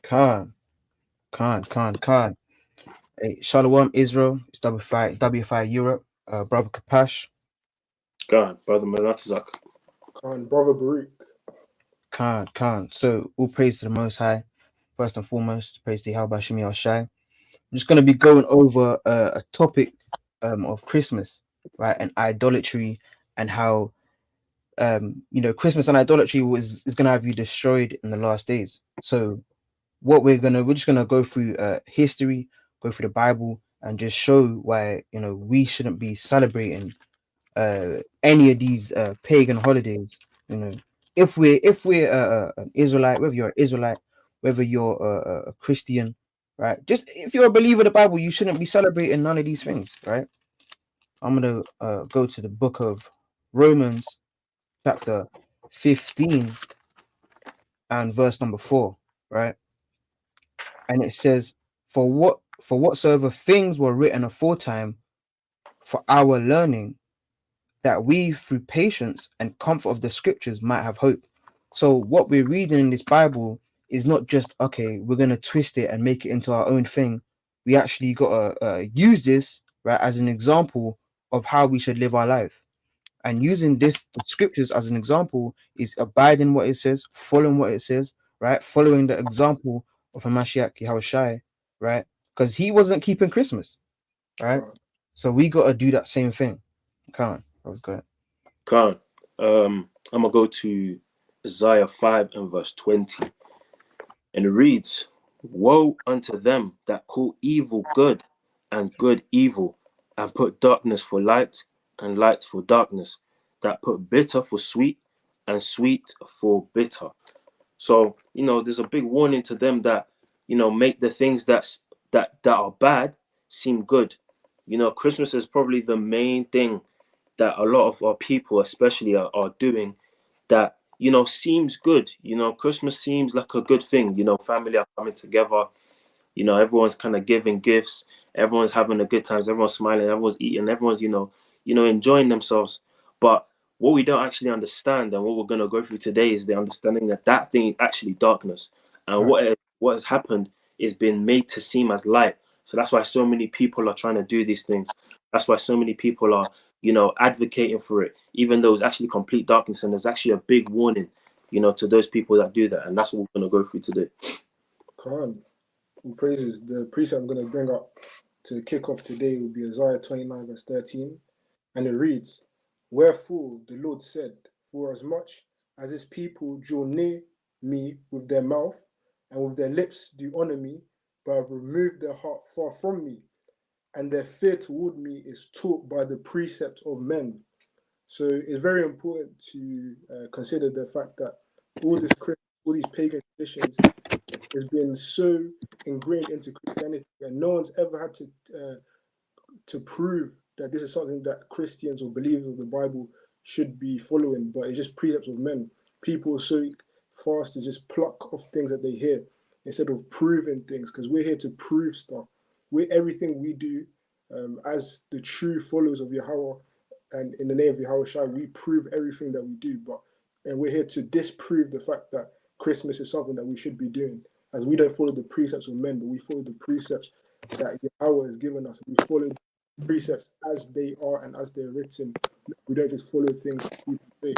Khan. Hey, Shalom, Israel. It's wfiEurope. Europe. Brother Capash. God, Brother Malatazak. Khan, Brother Baruch. Khan. So all praise to the Most High. First and foremost, praise to Yahweh Shemi Shai. I'm just going to be going over a topic of Christmas, right? And idolatry, and how Christmas and idolatry is going to have you destroyed in the last days. So we're just gonna go through history, go through the Bible, and just show why we shouldn't be celebrating any of these pagan holidays. If we're an Israelite, whether you're an Israelite, whether you're a Christian, right? Just if you're a believer of the Bible, you shouldn't be celebrating none of these things, right? I'm gonna go to the book of Romans, chapter 15, and verse number 4, right? And it says, for whatsoever things were written aforetime for our learning, that we through patience and comfort of the scriptures might have hope. So what we're reading in this Bible is not just, okay, we're going to twist it and make it into our own thing. We actually got to use this, right, as an example of how we should live our lives. And using the scriptures as an example is abiding what it says, following what it says, right? Following the example of Hamashiach Yahushai, right? Because he wasn't keeping Christmas, right? So we got to do that same thing. Khan, I was going. Khan, I'm going to go to Isaiah 5 and verse 20. And it reads, woe unto them that call evil good and good evil, and put darkness for light and light for darkness, that put bitter for sweet and sweet for bitter. So, there's a big warning to them that, make the things that are bad seem good. Christmas is probably the main thing that a lot of our people especially are doing that, seems good. Christmas seems like a good thing. Family are coming together. Everyone's kind of giving gifts. Everyone's having a good time. Everyone's smiling. Everyone's eating. Everyone's, enjoying themselves. But what we don't actually understand, and what we're going to go through today, is the understanding that thing is actually darkness. And what has happened is been made to seem as light. So that's why so many people are trying to do these things. That's why so many people are, advocating for it, even though it's actually complete darkness. And there's actually a big warning, to those people that do that. And that's what we're going to go through today. Khan, praises. The precept I'm going to bring up to kick off today will be Isaiah 29 verse 13. And it reads, wherefore the Lord said, for as much as his people draw near me with their mouth, and with their lips do honor me, but have removed their heart far from me, and their fear toward me is taught by the precept of men. So it's very important to consider the fact that all these pagan traditions has been so ingrained into Christianity, and no one's ever had to prove that this is something that Christians or believers of the Bible should be following, but it's just precepts of men. People are so fast to just pluck off things that they hear instead of proving things, because we're here to prove stuff. Everything we do as the true followers of Yahweh and in the name of Yahweh Shai, we prove everything that we do, and we're here to disprove the fact that Christmas is something that we should be doing, as we don't follow the precepts of men, but we follow the precepts that Yahweh has given us. We follow precepts as they are and as they're written. We don't just follow things that people say.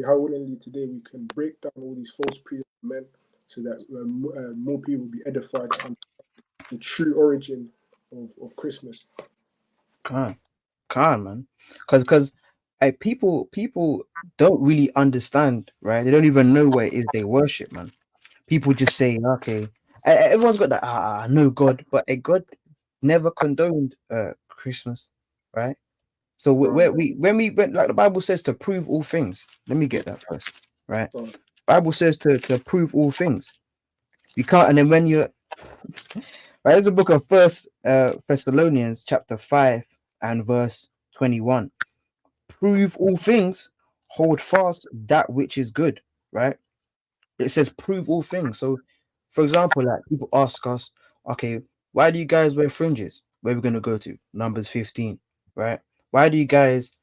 How willingly today we can break down all these false precepts of men, so that more people will be edified on the true origin of Christmas. Khan, man, because people don't really understand, right? They don't even know what it is they worship, man. People just say, okay, everyone's got that I know God, but God never condoned Christmas, right? So when we went, like the Bible says, to prove all things. Let me get that first, right? Bible says to prove all things. You can't, and then when you're right, there's a book of First Thessalonians chapter 5 and verse 21. Prove all things, hold fast that which is good, right? It says prove all things. So, for example, like people ask us, okay, why do you guys wear fringes? Where we're gonna go to? Numbers 15, right? Why are you guys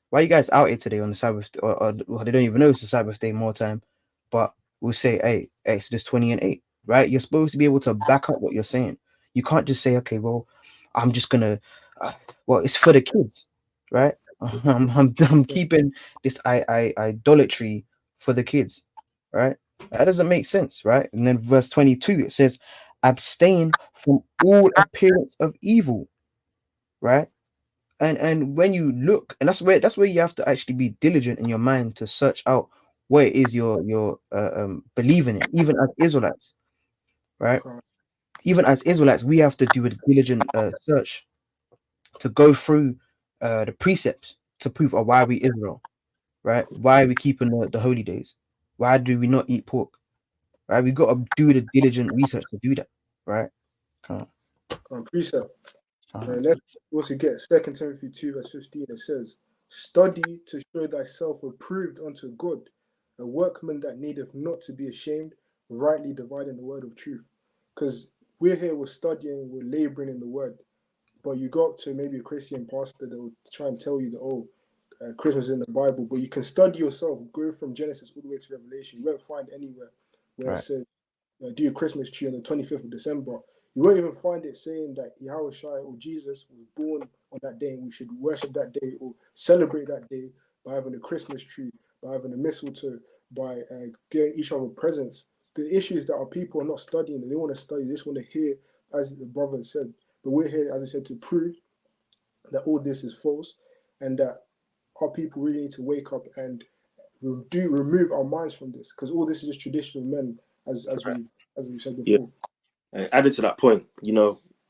out here today on the Sabbath? Or they don't even know it's the Sabbath day more time, but we'll say, hey, Exodus 20 and 8, right? You're supposed to be able to back up what you're saying. You can't just say, okay, well, I'm just gonna, well, it's for the kids, right? I'm keeping this idolatry for the kids, right? That doesn't make sense, right? And then verse 22, it says, abstain from all appearance of evil, right? And when you look, and that's where you have to actually be diligent in your mind to search out what it is you're believing in, even as Israelites, right? Can't, Even as Israelites, we have to do a diligent search to go through the precepts to prove why we Israel, right? Why are we keeping the holy days? Why do we not eat pork? Right? We got to do the diligent research to do that, right? Come precept. on. Let's also get 2 Timothy 2, verse 15. It says, study to show thyself approved unto God, a workman that needeth not to be ashamed, rightly dividing the word of truth. Because we're here, we're studying, we're laboring in the word. But you go up to maybe a Christian pastor that will try and tell you that, oh, Christmas is in the Bible, but you can study yourself, go from Genesis all the way to Revelation. You won't find anywhere where it Right. says, do a Christmas tree on the 25th of December. You won't even find it saying that Yahweh or Jesus was born on that day and we should worship that day or celebrate that day by having a Christmas tree, by having a mistletoe, by getting each other presents. The issue is that our people are not studying and they want to study, they just want to hear, as the brother said. But we're here, as I said, to prove that all this is false and that our people really need to wake up and remove our minds from this, because all this is just traditional men, as we said before. Added to that point,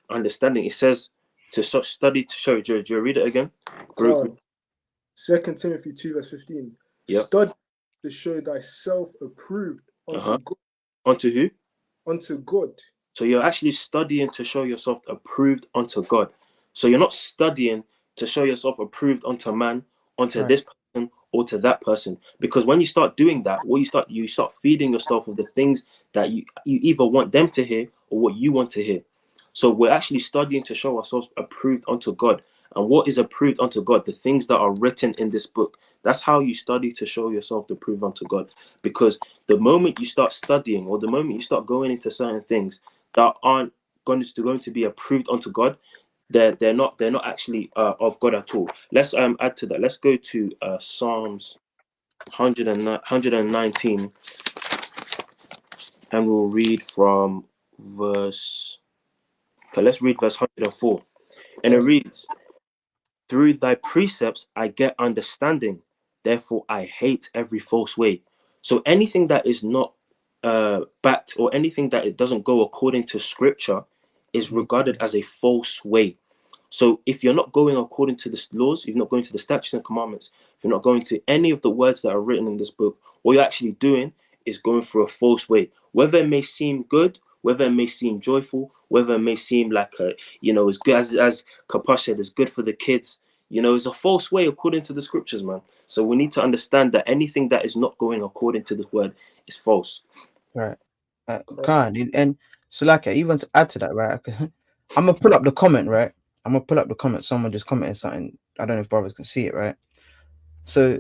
understanding. It says to such study to show. Do you read it again? Come, 2 Timothy 2, verse 15. Yep. Study to show thyself approved unto God. Unto who? Unto God. So you're actually studying to show yourself approved unto God. So you're not studying to show yourself approved unto man, unto Right. this person, or to that person. Because when you start doing that, you start feeding yourself with the things that you either want them to hear or what you want to hear. So we're actually studying to show ourselves approved unto God. And what is approved unto God? The things that are written in this book. That's how you study to show yourself approved unto God. Because the moment you start studying, or the moment you start going into certain things that aren't going to be approved unto God, they're not actually of God at all. Let's add to that. Let's go to Psalms 119, and we'll read from verse. Okay, let's read verse 104, and it reads, "Through thy precepts I get understanding, therefore I hate every false way." So anything that is not backed, or anything that it doesn't go according to Scripture, is regarded as a false way. So if you're not going according to the laws, if you're not going to the statutes and commandments, if you're not going to any of the words that are written in this book, what you're actually doing is going through a false way. Whether it may seem good, whether it may seem joyful, whether it may seem like as good as Kapash said, it's good for the kids. It's a false way according to the scriptures, man. So we need to understand that anything that is not going according to this word is false. Right. And so like even to add to that, right? I'm gonna pull up the comment, right? I'm gonna pull up the comment. Someone just commented something. I don't know if brothers can see it, right? So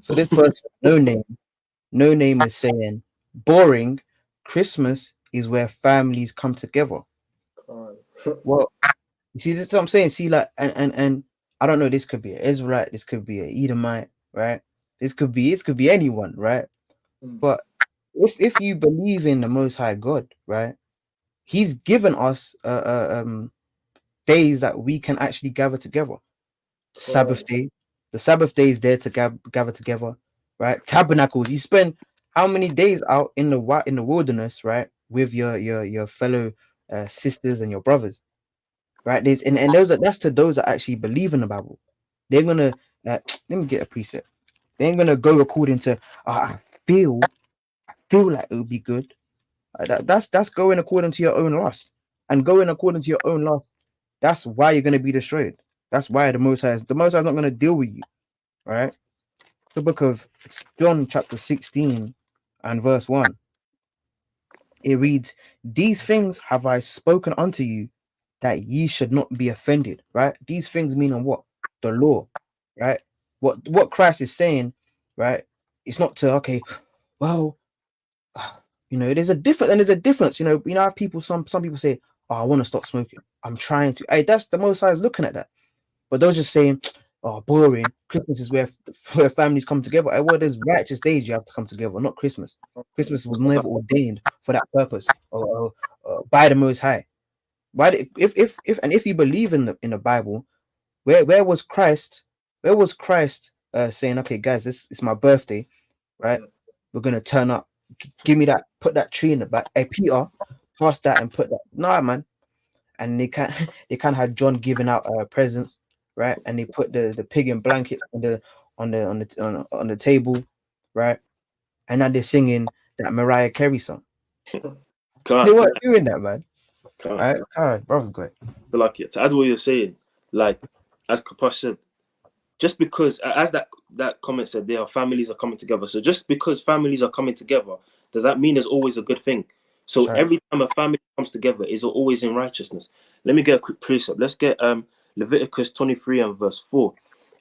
so this person, no name is saying boring. Christmas is where families come together. Well, you see, this is what I'm saying. See, like, and I don't know. This could be an Israelite. This could be an Edomite, right? This could be anyone, right? But if you believe in the Most High God, right, He's given us days that we can actually gather together. Sabbath day, the Sabbath day is there to gather together, right? Tabernacles. You spend how many days out in the wilderness, right, with your fellow sisters and your brothers, right? And that's to those that actually believe in the Bible. They're gonna let me get a precept. They ain't gonna go according to I feel like it would be good. That's going according to your own lust, and going according to your own lust. That's why you're gonna be destroyed. That's why the Most High is not gonna deal with you, right? The book of John, chapter 16, and verse 1. It reads, "These things have I spoken unto you, that ye should not be offended." Right? These things mean what? The law, right? What Christ is saying, right? It's not to well, You know, there's a difference. You know how people some people say, "Oh, I want to stop smoking. I'm trying to." Hey, that's the Most High is looking at that. But they're just saying, "Oh, boring. Christmas is where families come together." Hey, well, there's righteous days you have to come together, not Christmas. Christmas was never ordained for that purpose or by the Most High. If you believe in the Bible, where was Christ? Where was Christ saying, "Okay, guys, this is my birthday, right? We're gonna turn up. Give me that. Put that tree in the back. Hey, Peter, pass that and put that." Nah, man. And they can't have John giving out presents, right? And they put the pig in blankets on the table, right? And now they're singing that Mariah Carey song. They Can't, weren't doing that, man. can't. All right, God, brother's great. So like, to add what you're saying, like as Kapash said, just because, as that comment said, there are families are coming together. So just because families are coming together, does that mean it's always a good thing? That's So right. every time a family comes together, is it always in righteousness? Let me get a quick precept. Let's get Leviticus 23 and verse 4.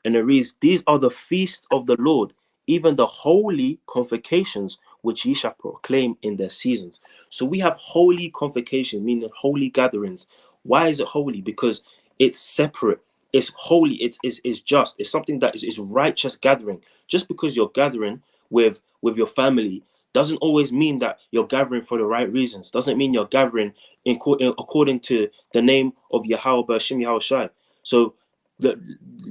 And it reads, "These are the feasts of the Lord, even the holy convocations which ye shall proclaim in their seasons." So we have holy convocation, meaning holy gatherings. Why is it holy? Because it's separate, it's holy, it's just, it's something that is righteous gathering. Just because you're gathering with your family doesn't always mean that you're gathering for the right reasons. Doesn't mean you're gathering according to the name of Yahweh B'Shem Yahweh Shai. So we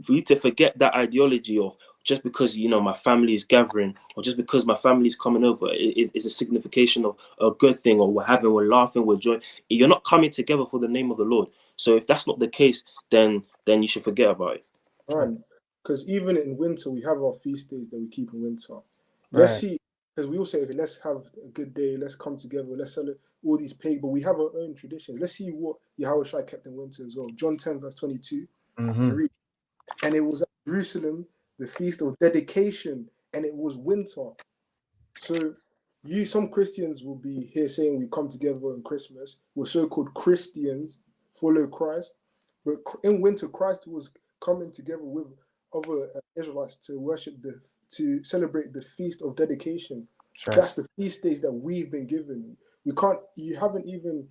need to forget that ideology of just because my family is gathering, or just because my family is coming over, is a signification of a good thing, or we're laughing, we're joy. You're not coming together for the name of the Lord. So if that's not the case, then you should forget about it. Right. Because even in winter, we have our feast days that we keep in winter. Let's Right. see, because we all say, okay, let's have a good day, let's come together, let's celebrate all these pagan, but we have our own traditions. Let's see what Yahweh Shai kept in winter as well. John 10, verse 22. Mm-hmm. And it was at Jerusalem, the feast of dedication, and it was winter. So some Christians will be here saying we come together on Christmas. We're so-called Christians, follow Christ. But in winter, Christ was coming together with other Israelites to to celebrate the feast of dedication. That's right. That's the feast days that we've been given. You haven't even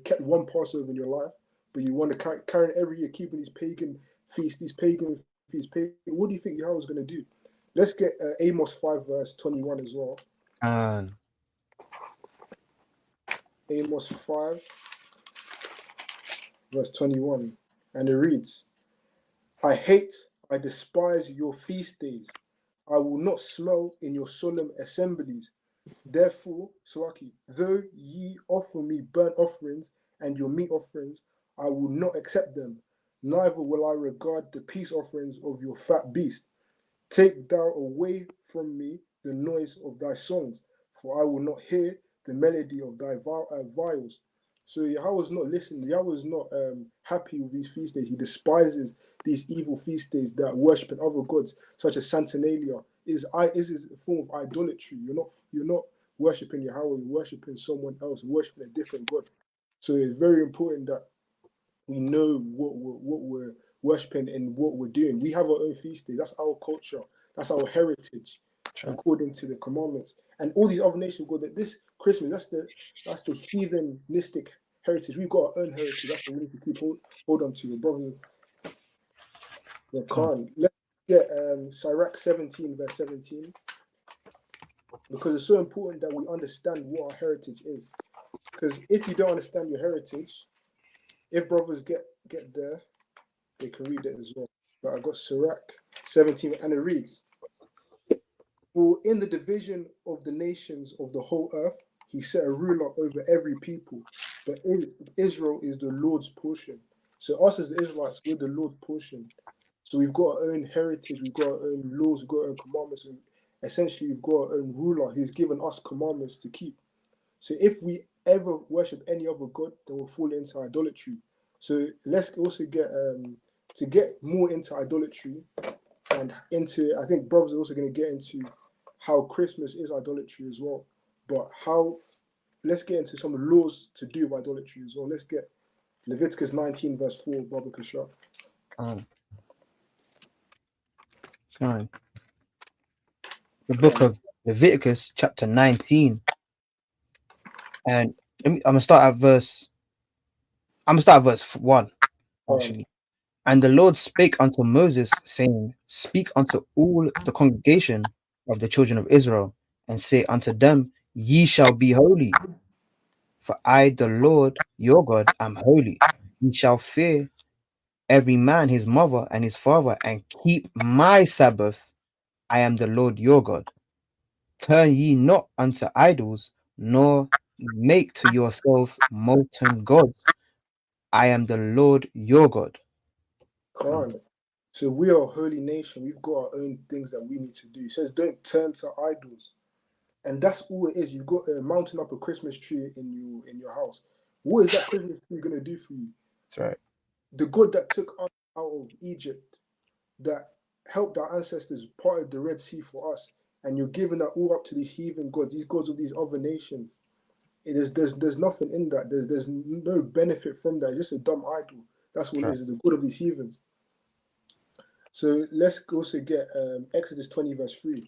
kept one Passover in your life, but you want to carry every year, keeping these pagan feasts, What do you think Yahweh is going to do? Let's get Amos 5 verse 21 as well. And Amos 5 verse 21. And it reads, I despise your feast days. I will not smell in your solemn assemblies. Therefore, Sawaki, though ye offer me burnt offerings and your meat offerings, I will not accept them. Neither will I regard the peace offerings of your fat beast. Take thou away from me the noise of thy songs, for I will not hear the melody of thy viols. So Yahweh is not listening. Yahweh is not happy with these feast days. He despises these evil feast days that worship other gods, such as Saturnalia. Is a form of idolatry. You're not worshiping Yahweh. You're worshiping someone else. You're worshiping a different god. So it's very important that we know what we're worshiping and what we're doing. We have our own feast days. That's our culture. That's our heritage, right. according to the commandments. And all these other nations go that this Christmas. That's the heathenistic heritage. We've got our own heritage. That's what we need to keep hold on to. Your brother, Khan. Let's get Sirach 17 verse 17, because it's so important that we understand what our heritage is. Because if you don't understand your heritage, if brothers get there, they can read it as well. But I got Sirach 17, and it reads, For in the division of the nations of the whole earth, he set a ruler over every people. But Israel is the Lord's portion. So us as the Israelites, we're the Lord's portion. So we've got our own heritage, we've got our own laws, we've got our own commandments. And essentially, we've got our own ruler who's given us commandments to keep. So if we ever worship any other god, then we'll fall into idolatry. So let's also get to get more into idolatry and into, I think brothers are also going to get into how Christmas is idolatry as well. But let's get into some laws to do with idolatry as well. Let's get Leviticus 19 verse 4, Brother Cashapp. Fine. The book of Leviticus, chapter 19, And I'm gonna start at verse. I'm gonna start at verse 1, actually. And the Lord spake unto Moses, saying, Speak unto all the congregation of the children of Israel, and say unto them, Ye shall be holy, for I, the Lord your God, am holy. Ye shall fear every man his mother and his father, and keep my Sabbaths. I am the Lord your God. Turn ye not unto idols, nor make to yourselves molten gods. I am the Lord your God. Quran. So we are a holy nation. We've got our own things that we need to do. It says, don't turn to idols. And that's all it is. You've got mounting up a Christmas tree in your house. What is that Christmas tree going to do for you? That's right. The God that took us out of Egypt, that helped our ancestors, parted the Red Sea for us, and you're giving that all up to these heathen gods, these gods of these other nations. There's nothing in that. There's no benefit from that. It's just a dumb idol. That's what it is. It's the god of these heathens. So let's also get Exodus 20 verse 3.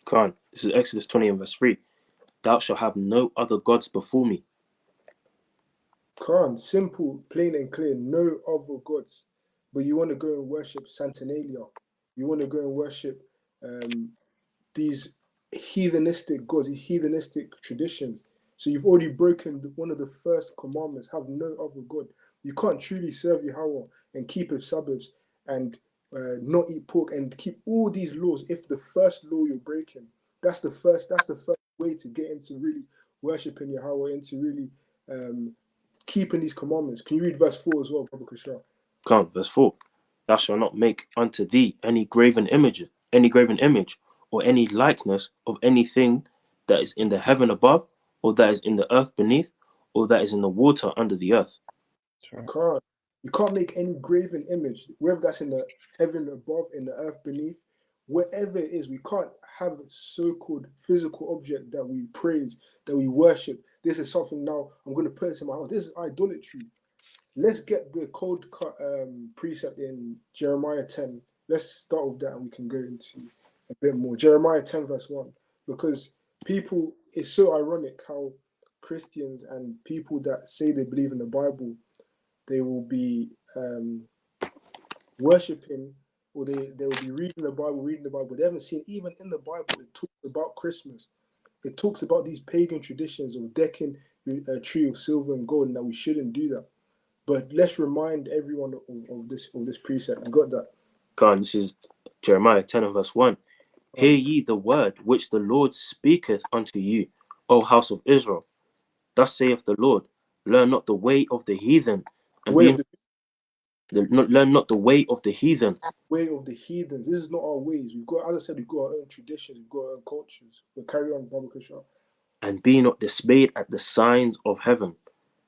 Quran. This is Exodus 20 and verse 3. Thou shalt have no other gods before me. Quran, simple, plain and clear, no other gods. But you want to go and worship Saturnalia. You want to go and worship these heathenistic gods, these heathenistic traditions. So you've already broken one of the first commandments, have no other God. You can't truly serve Yahweh and keep his Sabbaths and not eat pork and keep all these laws if the first law you're breaking. That's the first way to get into really worshiping Yahweh, into really keeping these commandments. Can you read verse 4 as well, Brother Cashapp? Quran, verse 4. Thou shalt not make unto thee any graven image, or any likeness of anything that is in the heaven above, or that is in the earth beneath, or that is in the water under the earth. Can't. You can't make any graven image, whether that's in the heaven above, in the earth beneath, wherever it is. We can't have a so-called physical object that we praise, that we worship. This is something now I'm going to put this in my house. This is idolatry. Let's get the cold cut precept in Jeremiah 10. Let's start with that and we can go into a bit more. Jeremiah 10 verse 1. Because people, it's so ironic how Christians and people that say they believe in the Bible, they will be worshipping, or they will be reading the Bible. They haven't seen, even in the Bible, it talks about Christmas. It talks about these pagan traditions of decking a tree of silver and gold, and that we shouldn't do that. But let's remind everyone of this precept. You got that? Quran, this is Jeremiah 10 and verse 1. Hear ye the word which the Lord speaketh unto you, O house of Israel. Thus saith the Lord, learn not the way of the heathen, and learn not the way of the heathen. Way of the heathens. This is not our ways. We've got, as I said, we've got our own traditions, we've got our own cultures. But carry on, Brother Kashaw. And be not dismayed at the signs of heaven,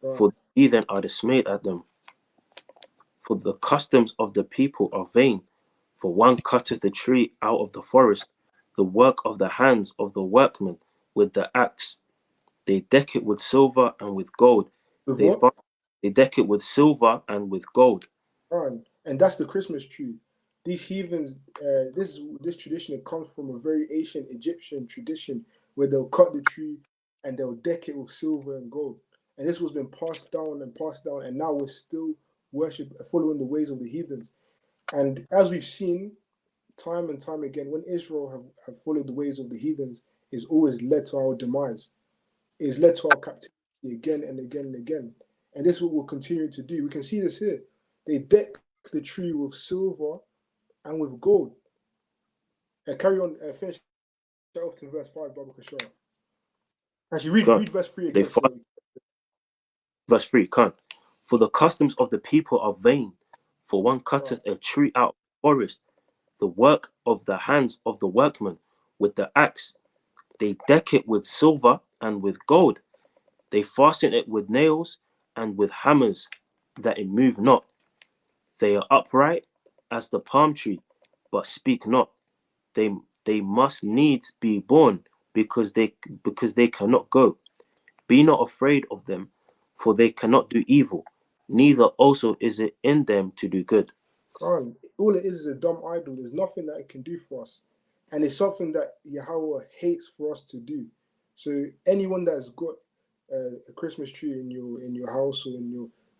for the heathen are dismayed at them. For the customs of the people are vain. For one cutteth the tree out of the forest, the work of the hands of the workmen with the axe. They deck it with silver and with gold. With what? They deck it with silver and with gold. And that's the Christmas tree. These heathens, this tradition, it comes from a very ancient Egyptian tradition where they'll cut the tree and they'll deck it with silver and gold. And this was been passed down, and now we're still following the ways of the heathens. And as we've seen time and time again, when Israel have followed the ways of the heathens, it's always led to our demise. It's led to our captivity again and again and again. And this is what we're continuing to do. We can see this here. They deck the tree with silver and with gold. And carry on, finish off to verse 5, Baba Kashar. Actually, read verse 3 again. Verse 3, can't. For the customs of the people are vain. For one cutteth a tree out of the forest, the work of the hands of the workman with the axe. They deck it with silver and with gold. They fasten it with nails and with hammers, that it move not. They are upright as the palm tree, but speak not. They must needs be born, because they cannot go. Be not afraid of them, for they cannot do evil, neither also is it in them to do good. All it is a dumb idol. There's nothing that it can do for us. and it's something that Yahweh hates for us to do. So anyone that's got a Christmas tree in your house, or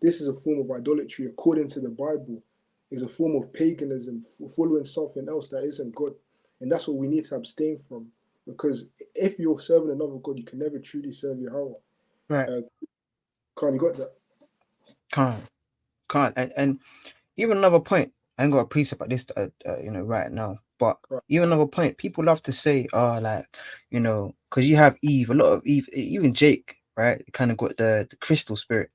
this is a form of idolatry according to the Bible. Is a form of paganism, following something else that isn't God, and that's what we need to abstain from. Because if you're serving another God, you can never truly serve Yahweh. Right. Khan, you got that? Can't. And even another point, I ain't got a precept at this, right now. But Right. even another point, people love to say, because you have Eve, a lot of Eve, even Jake, right? Kind of got the crystal spirit,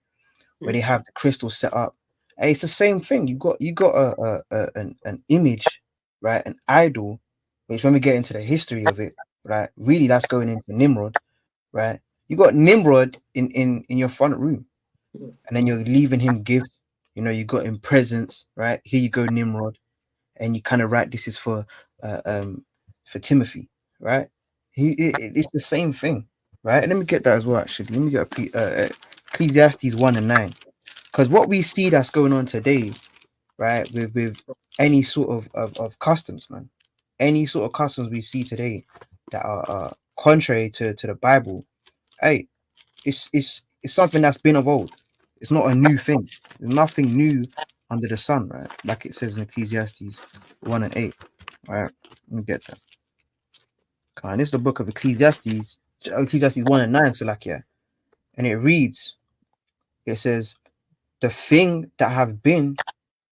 where they have the crystal set up. And it's the same thing. You got an image, right? An idol, which when we get into the history of it, right? Really, that's going into Nimrod, right? You got Nimrod in your front room, and then you're leaving him gifts. You got him presents, right? Here you go, Nimrod, and you kind of write this is for Timothy, right? It's the same thing, right? And let me get that as well. Actually, let me get Ecclesiastes 1:9, because what we see that's going on today, right, with any sort of customs, man, any sort of customs we see today that are contrary to the Bible, hey, it's something that's been of old. It's not a new thing. There's nothing new under the sun, right? Like it says in Ecclesiastes 1:8. Right? Let me get that. And this is the book of Ecclesiastes 1:9. So and it reads, it says, "The thing that have been,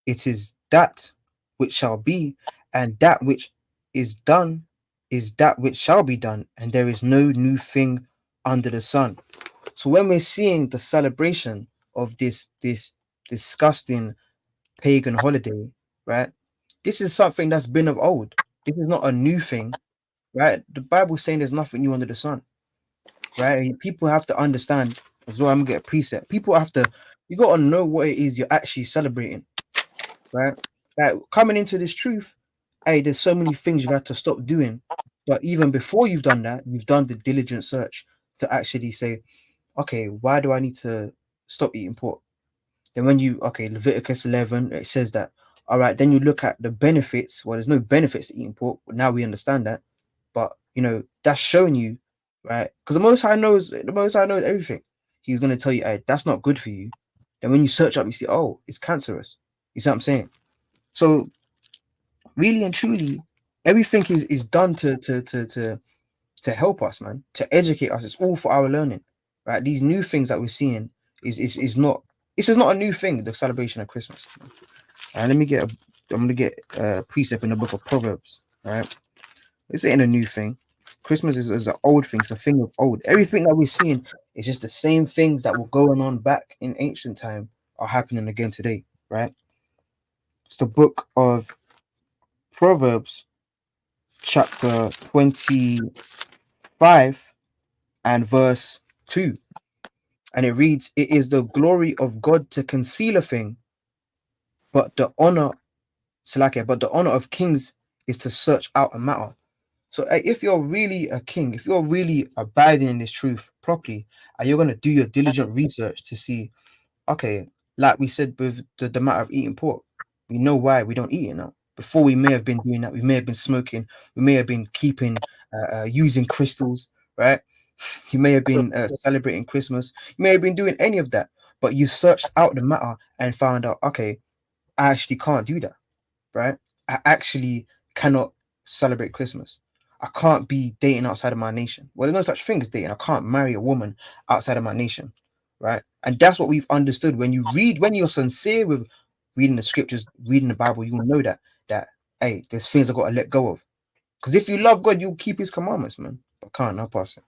it is that which shall be, and that which is done is that which shall be done, and there is no new thing under the sun." So when we're seeing the celebration of this disgusting pagan holiday, right? This is something that's been of old. This is not a new thing, right? The Bible's saying there's nothing new under the sun, right? People have to understand as well. I'm gonna get a precept. You gotta know what it is you're actually celebrating, right? Like coming into this truth, hey, there's so many things you've had to stop doing. But even before you've done that, you've done the diligent search to actually say, okay, why do I need to stop eating pork? Then Leviticus 11, it says that. All right, then you look at the benefits. Well, there's no benefits to eating pork. Now we understand that. But, that's showing you, right? Because the Most High knows everything. He's going to tell you, hey, that's not good for you. Then when you search up, you see, oh, it's cancerous. You see what I'm saying? So really and truly, everything is done to help us, man, to educate us. It's all for our learning, right? These new things that we're seeing is not. This is not a new thing. The celebration of Christmas. And I'm gonna get a precept in the book of Proverbs. All right, this ain't a new thing. Christmas is an old thing. It's a thing of old. Everything that we're seeing is just the same things that were going on back in ancient time are happening again today, right? It's the book of Proverbs, chapter 25 and verse 2. And it reads, "It is the glory of God to conceal a thing, but the honor of kings is to search out a matter." So if you're really a king, if you're really abiding in this truth properly, and you're going to do your diligent research to see, okay, like we said with the matter of eating pork, we know why we don't eat it now. Before, we may have been doing that. We may have been smoking. We may have been using crystals, right? You may have been celebrating Christmas. You may have been doing any of that, but you searched out the matter and found out, okay, I actually can't do that, right? I actually cannot celebrate Christmas. I can't be dating outside of my nation. Well, there's no such thing as dating. I can't marry a woman outside of my nation, right? And that's what we've understood. When you're sincere with reading the scriptures, reading the Bible, you will know that hey, there's things I got to let go of. Because if you love God, you'll keep His commandments, man. But can't, I'll pass it.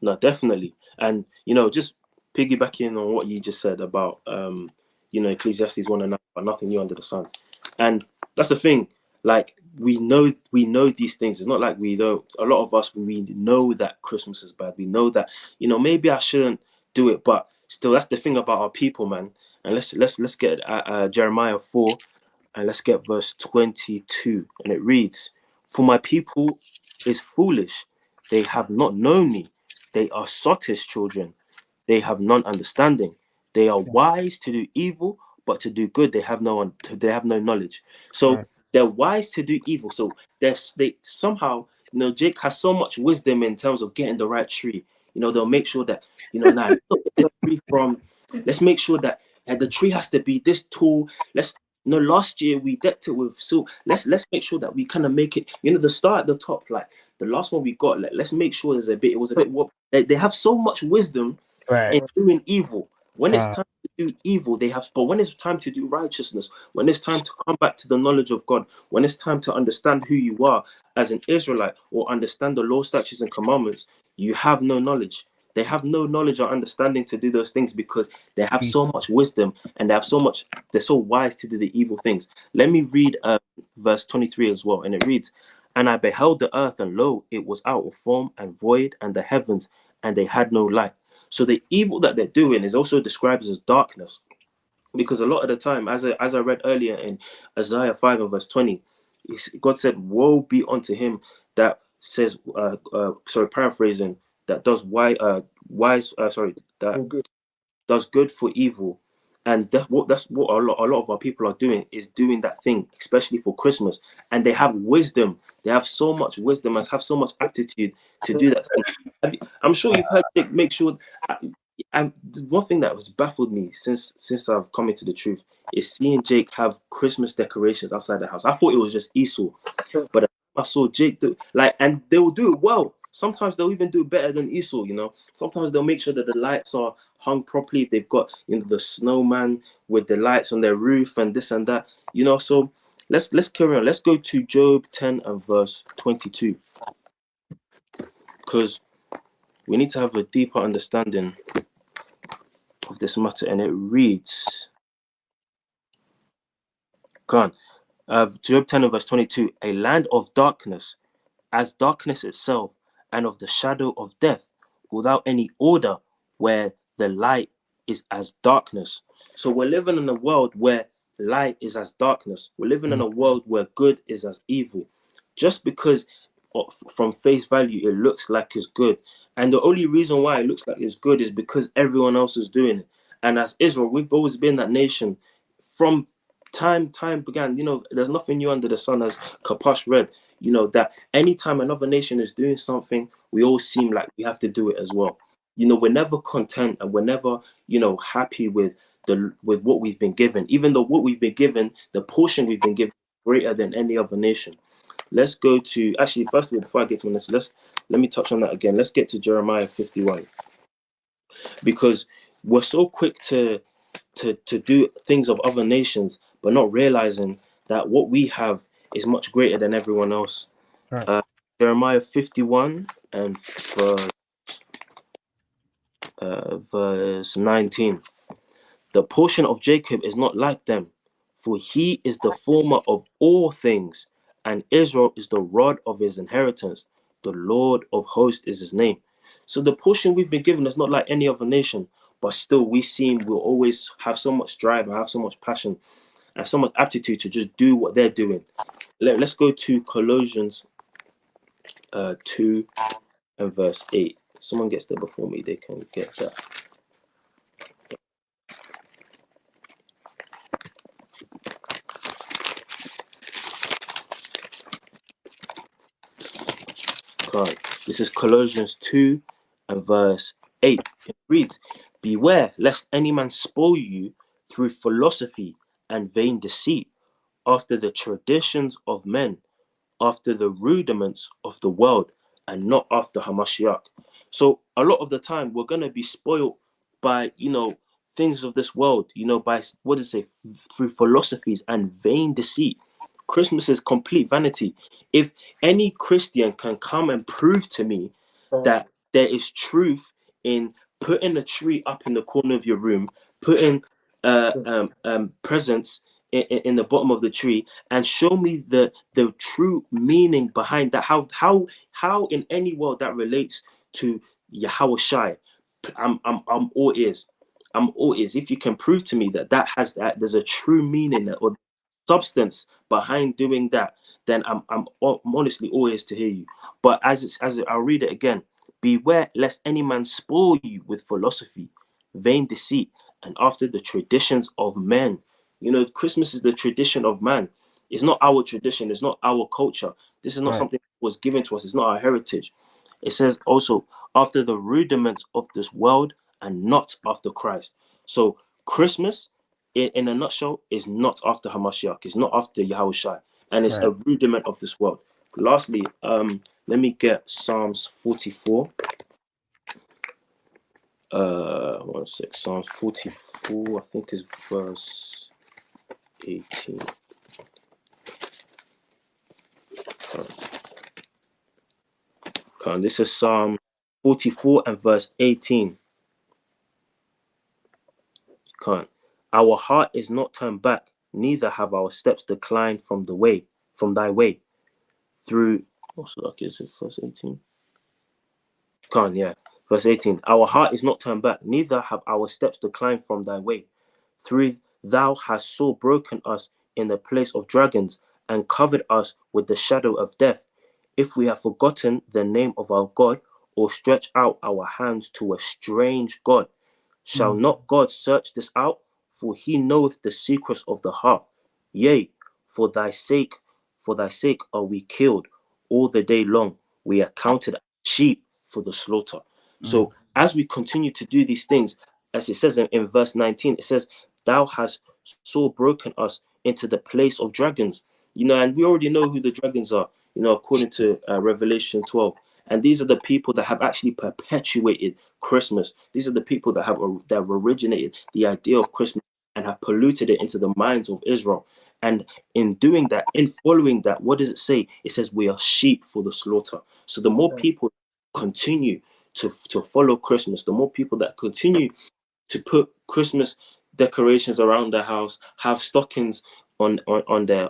No, definitely. And just piggybacking on what you just said about Ecclesiastes 1:9, but nothing new under the sun. And that's the thing. Like we know these things. It's not like we don't. A lot of us, we know that Christmas is bad. We know that maybe I shouldn't do it, but still, that's the thing about our people, man. And let's get Jeremiah 4, and let's get verse 22, and it reads, "For my people is foolish; they have not known me. They are sottish children; they have none understanding. They are wise to do evil, but to do good they have no knowledge." So Right. they're wise to do evil. So they somehow, Jake has so much wisdom in terms of getting the right tree. They'll make sure that, now this tree from, let's make sure that the tree has to be this tall. Let's, last year we decked it with silk. Let's make sure that we kind of make it, the star at the top, like the last one we got, let's make sure it was a bit what they have so much wisdom in Right. doing evil. When it's God. time to do evil, but when it's time to do righteousness, when it's time to come back to the knowledge of God, when it's time to understand who you are as an Israelite or understand the law, statutes, and commandments, you have no knowledge. They have no knowledge or understanding to do those things because they have so much wisdom and they're so wise to do the evil things. Let me read verse 23 as well. And it reads, "And I beheld the earth, and lo, it was out of form and void, and the heavens, and they had no light." So the evil that they're doing is also described as darkness, because a lot of the time, as I read earlier in Isaiah 5 and verse 20, God said, "Woe be unto him that says," paraphrasing, that does that All good. does good for evil. And that's what a lot of our people are doing, is doing that thing, especially for Christmas. And they have wisdom. They have so much wisdom and have so much aptitude to do that thing. I'm sure you've heard Jake make sure. And one thing that has baffled me since I've come into the truth is seeing Jake have Christmas decorations outside the house. I thought it was just Esau, but I saw Jake do, and they will do it well. Sometimes they'll even do it better than Esau. Sometimes they'll make sure that the lights are hung properly. If they've got the snowman with the lights on their roof and this and that. So let's carry on. Let's go to Job 10 and verse 22, because we need to have a deeper understanding of this matter. And it reads, go on. Job 10 and verse 22, "A land of darkness, as darkness itself, and of the shadow of death, without any order, where the light is as darkness." So we're living in a world where light is as darkness. We're living in a world where good is as evil. Just because from face value it looks like it's good, and the only reason why it looks like it's good is because everyone else is doing it. And as Israel, we've always been that nation from time began. There's nothing new under the sun, as Kapash read. That anytime another nation is doing something, we all seem like we have to do it as well. We're never content, and we're never happy with what we've been given, even though what we've been given, the portion we've been given, is greater than any other nation. Let's go to, actually, first of all, before I get to this, let me touch on that again. Let's get to Jeremiah 51, because we're so quick to do things of other nations, but not realizing that what we have is much greater than everyone else. Right. Jeremiah 51 and verse 19. "The portion of Jacob is not like them, for he is the former of all things, and Israel is the rod of his inheritance. The Lord of hosts is his name." So the portion we've been given is not like any other nation, but still we'll always have so much drive and have so much passion and so much aptitude to just do what they're doing. Let's go to Colossians 2 and verse 8. Someone gets there before me, they can get that. God. This is Colossians 2 and verse 8. It reads, "Beware lest any man spoil you through philosophy and vain deceit, after the traditions of men, after the rudiments of the world, and not after Hamashiach." So a lot of the time we're going to be spoiled by things of this world, by, what does it say, through philosophies and vain deceit. Christmas is complete vanity. If any Christian can come and prove to me that there is truth in putting a tree up in the corner of your room, putting presents in the bottom of the tree, and show me the true meaning behind that, how in any world that relates to Yahweh Shai, I'm all ears. I'm all ears. If you can prove to me that there's a true meaning or substance behind doing that, then I'm honestly all ears to hear you. But I'll read it again. "Beware lest any man spoil you with philosophy, vain deceit, and after the traditions of men." Christmas is the tradition of man. It's not our tradition. It's not our culture. This is not Right. something that was given to us. It's not our heritage. It says also, after the rudiments of this world and not after Christ. So Christmas, in a nutshell, is not after Hamashiach. It's not after Yahushua. And it's Right. a rudiment of this world. Lastly, let me get Psalms 44. One sec. Psalms 44, I think is verse 18. This is Psalm 44 and verse 18. Our heart is not turned back, neither have our steps declined from thy way. Through, what's that? Is it verse 18? Yeah. Verse 18. Our heart is not turned back, neither have our steps declined from thy way. Through thou hast so broken us in the place of dragons, and covered us with the shadow of death. If we have forgotten the name of our God, or stretch out our hands to a strange God, shall not God search this out? For he knoweth the secrets of the heart. Yea, for thy sake are we killed all the day long. We are counted sheep for the slaughter. So as we continue to do these things, as it says in verse 19, it says, thou hast so broken us into the place of dragons. And we already know who the dragons are, according to Revelation 12. And these are the people that have actually perpetuated Christmas. These are the people that have originated the idea of Christmas and have polluted it into the minds of Israel. And in doing that, in following that, what does it say? It says we are sheep for the slaughter. So the more people continue to follow Christmas, the more people that continue to put Christmas decorations around their house, have stockings on their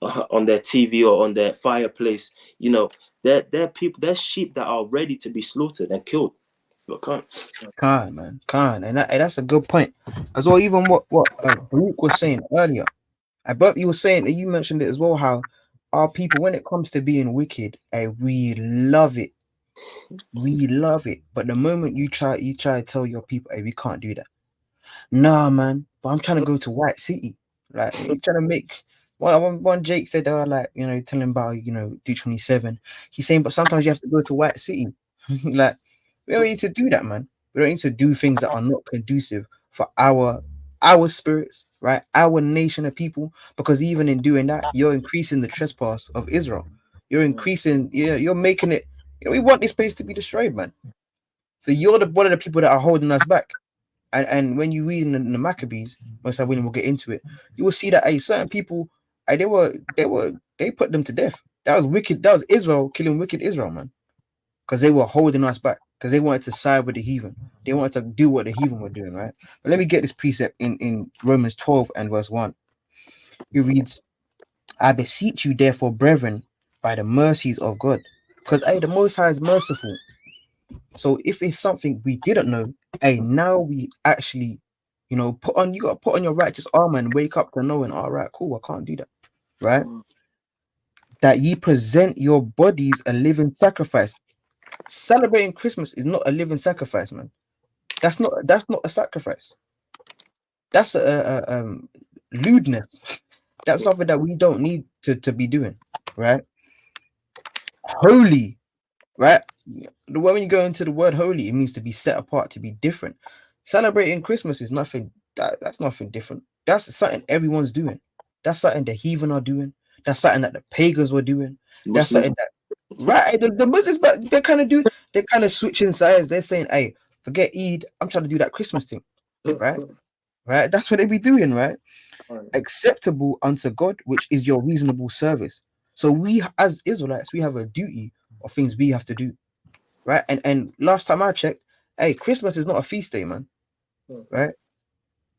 TV or on their fireplace, they're people, they're sheep that are ready to be slaughtered and killed. But Can't, man, can't, and that's a good point as well. Even what Baruch was saying earlier, but you were saying that you mentioned it as well. How our people, when it comes to being wicked, we love it, But the moment you try to tell your people, hey, we can't do that. Nah, man, but I'm trying to go to White City. Like, you trying to make one Jake said they were like, telling about Deuteronomy 7. He's saying, but sometimes you have to go to White City. Like, we don't need to do that, man. We don't need to do things that are not conducive for our spirits, right? Our nation of people, because even in doing that, you're increasing the trespass of Israel. You're increasing, you're making it. We want this place to be destroyed, man. So you're one of the people that are holding us back. And when you read in the Maccabees, most I will get into it, you will see that certain people, they put them to death. That was wicked. That was Israel killing wicked Israel, man, because they were holding us back because they wanted to side with the heathen. They wanted to do what the heathen were doing, right? But let me get this precept in Romans 12 and verse 1. It reads, "I beseech you, therefore, brethren, by the mercies of God, because the Most High is merciful. So if it's something we didn't know, now we actually, you got to put on your righteous armor and wake up to knowing, all right, cool, I can't do that, right? That ye present your bodies a living sacrifice." Celebrating Christmas is not a living sacrifice, man. That's not a sacrifice. That's a lewdness. That's something that we don't need to be doing, right? Holy, right? When you go into the word holy, it means to be set apart, to be different. Celebrating Christmas is nothing. That's nothing different. That's something everyone's doing. That's something the heathen are doing. That's something that the pagans were doing. That's something that the Muslims, but they kind of switching sides. They're saying, "Hey, forget Eid. I'm trying to do that Christmas thing," right? Right. That's what they be doing, right? Acceptable unto God, which is your reasonable service. So we, as Israelites, we have a duty of things we have to do, right? And last time I checked, Christmas is not a feast day, man, right?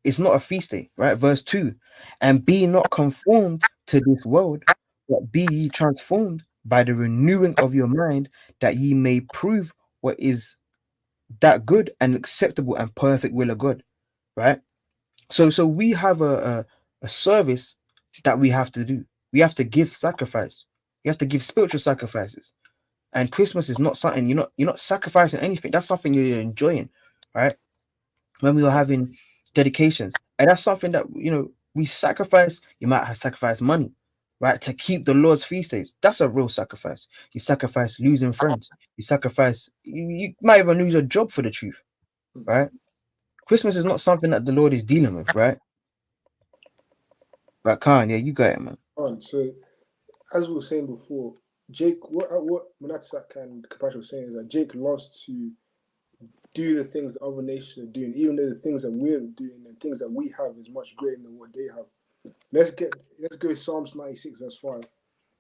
It's not a feast day, right? Verse 2, "And be not conformed to this world, but be ye transformed by the renewing of your mind, that ye may prove what is that good and acceptable and perfect will of God," right? So we have a service that we have to do. We have to give sacrifice. You have to give spiritual sacrifices. And Christmas is not something you're not sacrificing anything. That's something you're enjoying, right? When we were having dedications, and that's something that we sacrifice. You might have sacrificed money, right? To keep the Lord's feast days. That's a real sacrifice. You sacrifice losing friends. You sacrifice, you might even lose your job for the truth, right? Christmas is not something that the Lord is dealing with, right? Right, Khan, yeah, you got it, man. So as we were saying before, Jake, what Manasseh and Kapash were saying is that Jake loves to do the things that other nations are doing, even though the things that we're doing and things that we have is much greater than what they have. Let's go Psalms 96 verse 5,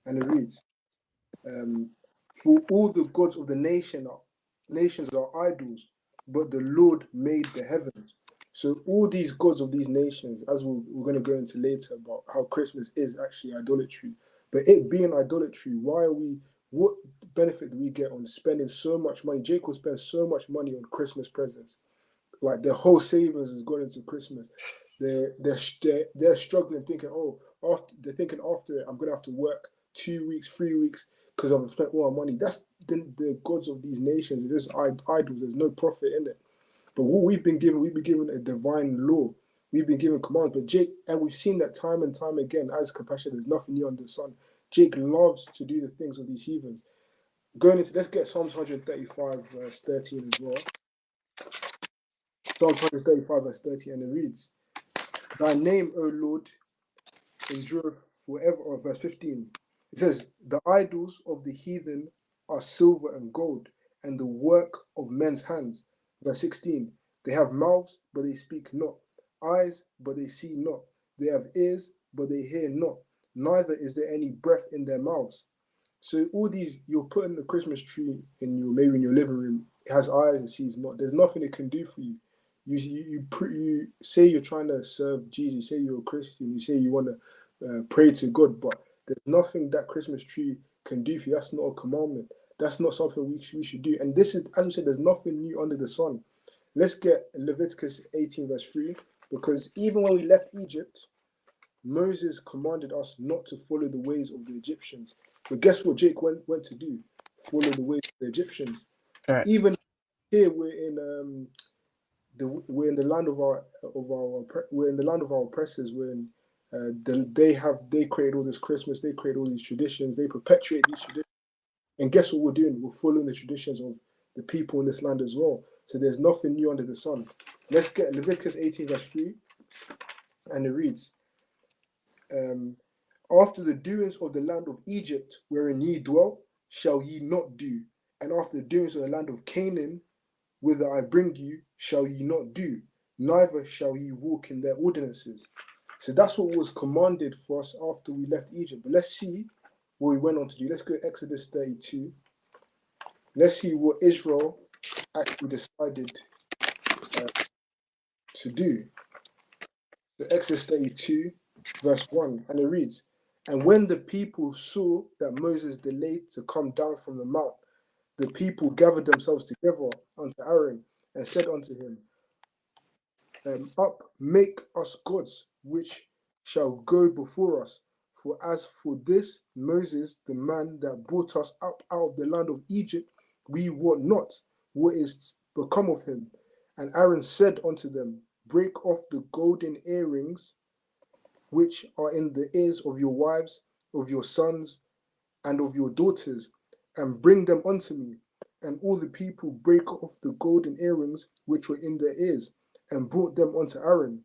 and it reads, "For all the gods of the nations are idols, but the Lord made the heavens." So all these gods of these nations, as we're going to go into later about how Christmas is actually idolatry, but it being idolatry, what benefit do we get on spending so much money? Jake will spend so much money on Christmas presents. Like their whole savings is going into Christmas. They're struggling, thinking, oh, after it, I'm gonna have to work 2 weeks, 3 weeks because I've spent all my money. That's the gods of these nations. It is idols. There's no profit in it. But what we've been given a divine law. We've been given commands. But Jake, and we've seen that time and time again, as compassion, there's nothing new under the sun. Jake loves to do the things of these heathens. Let's get Psalms 135, verse 13 as well. Psalms 135, verse 30, and it reads, "Thy name, O Lord, endureth forever." Or verse 15, it says, "The idols of the heathen are silver and gold, and the work of men's hands." Verse 16, "They have mouths, but they speak not, eyes, but they see not. They have ears, but they hear not, neither is there any breath in their mouths." So all these, you're putting the Christmas tree maybe in your living room. It has eyes and sees not. There's nothing it can do for you. You say you're trying to serve Jesus. You say you're a Christian. You say you want to pray to God, but there's nothing that Christmas tree can do for you. That's not a commandment. That's not something we should do. And this is, as we said, there's nothing new under the sun. Let's get Leviticus 18 verse 3, because even when we left Egypt, Moses commanded us not to follow the ways of the Egyptians. But guess what Jake went to do? Follow the ways of the Egyptians. Right. Even here we're in the land of our oppressors. They create all this Christmas, they create all these traditions, they perpetuate these traditions. And guess what we're doing? We're following the traditions of the people in this land as well. So there's nothing new under the sun. Let's get Leviticus 18 verse 3, and it reads, "After the doings of the land of Egypt wherein ye dwell, shall ye not do, and after the doings of the land of Canaan, whither I bring you, shall ye not do, neither shall ye walk in their ordinances." So that's what was commanded for us after we left Egypt. But let's see what we went on to do. Let's go Exodus 32. Let's see what Israel actually decided to do. So Exodus 32, verse 1, and it reads, "And when the people saw that Moses delayed to come down from the mount, the people gathered themselves together unto Aaron and said unto him, Up, make us gods, which shall go before us. For as for this Moses, the man that brought us up out of the land of Egypt, we wot not what is become of him. And Aaron said unto them, Break off the golden earrings which are in the ears of your wives, of your sons, and of your daughters, and bring them unto me. And all the people brake off the golden earrings which were in their ears, and brought them unto Aaron.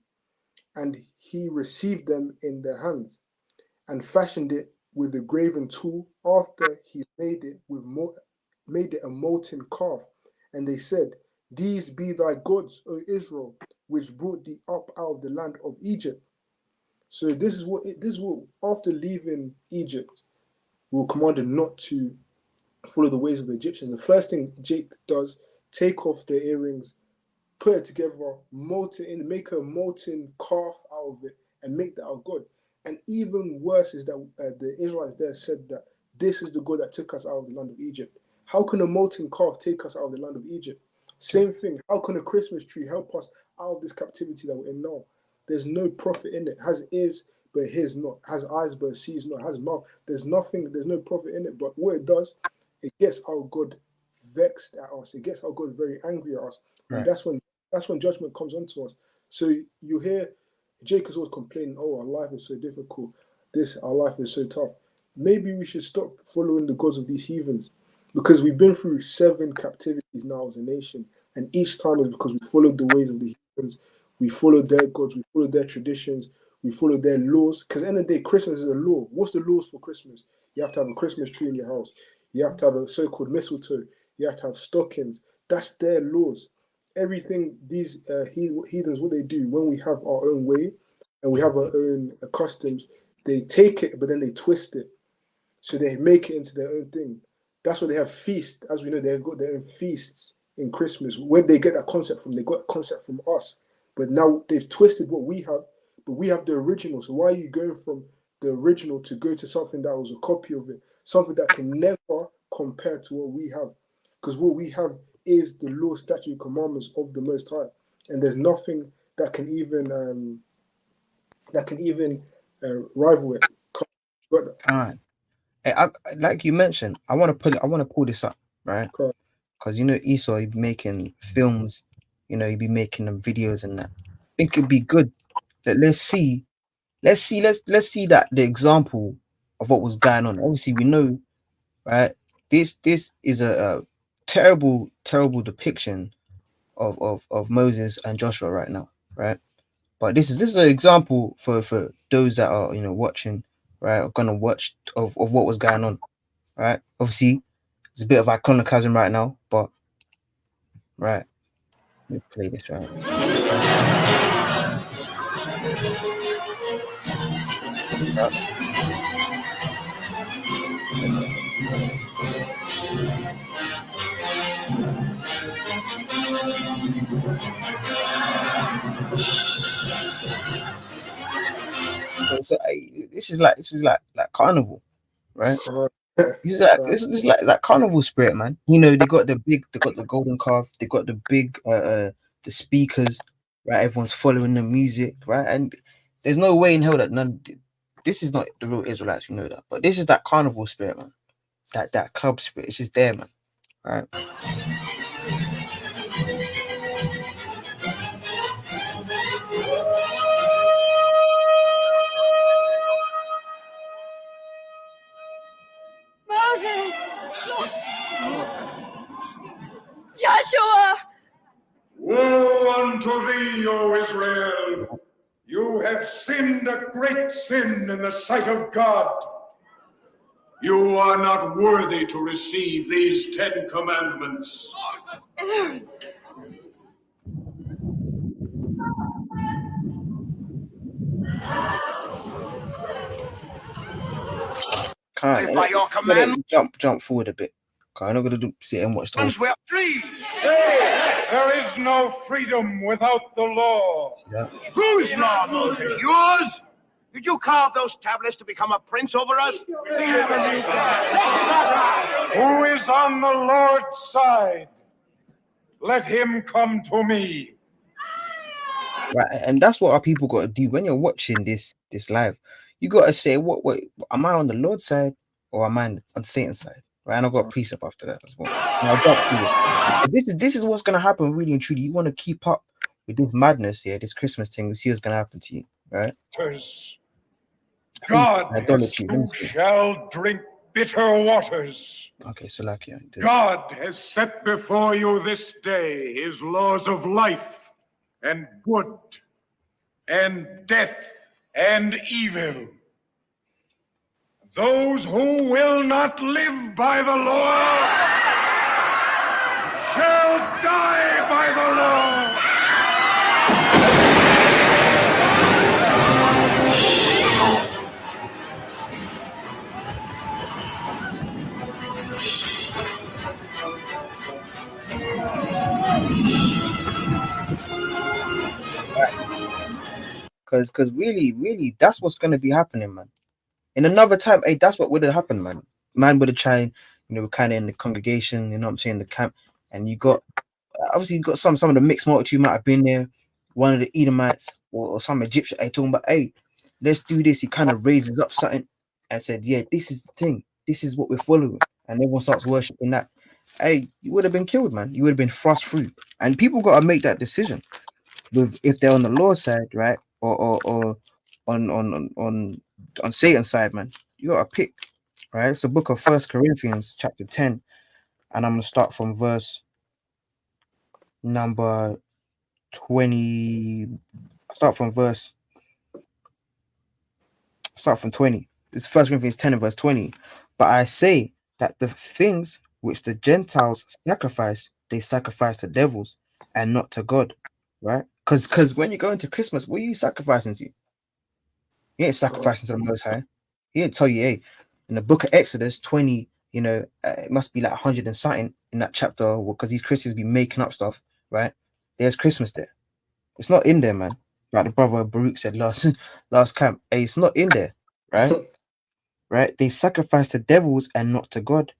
And he received them in their hands, and fashioned it with a graven tool. After he made it a molten calf. And they said, These be thy gods, O Israel, which brought thee up out of the land of Egypt. So this is what after leaving Egypt, we were commanded not to follow the ways of the Egyptians. The first thing Jake does, take off the earrings, put it together, make a molten calf out of it, and make that our God. And even worse is that the Israelites there said that this is the God that took us out of the land of Egypt. How can a molten calf take us out of the land of Egypt? Same thing. How can a Christmas tree help us out of this captivity that we're in now? There's no profit in it. Has ears, but it hears not. Has eyes, but it sees not. Has mouth. There's nothing. There's no profit in it. But what it does, it gets our God vexed at us. It gets our God very angry at us, and Right. that's when judgment comes onto us. So you hear Jake is always complaining, "Oh, our life is so difficult." our life is so tough. Maybe we should stop following the gods of these heathens, because we've been through 7 captivities now as a nation, and each time is because we followed the ways of the heathens. We followed their gods, we followed their traditions, we followed their laws. Because at the end of the day, Christmas is a law. What's the laws for Christmas? You have to have a Christmas tree in your house. You have to have a so-called mistletoe. You have to have stockings. That's their laws. Everything these heathens, what they do when we have our own way and we have our own customs, they take it, but then they twist it. So they make it into their own thing. That's why they have feasts. As we know, they've got their own feasts in Christmas. Where they get that concept from? They got a concept from us. But now they've twisted what we have, but we have the original. So why are you going from the original to go to something that was a copy of it? Something that can never compare to what we have. Because what we have is the law, statute, commandments of the Most High. And there's nothing that can even rival it. Like you mentioned, I want to pull this up, right? Because Esau, he'd be making films, he'd be making them videos and that. I think it'd be good that let's see that the example of what was going on. Obviously, we know, right? This is a terrible depiction of Moses and Joshua right now, right? But this is an example for those that are watching, right? Are gonna watch of what was going on, right? Obviously, it's a bit of iconoclasm right now, but right. Let me play this right. So this is like carnival, right? This is like carnival spirit, man. They got the golden calf, they got the big the speakers, right? Everyone's following the music, right? And there's no way in hell that this is not the real Israelites, that. But this is that carnival spirit, man. That club spirit. It's just there, man. Right? Moses! Joshua! Woe unto thee, O Israel! You have sinned a great sin in the sight of God. You are not worthy to receive these 10 commandments. By your command. Jump forward a bit. I'm not gonna sit and watch the whole. We're free. There is no freedom without the law. Yeah. Whose law, Moses? Yours? Did you carve those tablets to become a prince over us? Who is on the Lord's side? Let him come to me. Right, and that's what our people got to do when you're watching this live. You got to say, what am I on the Lord's side or am I on Satan's side? Right, and I've got a precept after that as well. This is what's gonna happen, really and truly. You want to keep up with this madness here, this Christmas thing. We see what's gonna happen to you, right? God shall drink bitter waters. Okay, so like God has set before you this day his laws of life and good and death and evil. Those who will not live by the law shall die by the law. Because really, that's what's gonna be happening, man. In another time, hey, that's what would have happened, man. Man would have tried, we're kind of in the congregation, what I'm saying, the camp, and you got obviously you got some of the mixed multitude might have been there, one of the Edomites or some Egyptian, talking about, hey, let's do this. He kind of raises up something and said, yeah, this is the thing, this is what we're following, and everyone starts worshiping that. Hey, you would have been killed, man. You would have been thrust through, and people got to make that decision with if they're on the Lord's side, right, or on on Satan's side, man. You got to pick, right? It's the book of 1 Corinthians, chapter 10, and I'm gonna start from verse number 20. Start from 20. It's 1 Corinthians 10 and verse 20. But I say that the things which the Gentiles sacrifice, they sacrifice to devils and not to God, right? Because when you go into Christmas, what are you sacrificing to? You ain't sacrificing to the Most High. He didn't tell you, hey, in the book of Exodus 20, it must be like 100 and something in that chapter, because these Christians be making up stuff, right? There's Christmas there. It's not in there, man. Like the brother Baruch said last camp, hey, it's not in there, right? Right? They sacrifice to devils and not to God.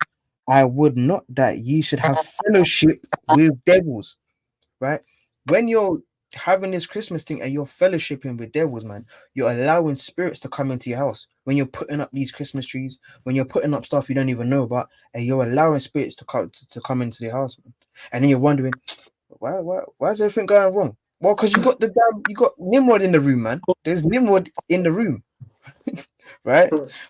I would not that ye should have fellowship with devils, right? When you're having this Christmas thing and you're fellowshipping with devils, man, you're allowing spirits to come into your house. When you're putting up these Christmas trees, when you're putting up stuff you don't even know about, and you're allowing spirits to come into the house, man. And then you're wondering, why is everything going wrong? Well, because you got Nimrod in the room, man. There's Nimrod in the room. Right?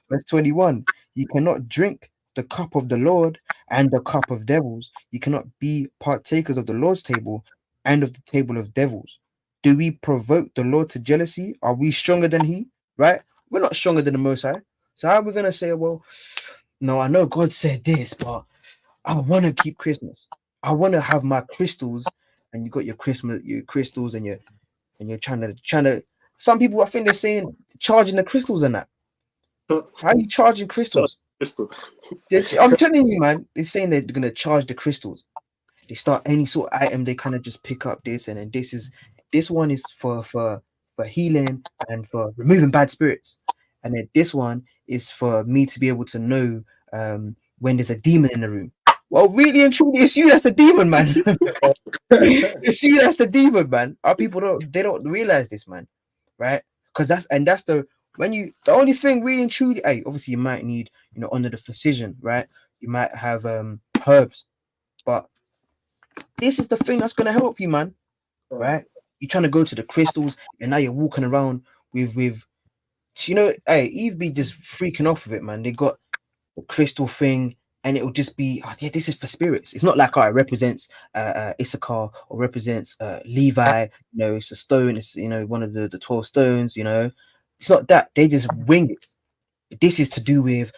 Verse 21. You cannot drink the cup of the Lord and the cup of devils. You cannot be partakers of the Lord's table and of the table of devils. Do we provoke the Lord to jealousy? Are we stronger than he? Right? We're not stronger than the Most High. So how are we going to say, well, no, I know God said this, but I want to keep Christmas. I want to have my crystals, and you got your crystals, and you're trying to. Some people, I think they're saying charging the crystals and that. How are you charging crystals? I'm telling you, man. They're saying they're gonna charge the crystals. They start any sort of item, they kind of just pick up this, and then this one is for healing and for removing bad spirits, and then this one is for me to be able to know when there's a demon in the room. Well, really and truly, it's you that's the demon, man. It's you that's the demon, man. Our people don't realize this, man, right? Because that's the only thing really and truly, hey, obviously you might need, under the physician, right? You might have herbs, but this is the thing that's gonna help you, man, right? You're trying to go to the crystals, and now you're walking around with hey, Eve be just freaking off with it, man. They got the crystal thing, and it'll just be, oh, yeah, this is for spirits. It's not like, it represents Issachar or represents Levi. It's a stone. It's one of the 12 stones. It's not that. They just wing it. This is to do with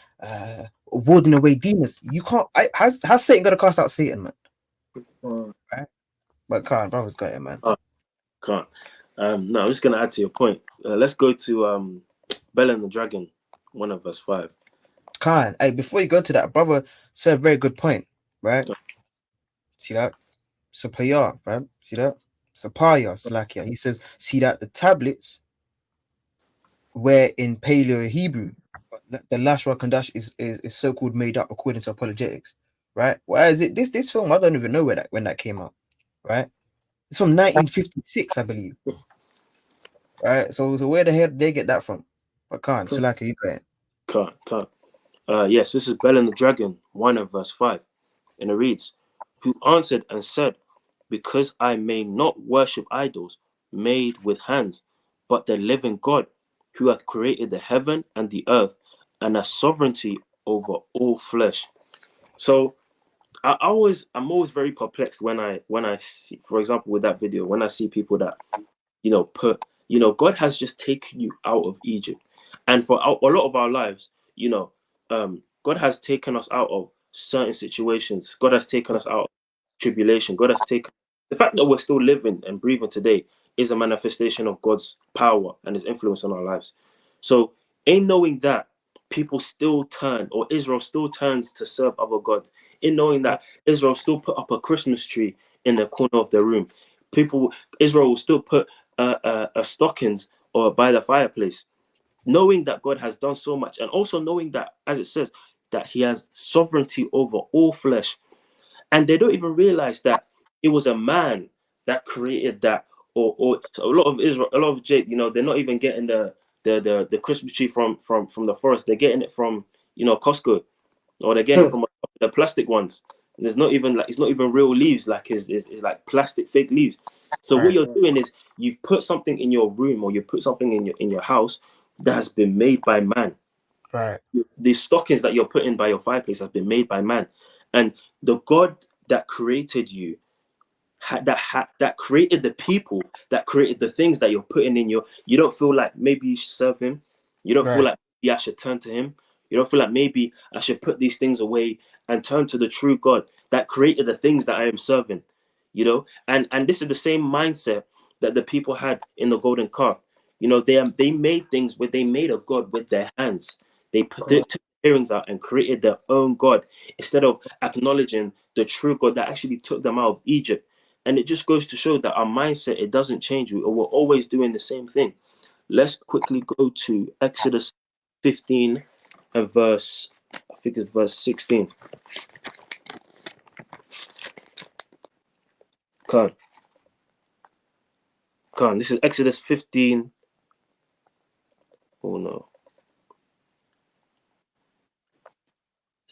warding away demons. You can't. How's Satan gonna cast out Satan, man? Right? But brother's got it, man. Can't. No, I'm just gonna add to your point. Let's go to Bell and the Dragon, 1 of verse 5. Hey, before you go to that, brother said a very good point, right? See that? Sapaya, right? See that? Sapaya, Slakia. He says, see that the tablets were in Paleo Hebrew. The Lashra Kandash is so-called made up according to apologetics, right? Whereas this film, I don't even know when that came out, right? It's from 1956, I believe. Right? So where the hell did they get that from? I can't. Slakia, you go ahead. Can't. Yes, this is Bell and the Dragon, 1 of verse 5. And it reads, who answered and said, because I may not worship idols made with hands, but the living God, who hath created the heaven and the earth, and has sovereignty over all flesh. So I'm always very perplexed when I see, for example, with that video, when I see people that, God has just taken you out of Egypt. And for a lot of our lives, God has taken us out of certain situations. God has taken us out of tribulation. God has taken the fact that we're still living and breathing today is a manifestation of God's power and his influence on our lives. So in knowing that people still turn, or Israel still turns to serve other gods, in knowing that Israel still put up a Christmas tree in the corner of their room, Israel will still put stockings or by the fireplace, knowing that God has done so much, and also knowing that, as it says, that he has sovereignty over all flesh. And they don't even realize that it was a man that created that, or a lot of Israel, a lot of Jake, they're not even getting the Christmas tree from the forest. They're getting it from Costco, or they're getting it from the plastic ones. And there's not even it's not even real leaves, like it's like plastic fake leaves. So what you're doing is you've put something in your room, or you put something in your house that has been made by man. Right. The stockings that you're putting by your fireplace have been made by man, and the God that created you, that created the people, that created the things that you're putting in your. You don't feel like maybe you should serve him. You don't feel Right. like maybe I should turn to him. You don't feel like maybe I should put these things away and turn to the true God that created the things that I am serving. You know, and this is the same mindset that the people had in the golden calf. You know, they made things where they made a god with their hands. They took earrings out and created their own god instead of acknowledging the true God that actually took them out of Egypt. And it just goes to show that our mindset, it doesn't change. We're always doing the same thing. Let's quickly go to Exodus 15 and verse, I think it's verse 16. Come on. This is Exodus 15. Oh no.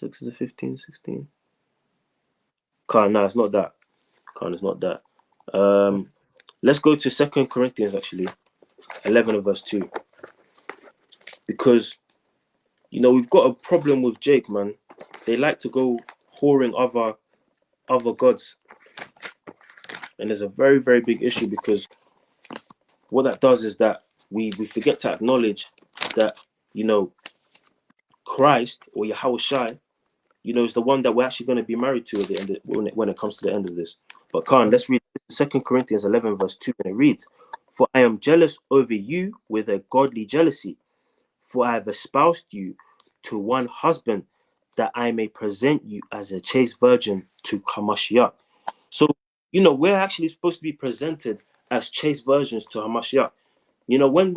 Exodus 15, 16. No, it's not that. It's not that. Let's go to 2 Corinthians actually, 11 and verse 2. Because, you know, we've got a problem with Jake, man. They like to go whoring other gods. And there's a very, very big issue, because what that does is that we forget to acknowledge that, you know, Christ or Yahweh Shai, you know, is the one that we're actually going to be married to at the end when it comes to the end of this. But let's read 2 Corinthians 11 verse 2, and it reads, "For I am jealous over you with a godly jealousy, for I have espoused you to one husband, that I may present you as a chaste virgin to Hamashiach." So, you know, we're actually supposed to be presented as chaste virgins to Hamashiach. You know, when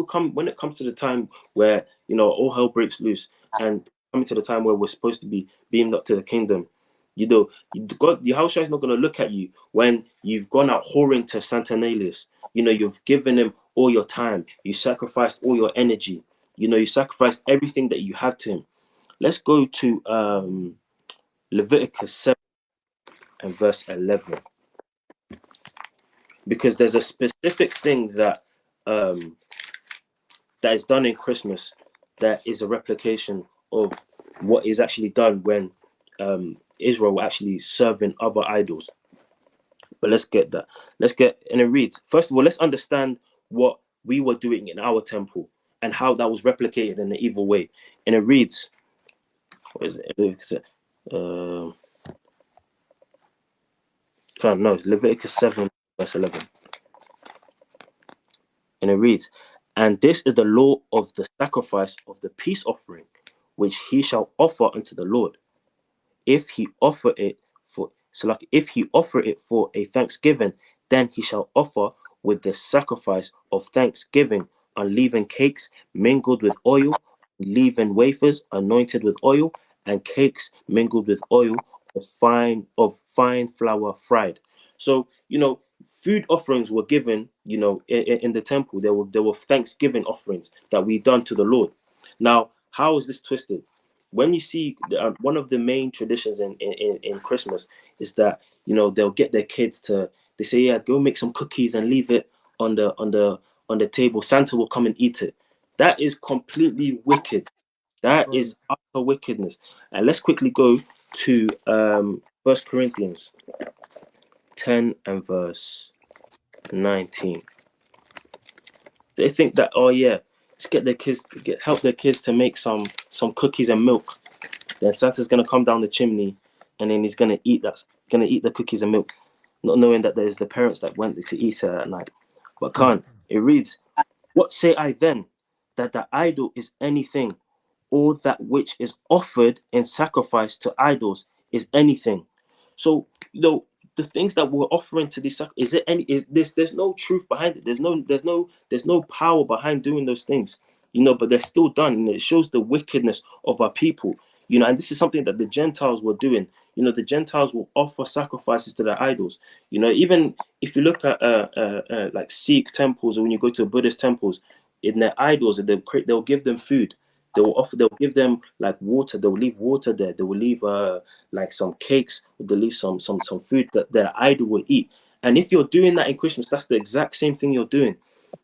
it comes to the time where, you know, all hell breaks loose, and coming to the time where we're supposed to be beamed up to the kingdom, you know, God, Yahushua is not going to look at you when you've gone out whoring to Santanalius. You know, you've given him all your time, you sacrificed all your energy, you know, you sacrificed everything that you had to him. Let's go to Leviticus 7 and verse 11, because there's a specific thing that that is done in Christmas that is a replication of what is actually done when Israel were actually serving other idols. But let's get that. And it reads, first of all, let's understand what we were doing in our temple and how that was replicated in the evil way. And it reads, what is it? Leviticus 7 verse 11. And it reads, "And this is the law of the sacrifice of the peace offering, which he shall offer unto the Lord. If he offer it for a thanksgiving, then he shall offer with the sacrifice of thanksgiving unleavened cakes mingled with oil, leavened wafers anointed with oil, and cakes mingled with oil of fine flour fried." So, you know, food offerings were given, you know, in the temple. There were thanksgiving offerings that we done to the Lord. Now, how is this twisted? When you see one of the main traditions in Christmas is that, you know, they'll get their kids to, they say, yeah, go make some cookies and leave it on the table. Santa will come and eat it. That is completely wicked. That is utter wickedness. And let's quickly go to 1 Corinthians 10 and verse 19. They think that, oh yeah, let's get their kids, help their kids to make some cookies and milk. Then Santa's gonna come down the chimney, and then he's gonna eat the cookies and milk, not knowing that there's the parents that went to eat it at night. But it reads, "What say I then? That the idol is anything, or that which is offered in sacrifice to idols is anything." So, you know, the things that we're offering to these, is it any? There's no truth behind it. There's no power behind doing those things. You know, but they're still done, and it shows the wickedness of our people. You know, and this is something that the Gentiles were doing. You know, the Gentiles will offer sacrifices to their idols. You know, even if you look at like Sikh temples, or when you go to Buddhist temples, in their idols, they'll give them food. They'll give them like water. They'll leave water there. They will leave like some cakes. They'll leave some food that their idol will eat. And if you're doing that in Christmas, that's the exact same thing you're doing.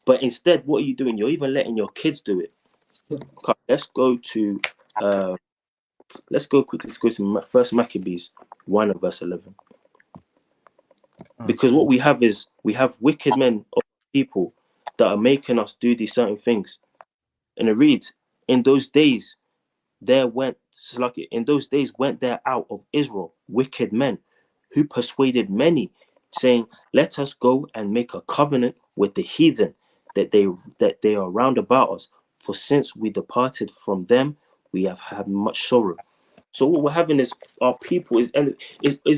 But instead, what are you doing? You're even letting your kids do it. Okay, let's go quickly to First Maccabees 1 and verse 11. Because what we have is we have wicked men of people that are making us do these certain things. And it reads, in those days went there out of Israel wicked men who persuaded many, saying, let us go and make a covenant with the heathen that they are round about us. For since we departed from them, we have had much sorrow. So what we're having is our people is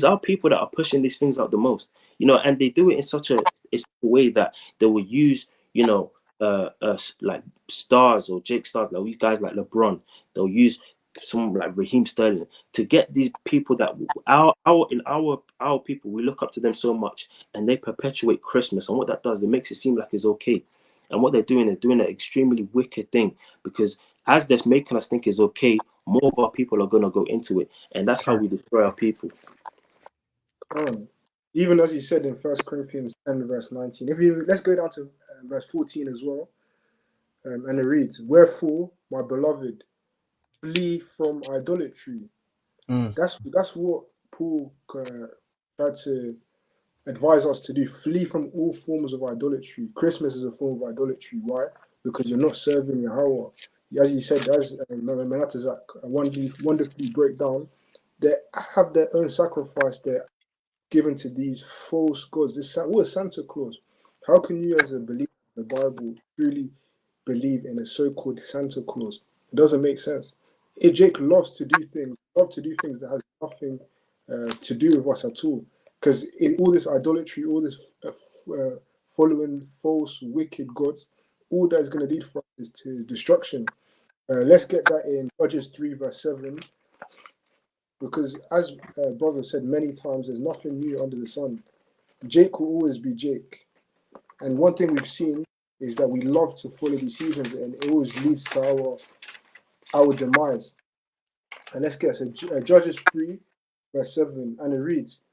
our people that are pushing these things out the most, and they do it in such a way that they will use, like stars or Jake stars, like these guys like LeBron. They'll use someone like Raheem Sterling to get these people that our people, we look up to them so much, and they perpetuate Christmas. And what that does, it makes it seem like it's okay. And what they're doing is doing an extremely wicked thing, because as they're making us think it's okay, more of our people are going to go into it, and that's how we destroy our people. Even as you said in 1 Corinthians 10 verse 19, let's go down to verse 14 as well, and it reads, wherefore, my beloved, flee from idolatry. That's what Paul tried to advise us to do. Flee from all forms of idolatry. Christmas is a form of idolatry. Why? Because you're not serving Yahweh. As you said, as Menatazak wonderfully break down, they have their own sacrifice they're given to these false gods. What is Santa Claus? How can you, as a believer in the Bible, truly believe in a so-called Santa Claus? It doesn't make sense. Jake loves to do things that has nothing to do with us at all. Because all this idolatry, all this following false, wicked gods, all that is going to lead for us is to destruction. Let's get that in Judges 3 verse 7. Because as brother said many times, there's nothing new under the sun. Jake will always be Jake. And one thing we've seen is that we love to follow these heathens, and it always leads to our demise. And let's get Judges 3 verse 7, and it reads,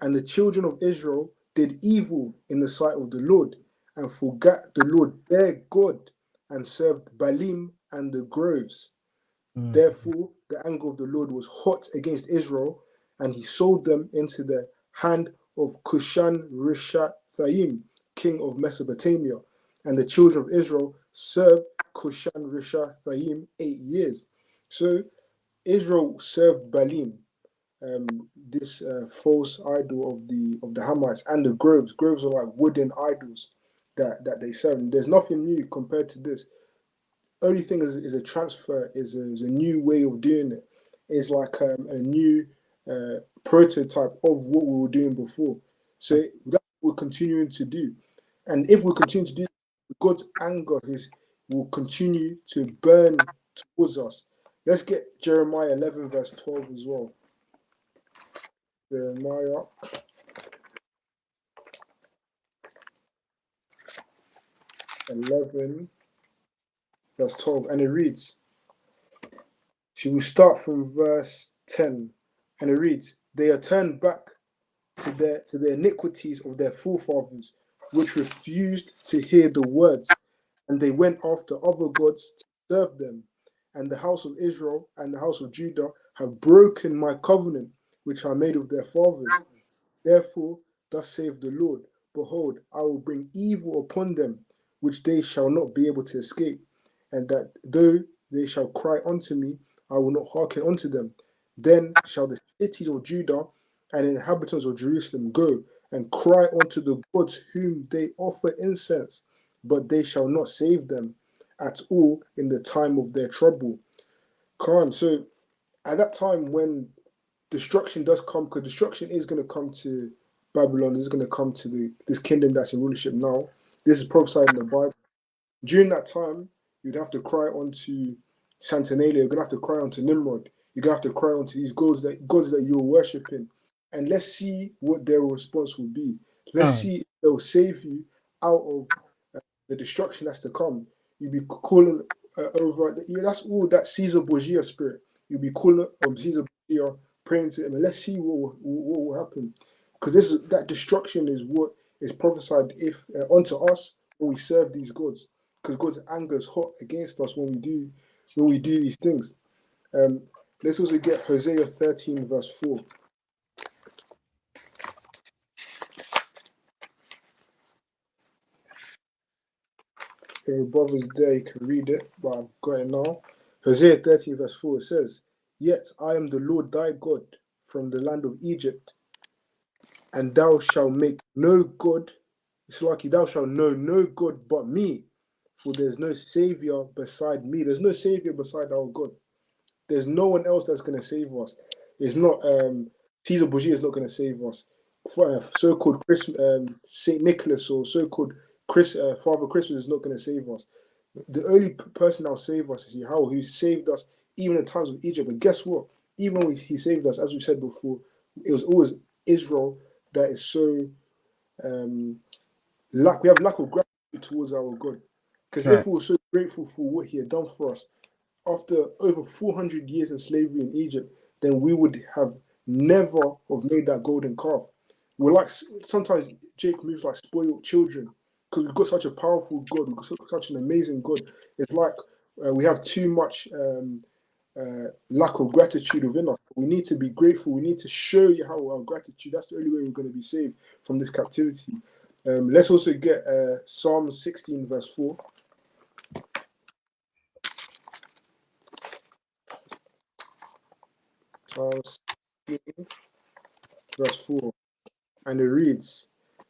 and the children of Israel did evil in the sight of the Lord, and forgot the Lord their God, and served Baalim and the groves. Therefore, the anger of the Lord was hot against Israel, and he sold them into the hand of Cushan-Rishathaim, king of Mesopotamia. And the children of Israel served Cushan-Rishathaim 8 years. So Israel served Baalim, this false idol of the Hamites, and the groves. Groves are like wooden idols that they serve. And there's nothing new compared to this. Only thing is a transfer, is a new way of doing it. It's like a new prototype of what we were doing before. So that's what we're continuing to do. And if we continue to do it, God's anger will continue to burn towards us. Let's get Jeremiah 11 verse 12 as well. Jeremiah 11 verse 12, and it reads, she will start from verse 10, and it reads, they are turned back to the iniquities of their forefathers, which refused to hear the words, and they went after other gods to serve them. And the house of Israel and the house of Judah have broken my covenant, which I made with their fathers. Therefore, thus saith the Lord, behold, I will bring evil upon them, which they shall not be able to escape, and that though they shall cry unto me, I will not hearken unto them. Then shall the cities of Judah and inhabitants of Jerusalem go and cry unto the gods whom they offer incense, but they shall not save them at all in the time of their trouble. So at that time when destruction does come, because destruction is going to come to Babylon, is going to come to this kingdom that's in rulership now. This is prophesied in the Bible. During that time, you'd have to cry unto Saturnalia. You're going to have to cry unto Nimrod. You're going to have to cry unto these gods that you were worshipping. And let's see what their response will be. Let's see if they'll save you out of the destruction that's to come. You'll be calling over. That's all that Caesar Borgia spirit. You'll be calling on Caesar Borgia, praying to him, and let's see what will happen. Because that destruction is what is prophesied if unto us when we serve these gods. because God's anger is hot against us when we do these things. Let's also get Hosea 13 verse 4. If your brother's there, you can read it, but I've got it now. Hosea 13 verse 4, it says, "Yet I am the Lord thy God from the land of Egypt, and thou shalt make no God, it's like thou shalt know no God but me, for there's no Savior beside me." There's no Savior beside our God. There's no one else that's going to save us. It's not Caesar Borgia is not going to save us. So-called Saint Nicholas or so-called Father Christmas is not going to save us. The only person that'll save us is Yahweh, who saved us even in times of Egypt. But guess what? Even when he saved us, as we said before, it was always Israel that is so we have lack of gratitude towards our God. Because if we were so grateful for what he had done for us, after over 400 years in slavery in Egypt, then we would have never have made that golden calf. We're like, sometimes Jake moves like spoiled children because we've got such a powerful God, we've got such an amazing God. It's like we have too much lack of gratitude within us. We need to be grateful. We need to show you how our gratitude. That's the only way we're going to be saved from this captivity. Let's also get Psalm 16 verse 4. Psalm 16 verse 4, and it reads,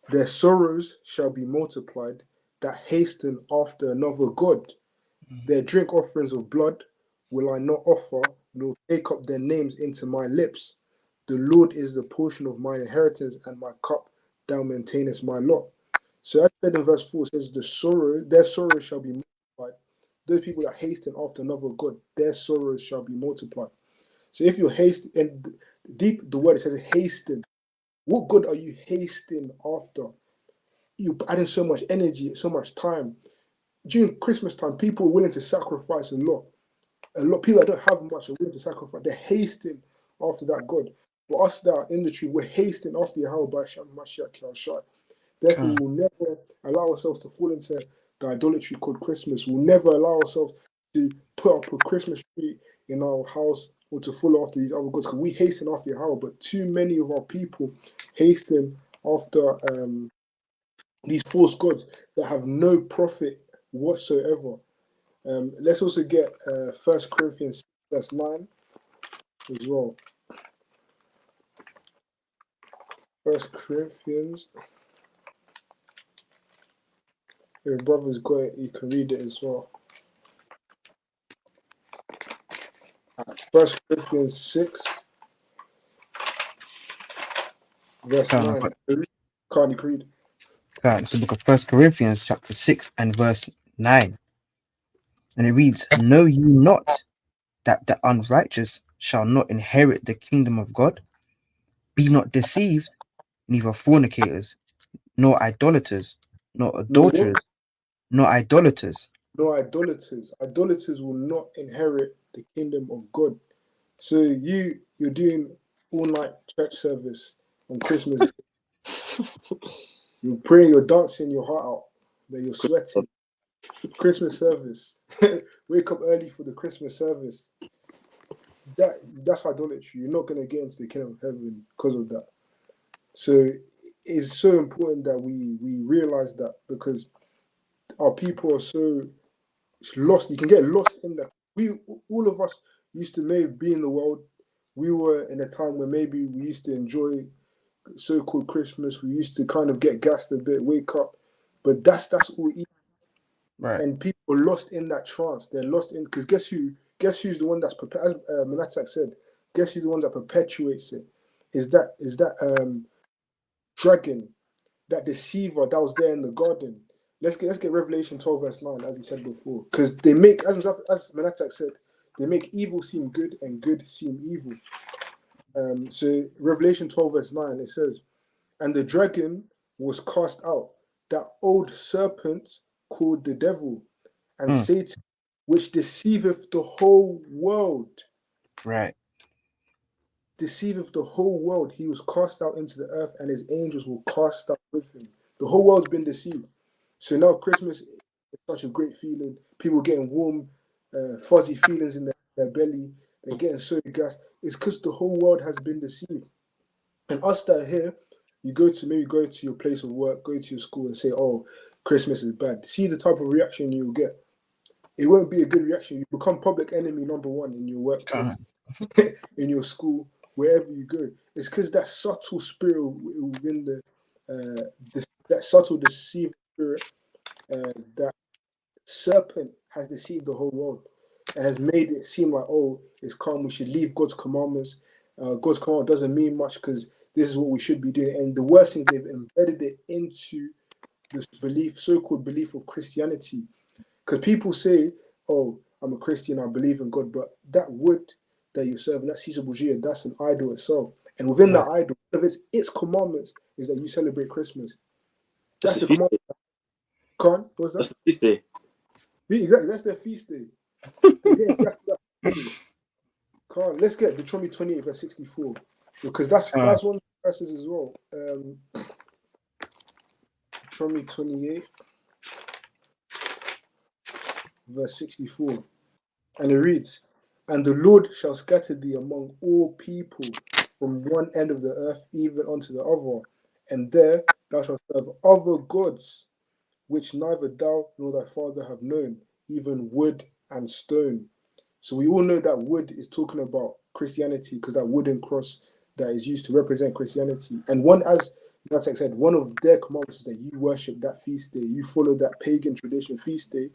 "Their sorrows shall be multiplied that hasten after another God. Their drink offerings of blood will I not offer, nor take up their names into my lips. The Lord is the portion of mine inheritance, and my cup thou maintainest my lot." So as said in verse 4, it says, their sorrow shall be multiplied. Those people that hasten after another God, their sorrows shall be multiplied. So if you're hasting, and deep the word, it says hasten. What good are you hasting after? You're adding so much energy, so much time. During Christmas time, people are willing to sacrifice a lot. A lot of people that don't have much are willing to sacrifice. They're hasting after that God. But us that are in the truth, we're hasting after Yahweh by Shem Mashiach Yahshua. Therefore, we'll never allow ourselves to fall into the idolatry called Christmas. We'll never allow ourselves to put up a Christmas tree in our house or to follow after these other gods, because we hasten after Yahweh. But too many of our people hasten after these false gods that have no profit whatsoever. Let's also get 1 Corinthians verse 9 as well. 1 Corinthians. If your brother's got it, you can read it as well. 1 Corinthians 6 verse 9. Can't you read? It's the book of 1 Corinthians chapter 6 and verse 9. And it reads, "Know ye not that the unrighteous shall not inherit the kingdom of God? Be not deceived, neither fornicators, nor idolaters, nor adulterers, nor idolaters." No idolaters. Idolaters will not inherit the kingdom of God. So you're doing all night church service on Christmas. You're praying, you're dancing your heart out, that you're sweating. Christmas service. Wake up early for the Christmas service. That's idolatry. You're not going to get into the kingdom of heaven because of that. So it's so important that we realize that, because our people are so lost. You can get lost in that. All of us used to maybe be in the world. We were in a time where maybe we used to enjoy so-called Christmas. We used to kind of get gassed a bit, wake up, but that's all. Right. And people are lost in that trance. They're lost in, because guess who's the one that's as Manatak said. Guess who's the one that perpetuates it? Is that dragon, that deceiver that was there in the garden? Let's get Revelation 12 verse 9, as he said before, because they make, as Manatak said, they make evil seem good and good seem evil. So Revelation 12 verse 9, it says, "And the dragon was cast out, that old serpent called the devil and Satan, which deceiveth the whole world." Right. Deceiveth the whole world. He was cast out into the earth, and his angels were cast out with him. The whole world's been deceived. So now Christmas It's such a great feeling. People getting warm, fuzzy feelings in their belly. They're getting so gassed. It's because the whole world has been deceived. And us that are here, you go to your place of work, go to your school and say, "Oh, Christmas is bad." See the type of reaction you'll get. It won't be a good reaction. You become public enemy number one in your workplace, in your school, wherever you go. It's because that subtle spirit within that subtle deceiving spirit, that serpent has deceived the whole world and has made it seem like, oh, it's calm, we should leave God's commandments. God's commandment doesn't mean much because this is what we should be doing. And the worst thing, they've embedded it into this belief, so-called belief of Christianity. Because people say, oh, I'm a Christian, I believe in God, but that wood that you serve, that Caesar Borgia, that's an idol itself. And within that idol, one of its commandments is that you celebrate Christmas. That's the commandment. Can't? What's that? That's the feast day. Exactly, that's their feast day. Can't. Let's get Deuteronomy 28 verse 64 because that's one of the verses as well. Deuteronomy 28 verse 64, and it reads, "And the Lord shall scatter thee among all people from one end of the earth even unto the other, and there thou shalt serve other gods, which neither thou nor thy father have known, even wood and stone." So we all know that wood is talking about Christianity because that wooden cross that is used to represent Christianity. And one, as Natek said, one of their commandments is that you worship that feast day, you follow that pagan tradition feast day,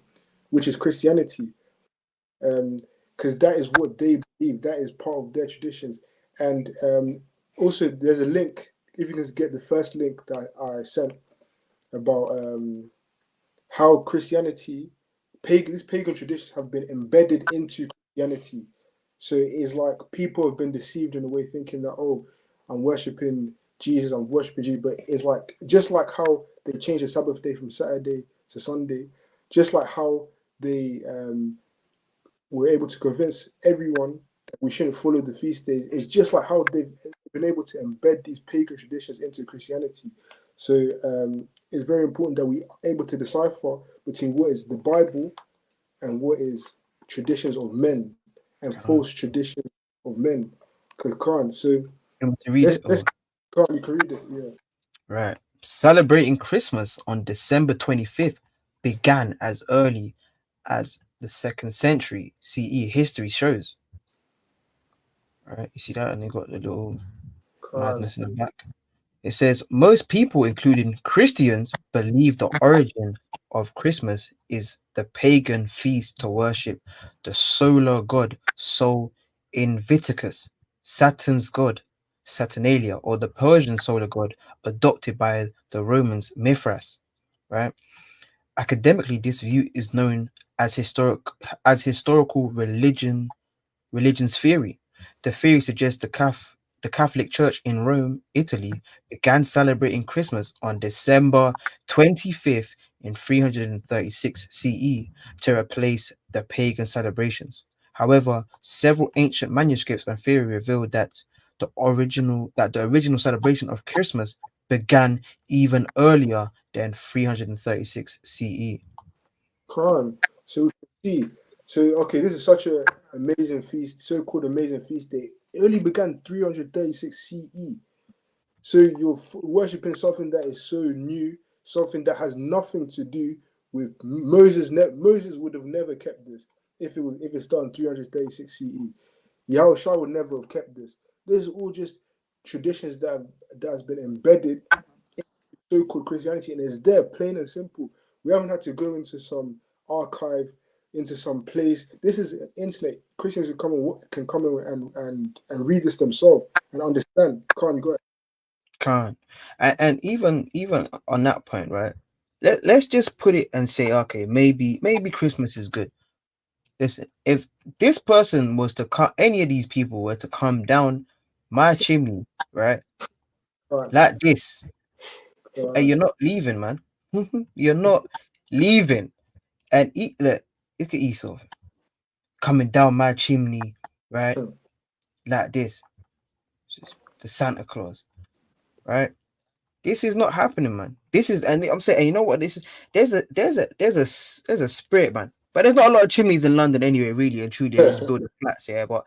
which is Christianity. Because that is what they believe, that is part of their traditions. And also there's a link, if you can get the first link that I sent about how Christianity, these pagan traditions have been embedded into Christianity. So it is like people have been deceived in a way, thinking that, oh, I'm worshipping Jesus, I'm worshipping Jesus. But it's like, just like how they changed the Sabbath day from Saturday to Sunday, just like how they were able to convince everyone that we shouldn't follow the feast days, it's just like how they've been able to embed these pagan traditions into Christianity. So it's very important that we are able to decipher between what is the Bible and what is traditions of men and false traditions of men. So You want to read it? you can read it, yeah. Right. Celebrating Christmas on December 25th began as early as the 2nd century CE. History shows. All right, you see that? And they got the little madness in the back. It says most people, including Christians, believe the origin of Christmas is the pagan feast to worship the solar god Sol Invictus, Saturn's god Saturnalia, or the Persian solar god adopted by the Romans Mithras. Right? Academically, this view is known as historical religion's theory. The theory suggests the Catholic Church in Rome, Italy, began celebrating Christmas on December 25th in 336 CE to replace the pagan celebrations. However, several ancient manuscripts and theory reveal that the original celebration of Christmas began even earlier than 336 CE. Quran. So we can see. So okay, this is such an amazing feast, so-called amazing feast day. It only began 336 CE. So you're worshipping something that is so new, something that has nothing to do with Moses. Moses would have never kept this if it's done 336 CE. Yahushua would never have kept this. This is all just traditions that has been embedded in so-called Christianity, and it's there, plain and simple. We haven't had to go into some archive, into some place. This is internet. Christians can come in and read this themselves and understand. Can't you go ahead? Can't. And even on that point, right? Let's just put it and say, okay, maybe Christmas is good. Listen, if this person was to come, any of these people were to come down my chimney, right? Right. Like this, and you're not leaving, man. You're not leaving. And eat, look at Esau coming down my chimney, right? Like this. Just the Santa Claus, right? This is not happening, man. This is, and I'm saying, and you know what? This is there's a spirit, man. But there's not a lot of chimneys in London anyway, really and truly. They just build the flats, yeah. But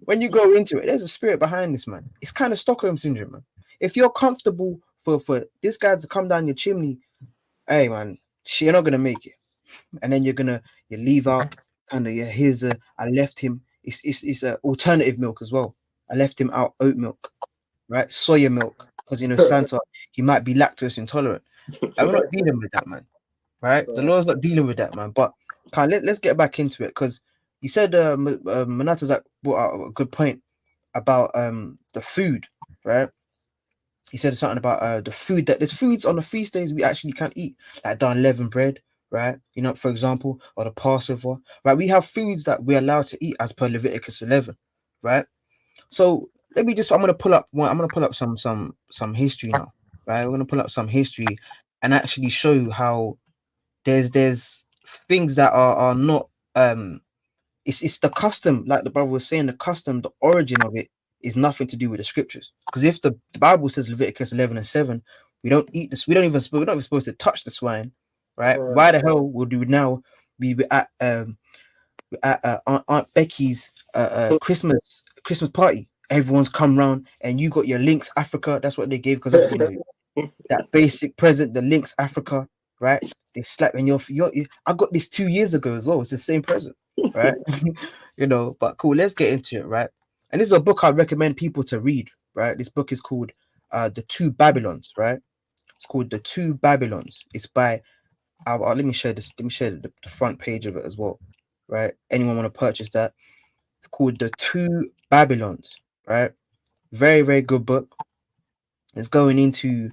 when you go into it, there's a spirit behind this, man. It's kind of Stockholm syndrome, man. If you're comfortable for this guy to come down your chimney, hey, man, you're not gonna make it. And then you leave out kind of, yeah, here's I left him. It's a alternative milk as well. I left him out oat milk, right? Soya milk, because Santa, he might be lactose intolerant. And we're not dealing with that, man. Right? The Lord's not dealing with that, man. But let's get back into it, because you said Manata's brought out a good point about the food, right? He said something about the food, that there's foods on the feast days we actually can't eat, like the unleavened bread, right? For example, or the Passover, right? We have foods that we're allowed to eat as per Leviticus 11, right? So I'm gonna pull up some history now, right? We're gonna pull up some history and actually show how there's things that are not it's the custom, like the brother was saying, the custom, the origin of it is nothing to do with the scriptures. Because if the Bible says Leviticus 11:7, we don't eat this, we're not even supposed to touch the swine, right? Why the hell would we now be at Aunt Becky's Christmas party? Everyone's come round and you got your Lynx Africa. That's what they gave, because that basic present, the Lynx Africa, right? They slap in your I got this 2 years ago as well. It's the same present, right? But cool, let's get into it, right? And this is a book I recommend people to read, right? This book is called The Two Babylons, right? It's called The Two Babylons. It's by let me share this. Let me share the front page of it as well, right? Anyone want to purchase that? It's called The Two Babylons, right? Very, very good book. It's going into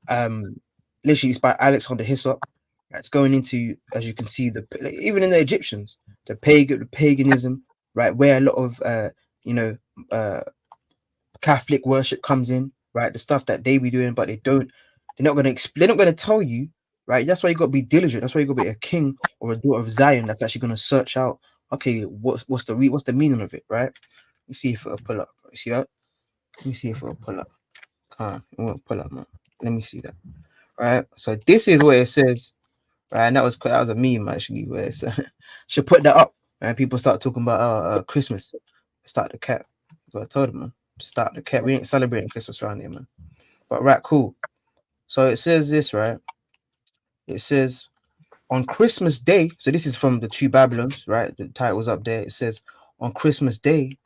literally, it's by Alexander Hyssop. It's going into, as you can see, even in the Egyptians, the paganism, right, where a lot of Catholic worship comes in, right? The stuff that they be doing, but they're not going to explain, they're not going to tell you, right? That's why you got to be diligent. That's why you got to be a king or a daughter of Zion that's actually going to search out, okay, what's the meaning of it, right? Let me see if it'll pull up. See that? Let me see if it'll pull up. It won't pull up, man. Let me see that. Right. So this is what it says. Right, and that was a meme actually, where it's should put that up and people start talking about Christmas. Start the cap. So I told them, man, start the cap. We ain't celebrating Christmas around here, man. But right, cool. So it says this, right? It says on Christmas Day. So this is from the Two Babylons, right? The title was up there. It says on Christmas Day,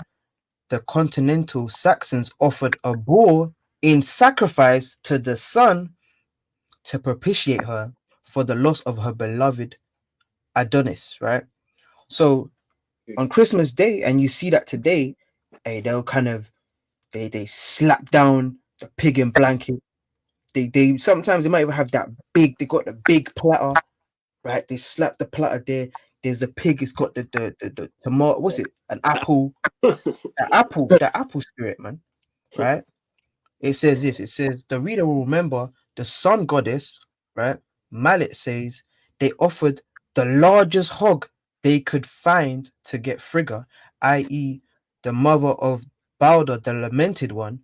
the continental Saxons offered a boar in sacrifice to the sun to propitiate her for the loss of her beloved Adonis, right? So on Christmas Day, and you see that today, they'll kind of they slap down the pig in blanket. They sometimes they might even have that big, they got the big platter, right? They slap the platter there. There's a pig, it's got the tomato, what's it? An apple, the apple spirit, man. Right? It says this, it says the reader will remember the sun goddess, right? Mallet says they offered the largest hog they could find to get Frigga, i.e., the mother of Balder, the lamented one.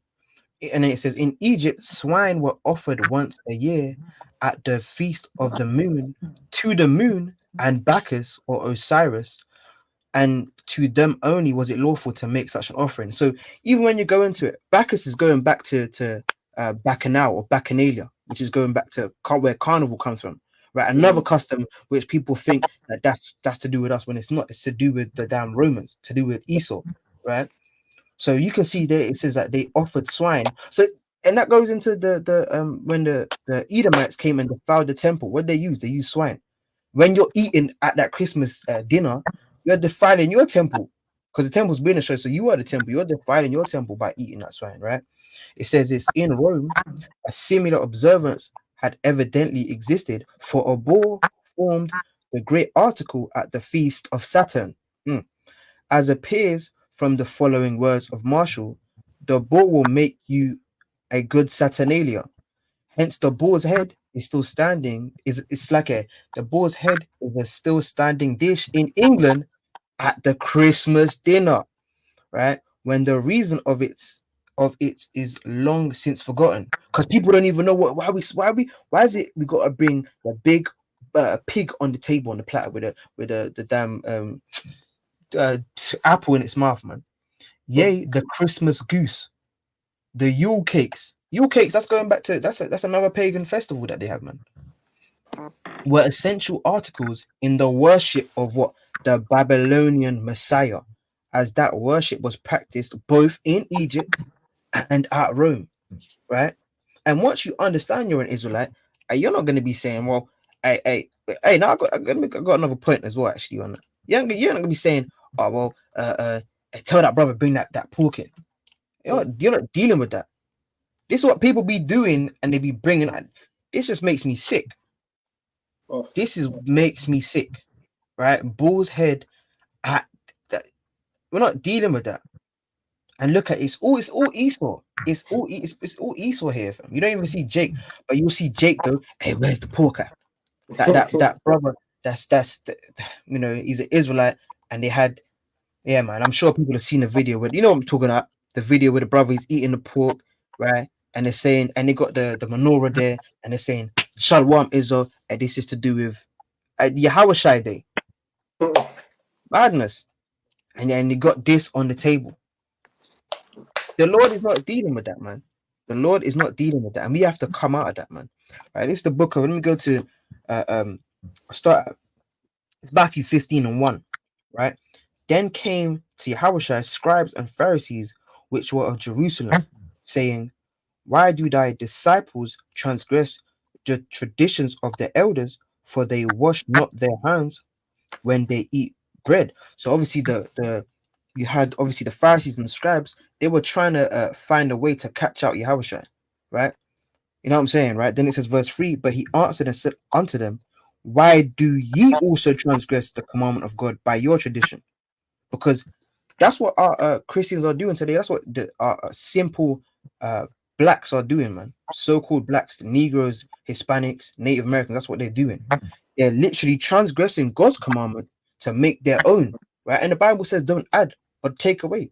And then it says in Egypt, swine were offered once a year at the feast of the moon to the moon and Bacchus or Osiris, and to them only was it lawful to make such an offering. So even when you go into it, Bacchus is going back to Bacchanal or Bacchanalia, which is going back to where carnival comes from, right? Another custom which people think that that's to do with us, when it's not. It's to do with the damn Romans, to do with Esau, right? So you can see there it says that they offered swine. So, and that goes into the when the Edomites came and defiled the temple. What they use? They use swine. When you're eating at that Christmas dinner, you're defiling your temple, because the temple's being destroyed. So you are the temple. You're defiling your temple by eating that swine, right? It says this in Rome, a similar observance had evidently existed, for a boar formed the great article at the feast of Saturn. As appears from the following words of Marshall, the boar will make you a good Saturnalia. Hence, the boar's head is still standing. It's like the boar's head is a still standing dish in England at the Christmas dinner, right? When the reason of it is long since forgotten. because people don't even know why is it we got to bring a big pig on the table on the platter with the damn apple in its mouth, man. Yay, the Christmas goose, the Yule cakes. Yule cakes, that's going back to that's another pagan festival that they have, man. Were essential articles in the worship of what? The Babylonian Messiah, as that worship was practiced both in Egypt and at Rome, right? And once you understand you're an Israelite, you're not going to be saying, well, hey, now I got another point as well, actually, on that. You're not going to be saying, oh, well, tell that brother, bring that pork in. You're not dealing with that. This is what people be doing, and they be bringing. This just makes me sick. Makes me sick, right? Bull's head. We're not dealing with that. And look at it's all Esau. It's all Esau here, fam. You don't even see Jake, but you'll see Jake though. Hey, where's the pork at? That brother. That's he's an Israelite, and they had, yeah, man. I'm sure people have seen the video where, you know what I'm talking about, the video where the brother is eating the pork, right? And they're saying, and they got the menorah there, and they're saying, Shalom Israel, and this is to do with Yahushua Day. Madness. And then they got this on the table. The Lord is not dealing with that, man. The Lord is not dealing with that, and we have to come out of that, man. Right? This is the book of. Let me go to start. It's Matthew 15:1, right? Then came to Yahushua scribes and Pharisees, which were of Jerusalem, saying, "Why do thy disciples transgress the traditions of the elders? For they wash not their hands when they eat bread." So obviously you had obviously the Pharisees and the scribes. They were trying to find a way to catch out Yahushua, right? You know what I'm saying, right? Then it says verse 3, but he answered and said unto them, why do ye also transgress the commandment of God by your tradition? Because that's what our Christians are doing today. That's what our simple blacks are doing, man. So-called blacks, the Negroes, Hispanics, Native Americans, that's what they're doing. They're literally transgressing God's commandment to make their own, right? And the Bible says don't add or take away.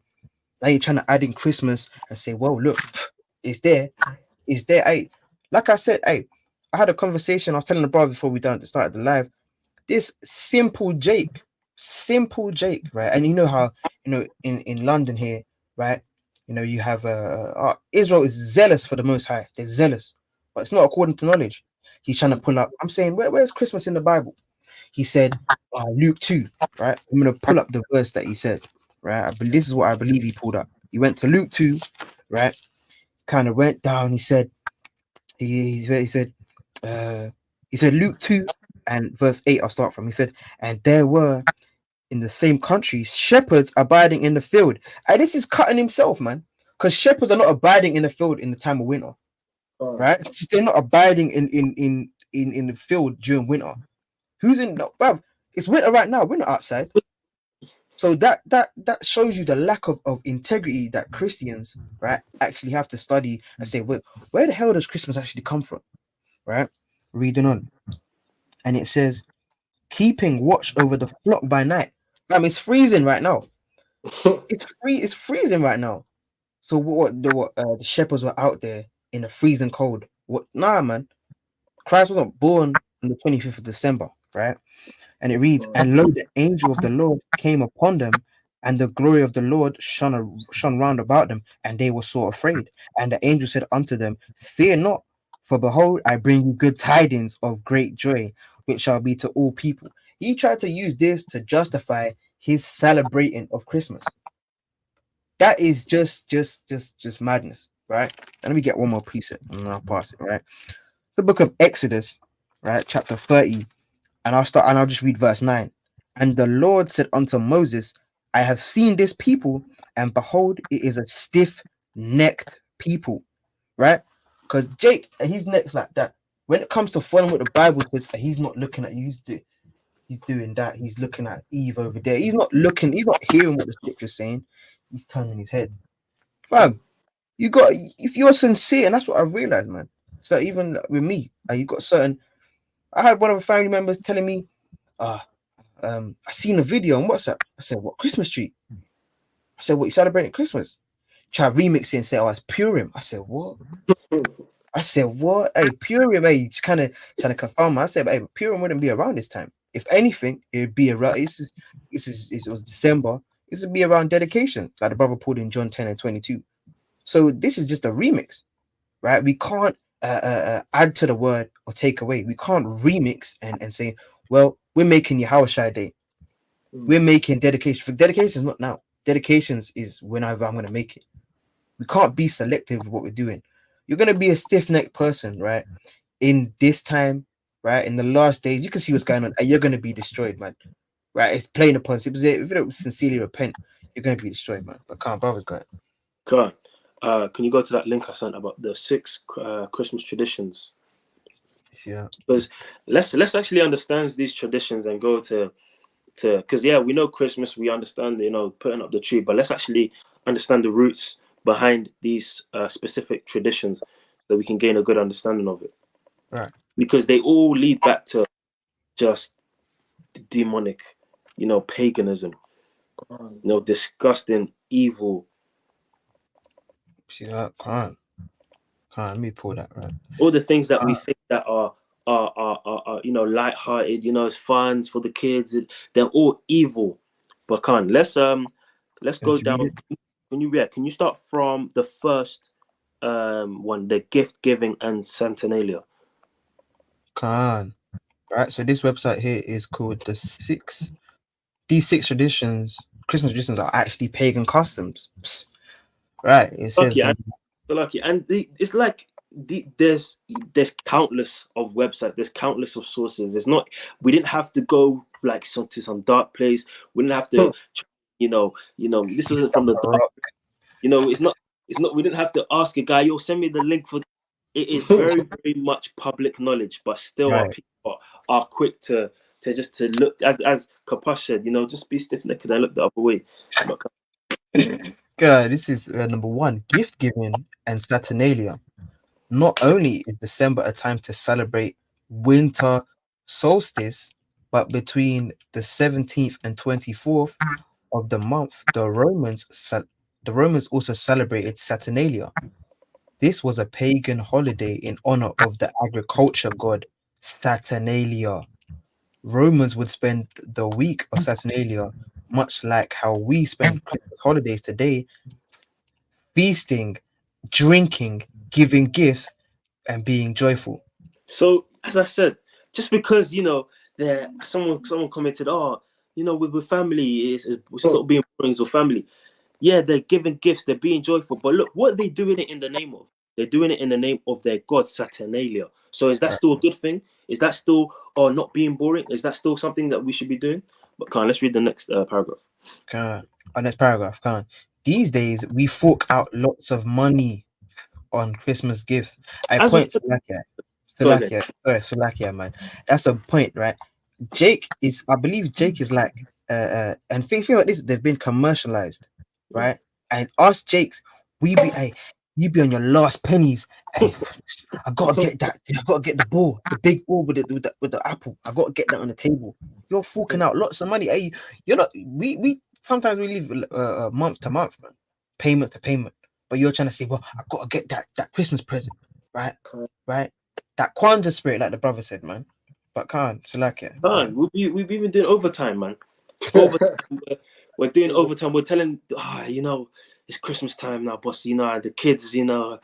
Now you're trying to add in Christmas and say, well, look, it's there. Like I said, I had a conversation. I was telling the brother before we started the live. This simple Jake, right? And you know how, in London here, right? You have Israel is zealous for the Most High. They're zealous, but it's not according to knowledge. He's trying to pull up. I'm saying, where's Christmas in the Bible? He said, Luke 2, right? I'm going to pull up the verse that he said, right? But this is what I believe he pulled up. He went to Luke 2, right? Kind of went down. He said, he said Luke 2 and verse 8, I'll start from. He said, and there were in the same country shepherds abiding in the field. And this is cutting himself, man, because shepherds are not abiding in the field in the time of winter, right? They're not abiding in the field during winter. Who's in? No, bruv, it's winter right now. We're not outside. So that shows you the lack of integrity that Christians, right, actually have to study and say, where the hell does Christmas actually come from, right? Reading on, and it says, keeping watch over the flock by night. It's freezing right now. It's freezing right now. So the shepherds were out there in the freezing cold. What? Nah, man. Christ wasn't born on the 25th of December, right? And it reads, and lo, the angel of the Lord came upon them, and the glory of the Lord shone round about them, and they were sore afraid. And the angel said unto them, fear not, for behold, I bring you good tidings of great joy, which shall be to all people. He tried to use this to justify his celebrating of Christmas. That is just madness, right? And let me get one more precept, and I'll pass it, right? It's the book of Exodus, right? Chapter 30. And I'll just read verse 9. And the Lord said unto Moses, I have seen this people, and behold, it is a stiff-necked people, right? Because Jake, his neck's like that. When it comes to following what the Bible says, he's not looking at you. He's doing that. He's looking at Eve over there. He's not hearing what the scripture's saying. He's turning his head. Fam, if you're sincere, and that's what I realized, man. So even with me, you got certain. I had one of the family members telling me, I seen a video on WhatsApp. I said, what, Christmas tree? I said, what, you celebrating Christmas? Try remixing and say, oh, it's Purim. I said, what? I said, what? Hey, Purim, hey, just kind of trying to confirm. I said, hey, Purim wouldn't be around this time. If anything, it would be around. It was December. This would be around dedication, like the brother pulled in John 10 and 22. So this is just a remix, right? We can't add to the word or take away. We can't remix and say, well, we're making Yahushua Day. We're making dedication. For dedication is not now. Dedications is whenever I'm going to make it. We can't be selective with what we're doing. You're going to be a stiff-necked person, right? In this time, right? In the last days, you can see what's going on, and you're going to be destroyed, man. Right? It's plain upon. If you don't sincerely repent, you're going to be destroyed, man. But can't, brothers, go ahead. Can you go to that link I sent about the 6 Christmas traditions? Yeah. Because let's actually understand these traditions and go to because we know Christmas, we understand, putting up the tree, but let's actually understand the roots behind these specific traditions so we can gain a good understanding of it. Right. Because they all lead back to just demonic, paganism, disgusting, evil. See that? Can't. Let me pull that, right? All the things that we think that are light-hearted, it's fun for the kids, they're all evil. But let's go down. Can you start from the first one, the gift giving and Saturnalia? Right, so this website here is called these 6 traditions, Christmas traditions, are actually pagan customs. Psst. Right, it says it's like there's countless of websites, there's countless of sources. It's not, we didn't have to go like to some dark place. We didn't have to, this isn't from the dark. It's not. We didn't have to ask a guy, yo, send me the link for. It is very, very much public knowledge, but still, right. Our people are quick to look, as Kapash said, just be stiff-necked and look the other way. God, this is number 1, gift giving and Saturnalia. Not only is December a time to celebrate winter solstice, but between the 17th and 24th of the month, the Romans also celebrated Saturnalia. This was a pagan holiday in honor of the agriculture god Saturnalia. Romans would spend the week of Saturnalia much like how we spend Christmas holidays today, feasting, drinking, giving gifts, and being joyful. So, as I said, just because there someone commented, with family we stop being boring with family. Yeah, they're giving gifts, they're being joyful, but look what they're doing it in the name of. They're doing it in the name of their god Saturnalia. So is that still a good thing? Is that still not being boring? Is that still something that we should be doing? But let's read the next paragraph. Next paragraph. These days we fork out lots of money on Christmas gifts. I point Salakia, man. That's a point, right? I believe Jake is like and things like this, they've been commercialized, right? And us Jakes, you be on your last pennies. Hey, I gotta get that. I gotta get the ball, the big ball with the apple. I gotta get that on the table. You're forking out lots of money. Hey, you're not. We sometimes we live month to month, man, payment to payment. But you're trying to say, well, I gotta get that Christmas present, right? Right? That Kwanzaa spirit, like the brother said, man. But we've been doing overtime, man. We're doing overtime. We're telling, it's Christmas time now, boss. The kids, I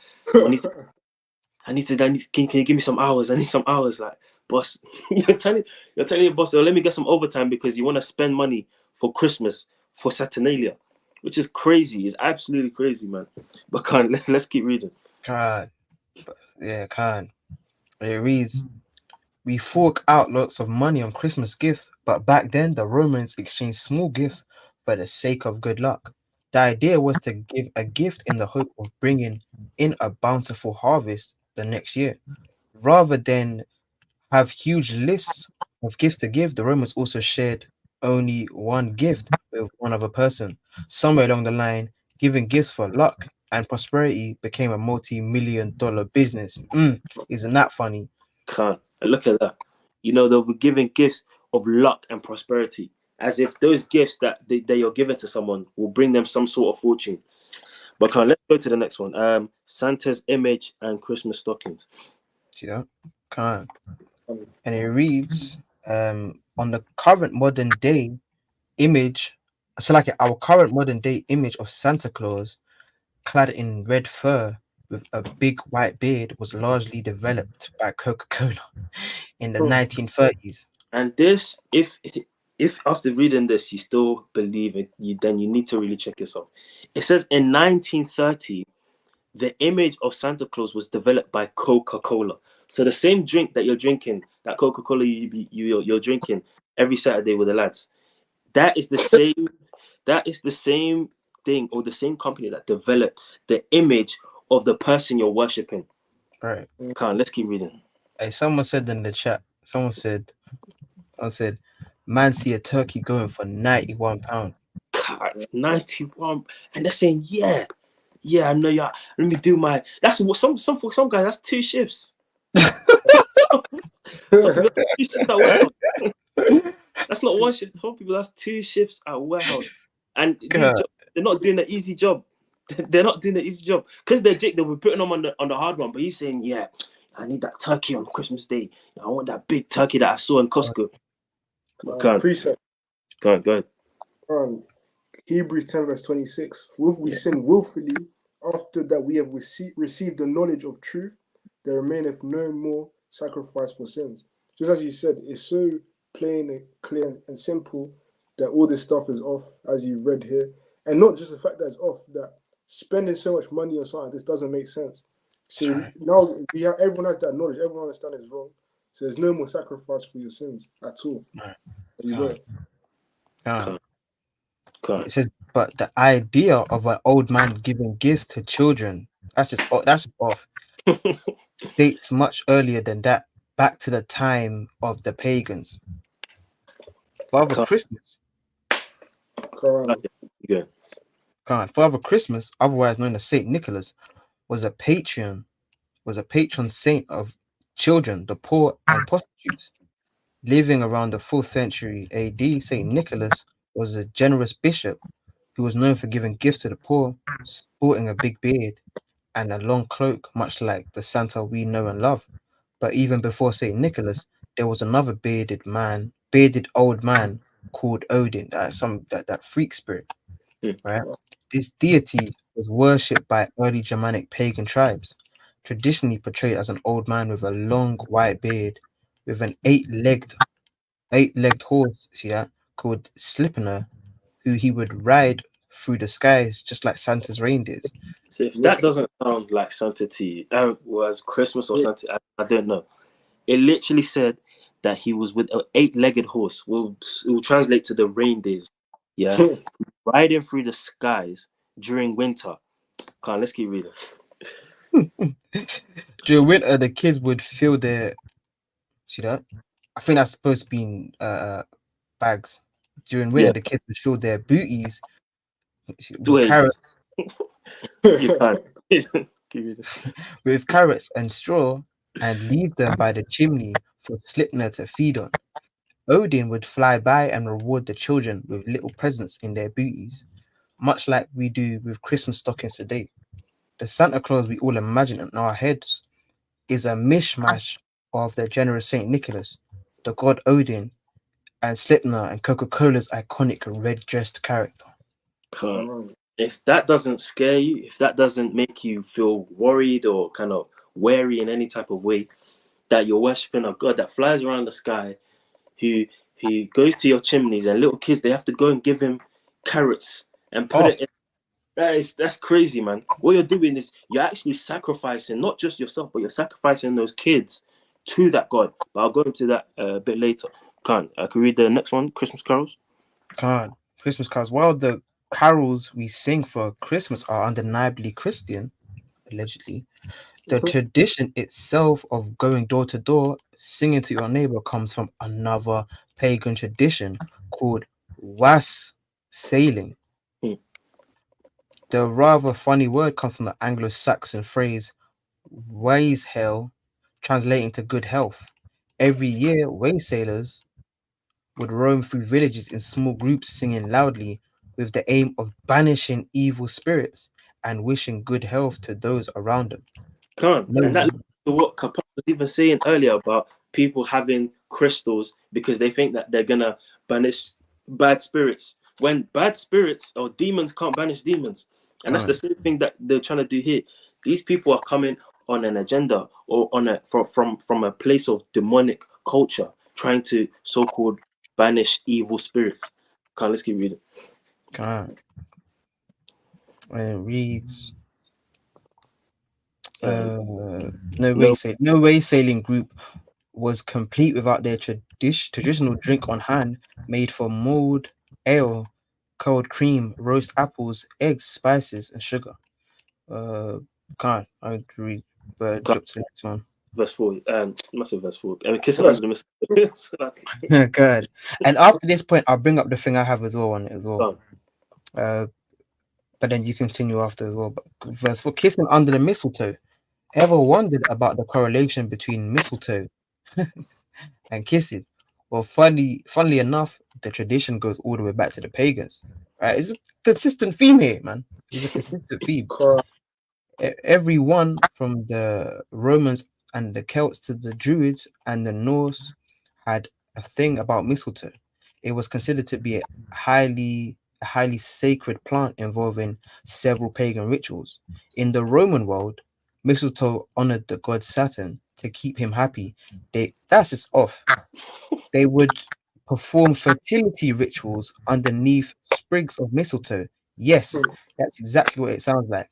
need to. Can you give me some hours? I need some hours, like, boss. you're telling your boss, let me get some overtime because you want to spend money for Christmas for Saturnalia, which is crazy. It's absolutely crazy, man. But let's keep reading. It reads, we fork out lots of money on Christmas gifts, but back then the Romans exchanged small gifts for the sake of good luck. The idea was to give a gift in the hope of bringing in a bountiful harvest the next year. Rather than have huge lists of gifts to give, the Romans also shared only one gift with one other person. Somewhere along the line, giving gifts for luck and prosperity became a multi-million-dollar business. Isn't that funny? Look at that. They'll be giving gifts of luck and prosperity, as if those gifts that they are given to someone will bring them some sort of fortune. But let's go to the next one. Santa's image and Christmas stockings. See that? Can't. And it reads, on the current modern day image, so like our current modern day image of Santa Claus clad in red fur with a big white beard was largely developed by Coca-Cola in the 1930s. And this, if after reading this you still believe it, then you need to really check yourself. It says in 1930, the image of Santa Claus was developed by Coca-Cola. So the same drink that you're drinking, that Coca-Cola you're drinking every Saturday with the lads, that is the same. That is the same thing or the same company that developed the image of the person you're worshiping. Right. Let's keep reading. Hey, someone said in the chat, someone said, man, see a turkey going for £91. 91, and they're saying, yeah, I know you. Let me do my. That's what some guys. That's 2 shifts. Some people, that's 2 shifts at warehouse. That's not 1 shift. Some people, that's 2 shifts at warehouse, and these jobs, they're not doing an easy job. They're not doing an easy job because they're Jake. They were putting them on the hard one, but he's saying, yeah, I need that turkey on Christmas Day. I want that big turkey that I saw in Costco. Precept. Go ahead. Hebrews 10 verse 26. For if we sin willfully, after that we have received the knowledge of truth, there remaineth no more sacrifice for sins. Just as you said, it's so plain and clear and simple that all this stuff is off, as you've read here. And not just the fact that it's off, that spending so much money on something, this doesn't make sense. So now everyone has that knowledge, everyone understands it's wrong. So there's no more sacrifice for your sins at all. It says, but the idea of an old man giving gifts to children, that's just off. Dates much earlier than that, back to the time of the pagans. Father Christmas. Father Christmas, otherwise known as Saint Nicholas, was a patron saint of children, the poor, and prostitutes. Living around the 4th century AD, Saint Nicholas was a generous bishop who was known for giving gifts to the poor, sporting a big beard and a long cloak, much like the Santa we know and love. But even before Saint Nicholas, there was another bearded old man called Odin, that freak spirit, right? This deity was worshipped by early Germanic pagan tribes, traditionally portrayed as an old man with a long white beard, with an eight-legged horse, see that, called Sleipnir, who he would ride through the skies just like Santa's reindeers. So if that doesn't sound like Santa to you, was Christmas or Santa, I don't know. It literally said that he was with an 8-legged horse. It will translate to the reindeers. Yeah, riding through the skies during winter. Let's keep reading. During winter, the kids would fill their. See that? I think that's supposed to be in bags. During winter, the kids would fill their booties with carrots. With carrots and straw, and leave them by the chimney for Sleipnir to feed on. Odin would fly by and reward the children with little presents in their booties, much like we do with Christmas stockings today. The Santa Claus we all imagine in our heads is a mishmash of the generous Saint Nicholas, the god Odin, and Sleipnir and Coca-Cola's iconic red-dressed character. If that doesn't scare you, if that doesn't make you feel worried or kind of wary in any type of way, that you're worshipping a god that flies around the sky, who goes to your chimneys, and little kids, they have to go and give him carrots and put it in. That's crazy, man. What you're doing is you're actually sacrificing not just yourself, but you're sacrificing those kids to that god. But I'll go into that a bit later. I can read the next one, Christmas carols. Christmas carols. While the carols we sing for Christmas are undeniably Christian, allegedly, the tradition itself of going door to door, singing to your neighbor, comes from another pagan tradition called wassailing. The rather funny word comes from the Anglo-Saxon phrase "waeshael," translating to good health. Every year, waysailers would roam through villages in small groups, singing loudly with the aim of banishing evil spirits and wishing good health to those around them. Can't. No, And that leads to what Capone was even saying earlier about people having crystals because they think that they're gonna banish bad spirits. When bad spirits or demons can't banish demons. And that's the same thing that they're trying to do here. These people are coming on an agenda or on a from a place of demonic culture, trying to so-called banish evil spirits. Let's keep reading. It reads Um, no way sailing group was complete without their traditional drink on hand, made from mulled ale, cold cream, roast apples, eggs, spices, and sugar. Can't I read? But drop to the next one. Verse 4. Massive verse 4. I mean, kissing under the mistletoe. Good. And after this point, I'll bring up the thing I have as well on it as well. But then you continue after as well. But verse 4, kissing under the mistletoe. Ever wondered about the correlation between mistletoe and kissing? Well, funnily enough, the tradition goes all the way back to the pagans. Right? It's a consistent theme here, man. It's a consistent theme. Everyone from the Romans and the Celts to the Druids and the Norse had a thing about mistletoe. It was considered to be a highly sacred plant involving several pagan rituals. In the Roman world, mistletoe honored the god Saturn to keep him happy. That's just off. They would perform fertility rituals underneath sprigs of mistletoe. Yes, that's exactly what it sounds like.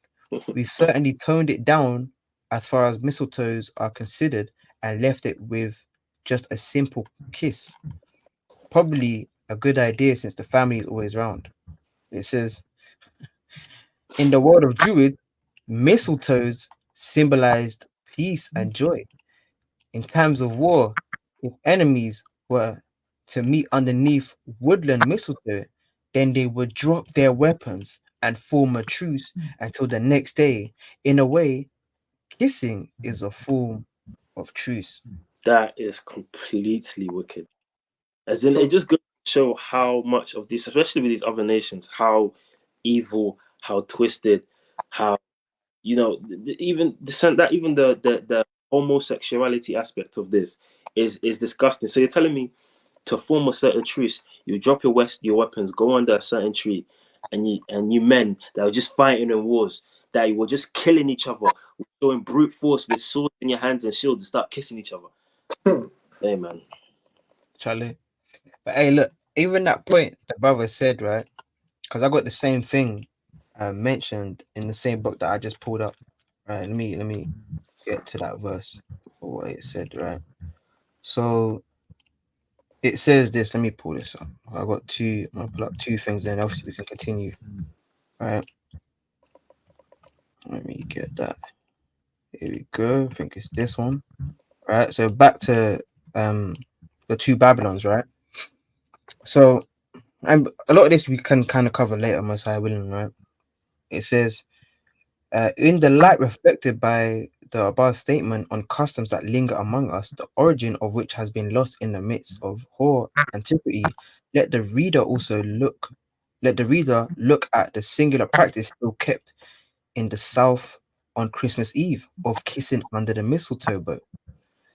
We certainly toned it down as far as mistletoes are considered and left it with just a simple kiss. Probably a good idea since the family is always around. It says, in the world of Druids, mistletoes symbolized peace and joy. In times of war, if enemies were to meet underneath woodland mistletoe, then they would drop their weapons and form a truce until the next day. In a way, kissing is a form of truce. That is completely wicked. As in, it just goes to show how much of this, especially with these other nations, how evil, how twisted, how even the homosexuality aspect of this is disgusting. So you're telling me to form a certain truce, you drop your weapons, go under a certain tree, and you men that are just fighting in wars, that you were just killing each other, showing brute force with swords in your hands and shields, and start kissing each other. Hey man, Charlie. But hey, look, even that point the brother said, right? Because I got the same thing mentioned in the same book that I just pulled up. Right, let me get to that verse or what it said, right? So it says this. Let me pull this up. I'm gonna pull up two things, and obviously we can continue. Right. Let me get that. Here we go. I think it's this one. Right. So back to the two Babylons, right? So and a lot of this we can kind of cover later, most high willing, right? It says, in the light reflected by the above statement on customs that linger among us, the origin of which has been lost in the midst of hoar antiquity, let the reader look at the singular practice still kept in the South on Christmas Eve of kissing under the mistletoe bough.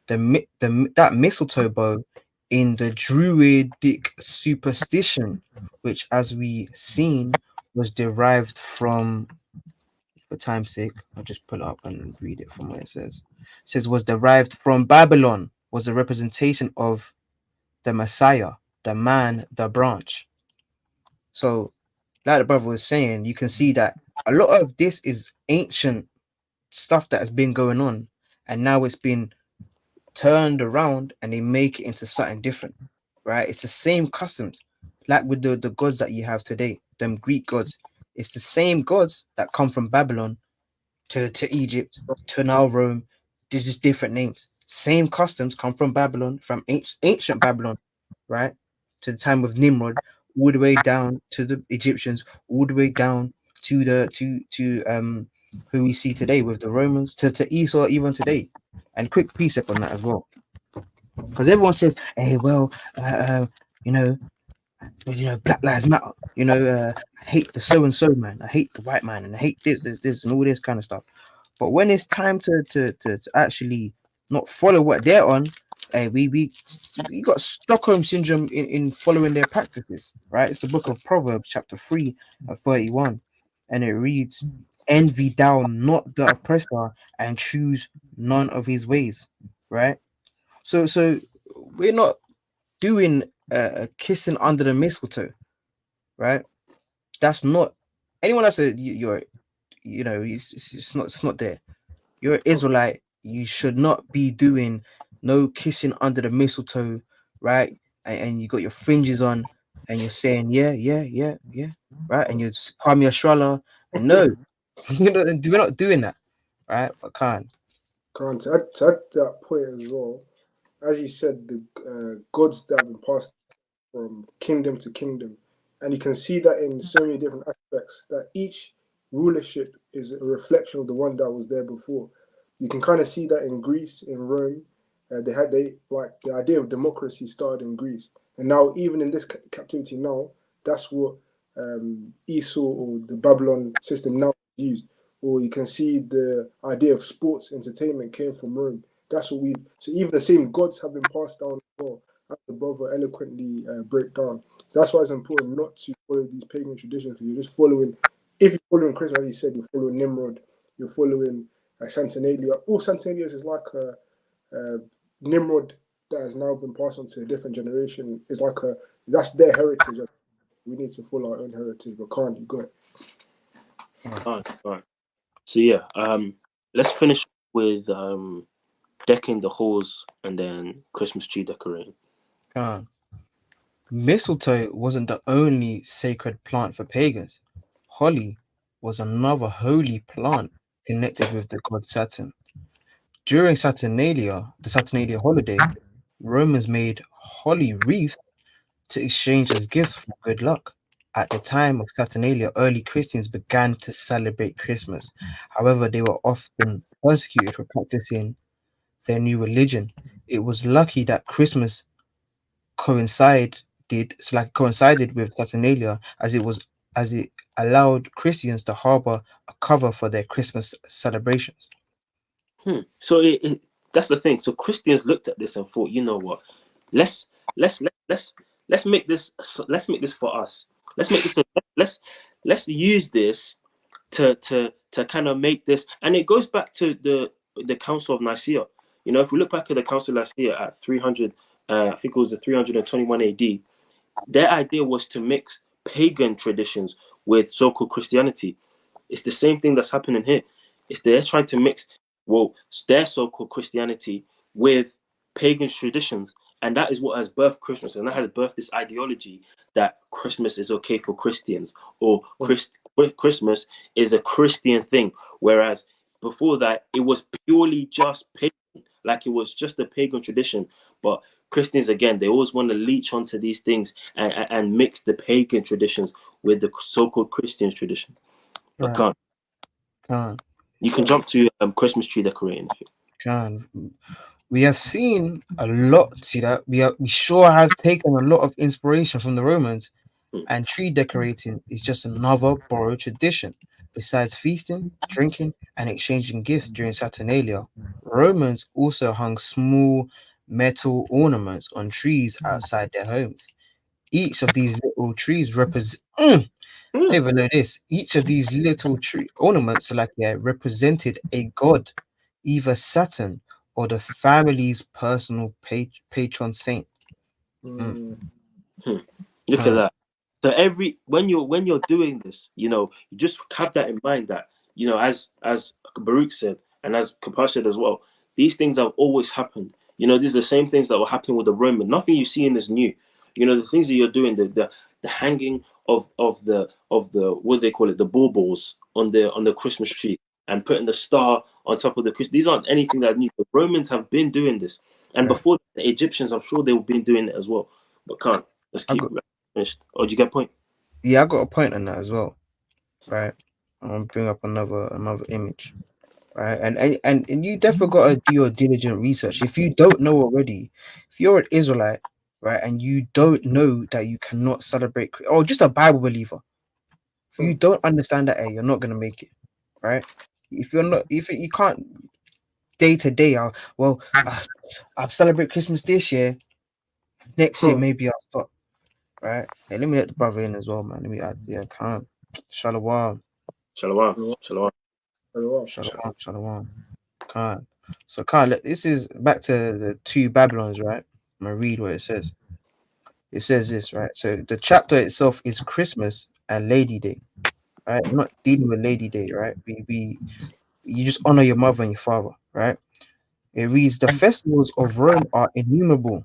That mistletoe bough in the Druidic superstition, which, as we seen, was derived from, for time's sake, I'll just pull it up and read it from where it says. It says, was derived from Babylon, was a representation of the Messiah, the man, the branch. So, like the brother was saying, you can see that a lot of this is ancient stuff that has been going on, and now it's been turned around and they make it into something different, right? It's the same customs, like with the gods that you have today, them Greek gods. It's the same gods that come from Babylon to Egypt to now Rome. There's just different names. Same customs come from Babylon, from ancient Babylon, right, to the time of Nimrod, all the way down to the Egyptians, all the way down to who we see today with the Romans, to Esau even today. And quick precept on that as well, because everyone says, hey, well, Black Lives Matter. I hate the so and so man. I hate the white man, and I hate this, and all this kind of stuff. But when it's time to actually not follow what they're on, we got Stockholm syndrome in following their practices, right? It's the book of Proverbs, chapter 3, 31, and it reads, "Envy thou not the oppressor, and choose none of his ways," right? So we're not doing kissing under the mistletoe, right? That's not anyone that's it's not there. You're an Israelite. You should not be doing no kissing under the mistletoe, right? And you got your fringes on, and you're saying yeah, right? And you're Kwame Ashrala, and no, we're not doing that, right? But can't. To add that point as well, as you said, the gods that have been passed from kingdom to kingdom, and you can see that in so many different aspects. That each rulership is a reflection of the one that was there before. You can kind of see that in Greece, in Rome. They like the idea of democracy started in Greece, and now even in this captivity now, that's what Esau or the Babylon system now used. Or you can see the idea of sports entertainment came from Rome. That's what we. So even the same gods have been passed down as well, as the brother eloquently break down. That's why it's important not to follow these pagan traditions, because you're just following. If you're following Christmas, as you said, you're following Nimrod, you're following Saturnalia. All Saturnalias is like a Nimrod that has now been passed on to a different generation. Is like that's their heritage. We need to follow our own heritage, but can't you go it? All right. So yeah, let's finish with decking the halls and then Christmas tree decorating. Mistletoe wasn't the only sacred plant for pagans. Holly was another holy plant connected with the god Saturn. During Saturnalia, the Saturnalia holiday, Romans made holly wreaths to exchange as gifts for good luck. At the time of Saturnalia, early Christians began to celebrate Christmas. However, they were often persecuted for practicing their new religion. It was lucky that Christmas coincided with Saturnalia, as it allowed Christians to harbor a cover for their Christmas celebrations. So that's the thing. So Christians looked at this and thought, you know what? Let's make this for us. Let's use this to kind of make this, and it goes back to the Council of Nicaea. If we look back at the Council of Nicaea at 300, I think it was the 321 AD. Their idea was to mix pagan traditions with so-called Christianity. It's the same thing that's happening here. They're trying to mix their so-called Christianity with pagan traditions, and that is what has birthed Christmas, and that has birthed this ideology that Christmas is okay for Christians, or Christmas is a Christian thing, whereas before that it was purely just pagan, like it was just a pagan tradition. But Christians, again, they always want to leech onto these things and mix the pagan traditions with the so-called Christian tradition. But Can't. You can jump to Christmas tree decorating. We have seen a lot. See that we sure have taken a lot of inspiration from the Romans, and tree decorating is just another borrowed tradition. Besides feasting, drinking, and exchanging gifts during Saturnalia, Romans also hung small metal ornaments on trees outside their homes. Each of these little trees represent. I don't even know this. Each of these little tree ornaments represented a god, either Saturn or the family's personal patron saint. Look at that. So when you're doing this, you just have that in mind, that as Baruch said, and as Kapash said as well, these things have always happened. These are the same things that were happening with the Roman. Nothing you see in is new. The things that you're doing, the hanging of the what do they call it, the baubles on the Christmas tree, and putting the star on top of the Christmas. These aren't anything that new. The Romans have been doing this, and before the Egyptians, I'm sure they've been doing it as well. But let's keep finished. Oh, did you get a point? Yeah, I got a point on that as well. Right, I'm gonna bring up another image. Right, and you definitely got to do your diligent research. If you don't know already, if you're an Israelite, right, and you don't know that you cannot celebrate, or just a Bible believer, if you don't understand that, you're not gonna make it, right? If you're not, if you can't day to day, I'll celebrate Christmas this year. Next year, maybe I'll stop. Right? Hey, let me let the brother in as well, man. Let me add, yeah, calm. Shalom. Shalom. Shalom. Shalom. Shalom. Khan. So Khan, this is back to the two Babylons, right? I'm gonna read what it says. It says this, right? So the chapter itself is Christmas and Lady Day, right? I'm not dealing with Lady Day, right? We you just honor your mother and your father, right? It reads, the festivals of Rome are innumerable,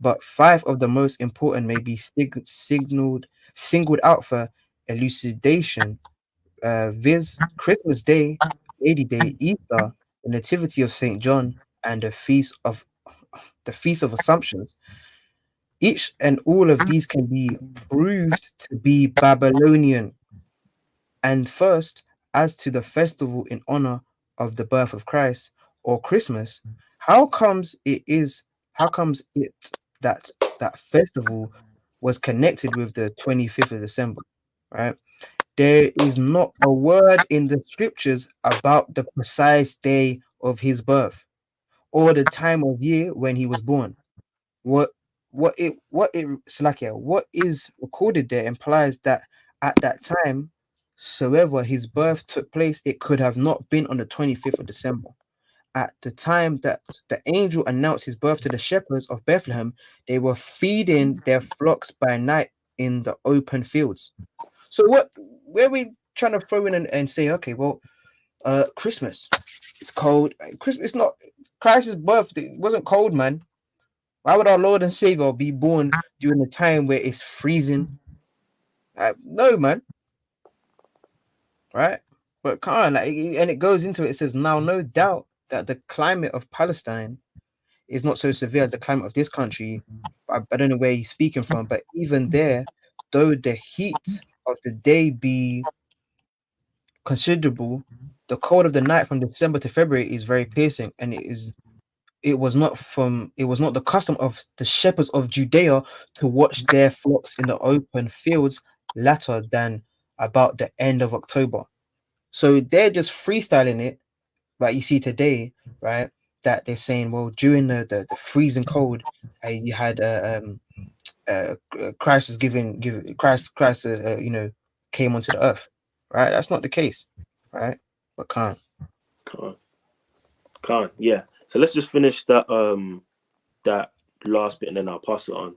but 5 of the most important may be singled out for elucidation, viz. Christmas Day, Lady Day, Easter, the Nativity of Saint John, and the Feast of Assumptions. Each and all of these can be proved to be Babylonian. And first, as to the festival in honor of the birth of Christ, or Christmas, how comes it that that festival was connected with the 25th of December, right? There is not a word in the scriptures about the precise day of his birth or the time of year when he was born. What Salakia, what is recorded there implies that at that time, soever his birth took place, it could have not been on the 25th of December. At the time that the angel announced his birth to the shepherds of Bethlehem, they were feeding their flocks by night in the open fields. So where we trying to throw in and say, okay, well, Christmas, it's cold. Christmas, it's not Christ's birthday. It wasn't cold, man. Why would our Lord and Savior be born during a time where it's freezing? No, man. Right? But Khan, and it goes into it. It says, now, no doubt that the climate of Palestine is not so severe as the climate of this country. I don't know where he's speaking from, but even there, though the heat of the day be considerable, the cold of the night from December to February is very piercing, and it was not the custom of the shepherds of Judea to watch their flocks in the open fields latter than about the end of October. So they're just freestyling it, like you see today, right? That they're saying, well, during the freezing cold, you had Christ was Christ came onto the earth, right? That's not the case, right? But can't. Can't. Yeah. So let's just finish that last bit and then I'll pass it on.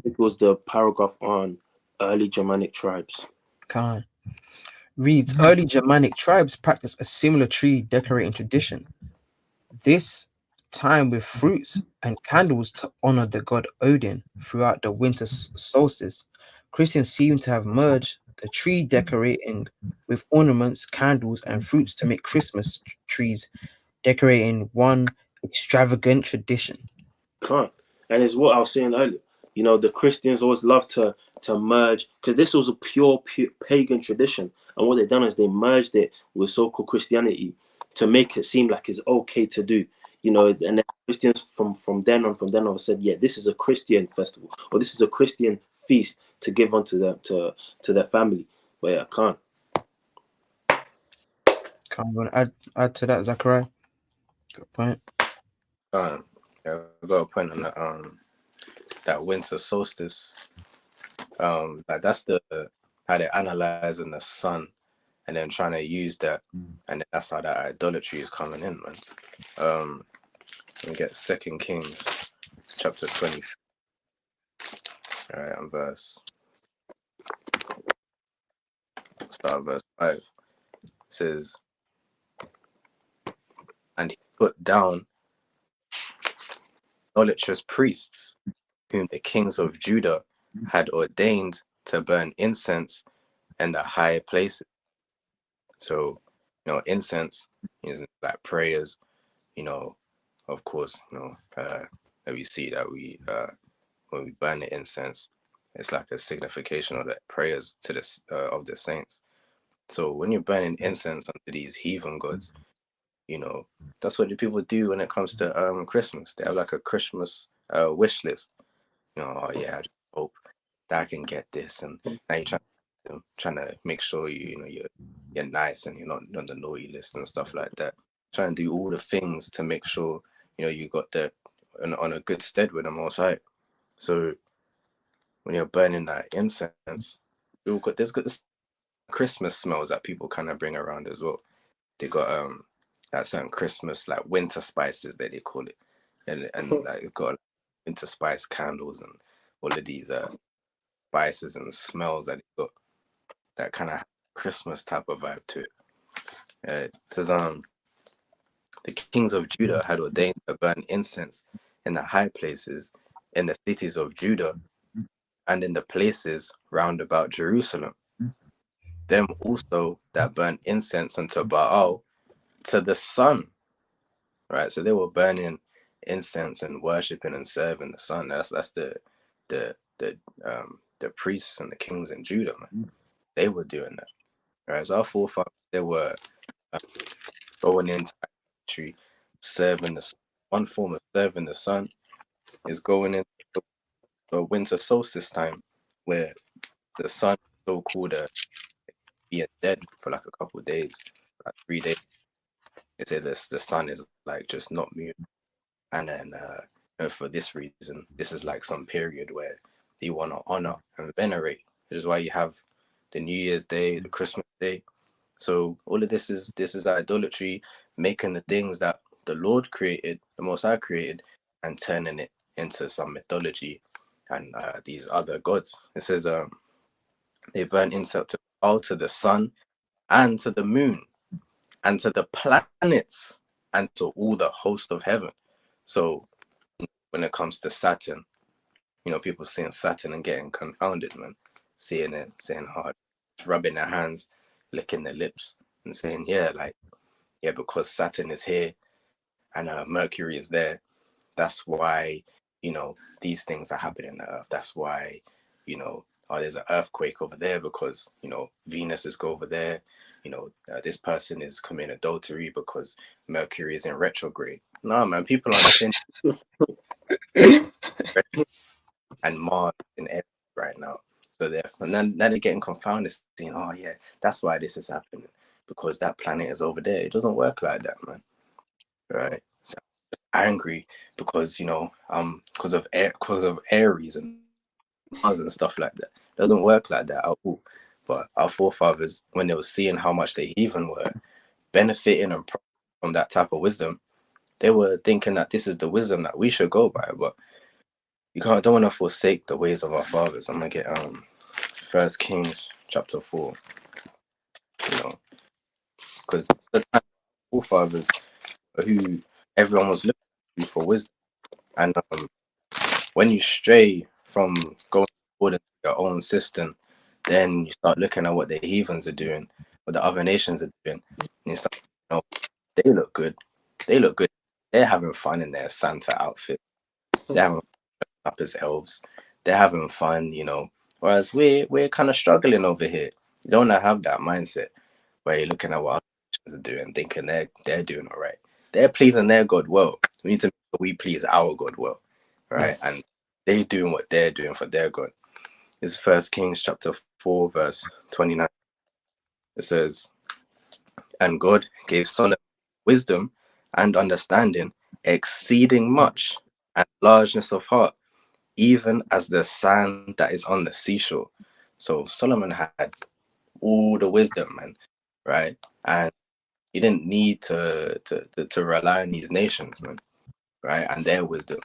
It was the paragraph on early Germanic tribes. Can't. Reads, early Germanic tribes practice a similar tree decorating tradition. This time with fruits and candles to honor the god Odin throughout the winter solstice. Christians seem to have merged the tree decorating with ornaments, candles, and fruits to make Christmas trees decorating one extravagant tradition. Can't. And it's what I was saying earlier. You know, the Christians always love to merge, because this was a pure pagan tradition. And what they've done is they merged it with so-called Christianity to make it seem like it's okay to do. You know, and then Christians from then on said, yeah, this is a Christian festival, or this is a Christian feast to give unto them to their family. But yeah, I can't. Can't want to add to that, Zachariah? Good point. Yeah, I got a point on that winter solstice. Like that's how they're analyzing the sun and then trying to use that, and that's how that idolatry is coming in, man. We get 2 Kings chapter 20. All right, and start verse 5. It says, and he put down idolatrous priests, whom the kings of Judah had ordained to burn incense in the high places. So, incense is like prayers, of course, that we see that when we burn the incense, it's like a signification of the prayers to this of the saints. So when you're burning incense unto these heathen gods, that's what the people do when it comes to Christmas. They have like a Christmas wish list. You know, oh yeah, I just hope that I can get this, and now you're trying to make sure you're nice and you're not on the naughty list and stuff like that. Trying to do all the things to make sure you got on a good stead with the Most High. So when you're burning that incense, there's got this Christmas smells that people kind of bring around as well. They got that certain Christmas like winter spices that they call it, and like it's got winter spice candles and all of these spices and smells that it got that kind of Christmas type of vibe to it. It says the kings of Judah had ordained to burn incense in the high places in the cities of Judah and in the places round about Jerusalem. Them also that burnt incense unto Baal to the sun. Right, so they were burning incense and worshiping and serving the sun. That's the priests and the kings in Judah, man. They were doing that. Right, so our forefathers, they were going into idolatry, serving the sun. One form of serving the sun is going into the winter solstice time, where the sun is so-called being dead for like a couple of days, like 3 days. They say the sun is like just not moving. And then for this reason, this is like some period where you want to honor and venerate, which is why you have the New Year's Day, the Christmas Day. So all of this is idolatry, making the things that the Lord created, the Most High created, and turning it into some mythology and these other gods. It says they burn incense to all, to the sun and to the moon and to the planets and to all the host of heaven. So when it comes to Saturn, people seeing Saturn and getting confounded, man. Seeing it, saying hard, rubbing their hands, licking their lips, and saying, because Saturn is here and Mercury is there, that's why, these things are happening on the earth. That's why, there's an earthquake over there because, Venus is over there. This person is committing adultery because Mercury is in retrograde. No, man, people understand. And Mars in Aries right now. So therefore, now they're getting confounded, saying, oh yeah, that's why this is happening, because that planet is over there. It doesn't work like that, man. Right? So I'm angry because because of Aries and Mars and stuff like that. It doesn't work like that at all. But our forefathers, when they were seeing how much they heathen were benefiting and from that type of wisdom, they were thinking that this is the wisdom that we should go by. But don't want to forsake the ways of our fathers. I'm gonna get 1 Kings chapter 4. Because the time forefathers who everyone was looking to for wisdom, and when you stray from going according to your own system, then you start looking at what the heathens are doing, what the other nations are doing, and you start, they look good. They look good. They're having fun in their Santa outfit. They're having up as elves. They're having fun, whereas we're kind of struggling over here. You don't have that mindset where you're looking at what other nations are doing, thinking they're doing all right. They're pleasing their God well. We need to make sure we please our God well, right? And they're doing what they're doing for their God. It's 1 Kings chapter 4 verse 29. It says, and God gave Solomon wisdom and understanding, exceeding much, and largeness of heart, even as the sand that is on the seashore. So Solomon had all the wisdom, man, right? And he didn't need to rely on these nations, man, right? And their wisdom.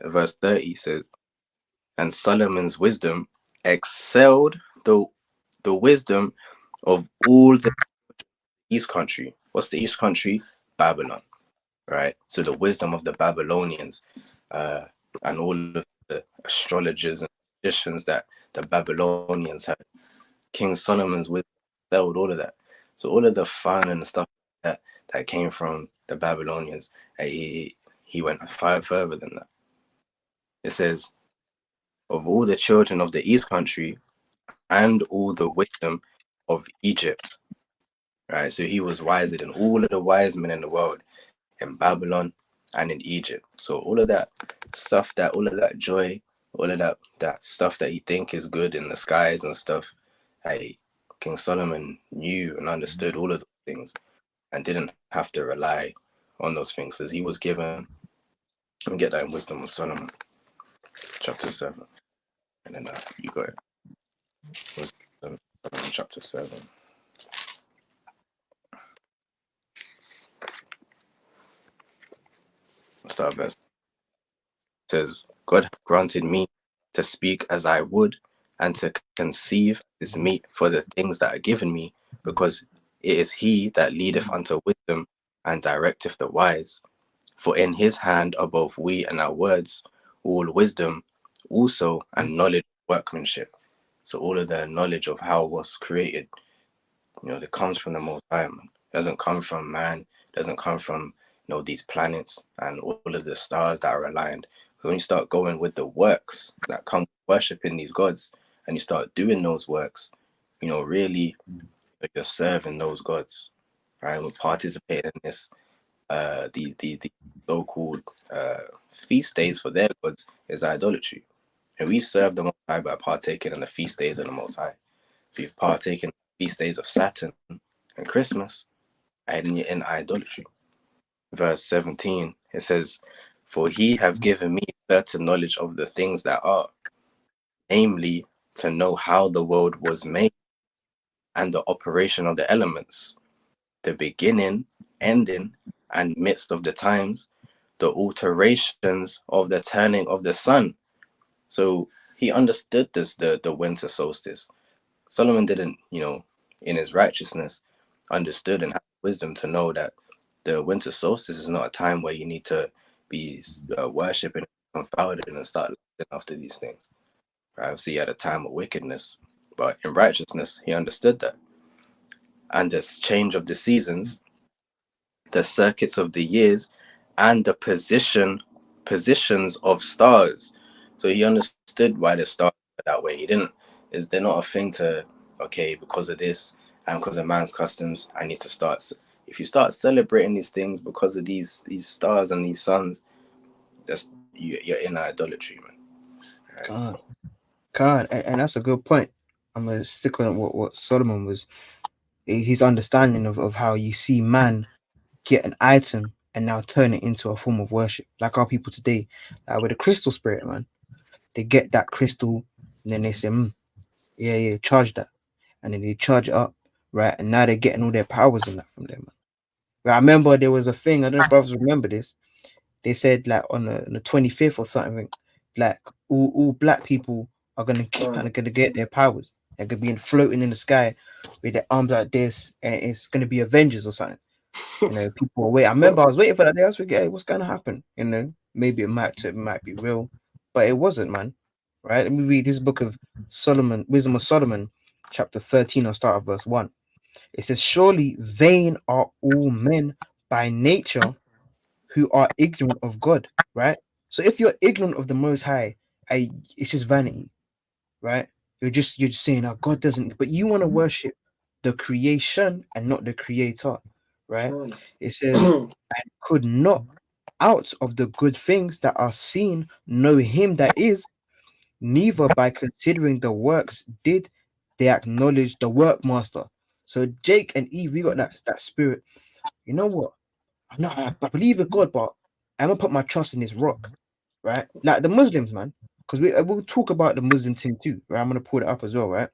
Verse 30 says, and Solomon's wisdom excelled the wisdom of all the East country. What's the East country? Babylon, right? So the wisdom of the Babylonians and all of the astrologers and magicians that the Babylonians had. King Solomon's wisdom excelled all of that. So all of the fun and stuff that came from the Babylonians, he went far further than that. It says, of all the children of the East country and all the wisdom of Egypt, right? So he was wiser than all of the wise men in the world in Babylon and in Egypt. So all of that stuff, all of that joy, all of that stuff that you think is good in the skies and stuff. Hey, King Solomon knew and understood all of those things and didn't have to rely on those things, as he was given. And get that in Wisdom of Solomon, chapter 7. And then you got it. Wisdom of Solomon, chapter 7. Start verse. It says, God granted me to speak as I would, and to conceive is meet for the things that are given me, because it is he that leadeth unto wisdom and directeth the wise. For in his hand are both we and our words, all wisdom also, and knowledge of workmanship. So all of the knowledge of how it was created, that comes from the Most High, man. It doesn't come from man. It doesn't come from, these planets and all of the stars that are aligned. So when you start going with the works that come worshiping these gods, and you start doing those works, really you're serving those gods, right? We're participating in this, the so-called feast days for their gods is idolatry. And we serve the Most High by partaking in the feast days of the Most High. So you've partaken in the feast days of Saturn and Christmas, and then you're in idolatry. Verse 17, it says, for he have given me certain knowledge of the things that are, namely, to know how the world was made, and the operation of the elements, the beginning, ending, and midst of the times, the alterations of the turning of the sun. So he understood this, the winter solstice. Solomon didn't, in his righteousness, understood and had wisdom to know that the winter solstice is not a time where you need to be worshipping, confounded, and start lusting after these things. Right? Obviously, he had a time of wickedness, but in righteousness, he understood that. And this change of the seasons, the circuits of the years, and the positions of stars. So he understood why the stars were that way. They're not a thing to, okay, because of this and because of man's customs, I need to start. If you start celebrating these things because of these stars and these suns, you're in idolatry, man. Right? God, and that's a good point. I'm gonna stick on what Solomon was, his understanding of how you see man get an item and now turn it into a form of worship, like our people today, with the crystal spirit, man. They get that crystal, and then they say, yeah, charge that, and then they charge it up, right? And now they're getting all their powers and that from them, man. Right, I remember there was a thing. I don't know if brothers remember this. They said like on the 25th or something, like all black people are gonna get their powers. They're gonna be floating in the sky with their arms like this, and it's gonna be Avengers or something. People are waiting. I remember I was waiting for that day. I was thinking, hey, what's gonna happen? Maybe it might be real, but it wasn't, man. Right? Let me read this book of Solomon, Wisdom of Solomon, chapter 13. I'll start at verse 1. It says, surely vain are all men by nature who are ignorant of God, right? So if you're ignorant of the Most High, it's just vanity, right? You're just saying, oh, God doesn't, but you want to worship the creation and not the creator, right? It says, I could not out of the good things that are seen know him that is, neither by considering the works did they acknowledge the workmaster. So Jake and Eve, we got that spirit. You know what? I believe in God, but I'm gonna put my trust in this rock, right? Like the Muslims, man, because we'll talk about the Muslim thing too, right? I'm gonna pull it up as well, right?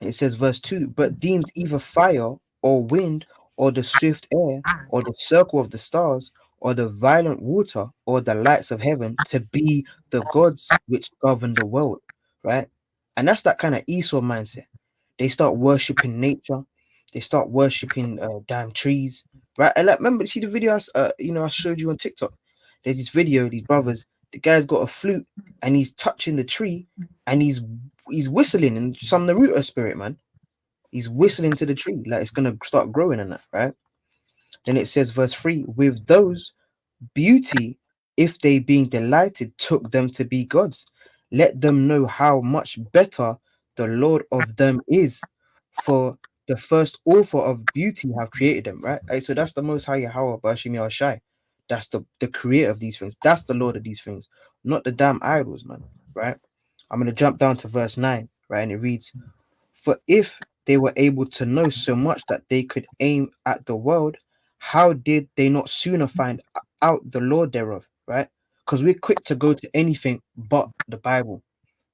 It says verse 2, but deemed either fire or wind or the swift air or the circle of the stars or the violent water or the lights of heaven to be the gods which govern the world, right? And that's that kind of Esau mindset. They start worshiping nature. They start worshiping damn trees, right? And like, remember, see the video I showed you on TikTok. There's this video, these brothers. The guy's got a flute and he's touching the tree and he's whistling in some Naruto spirit, man. He's whistling to the tree like it's gonna start growing and that, right? Then it says, verse 3: with those beauty, if they being delighted, took them to be gods. Let them know how much better the Lord of them is, for the first author of beauty have created them, right? So that's the Most High Yahweh Bashim Shai, That's the creator of these things. That's the Lord of these things, not the damn idols, man. Right? I'm gonna jump down to verse 9, right? And it reads, "For if they were able to know so much that they could aim at the world, how did they not sooner find out the Lord thereof?" Right? Because we're quick to go to anything but the Bible,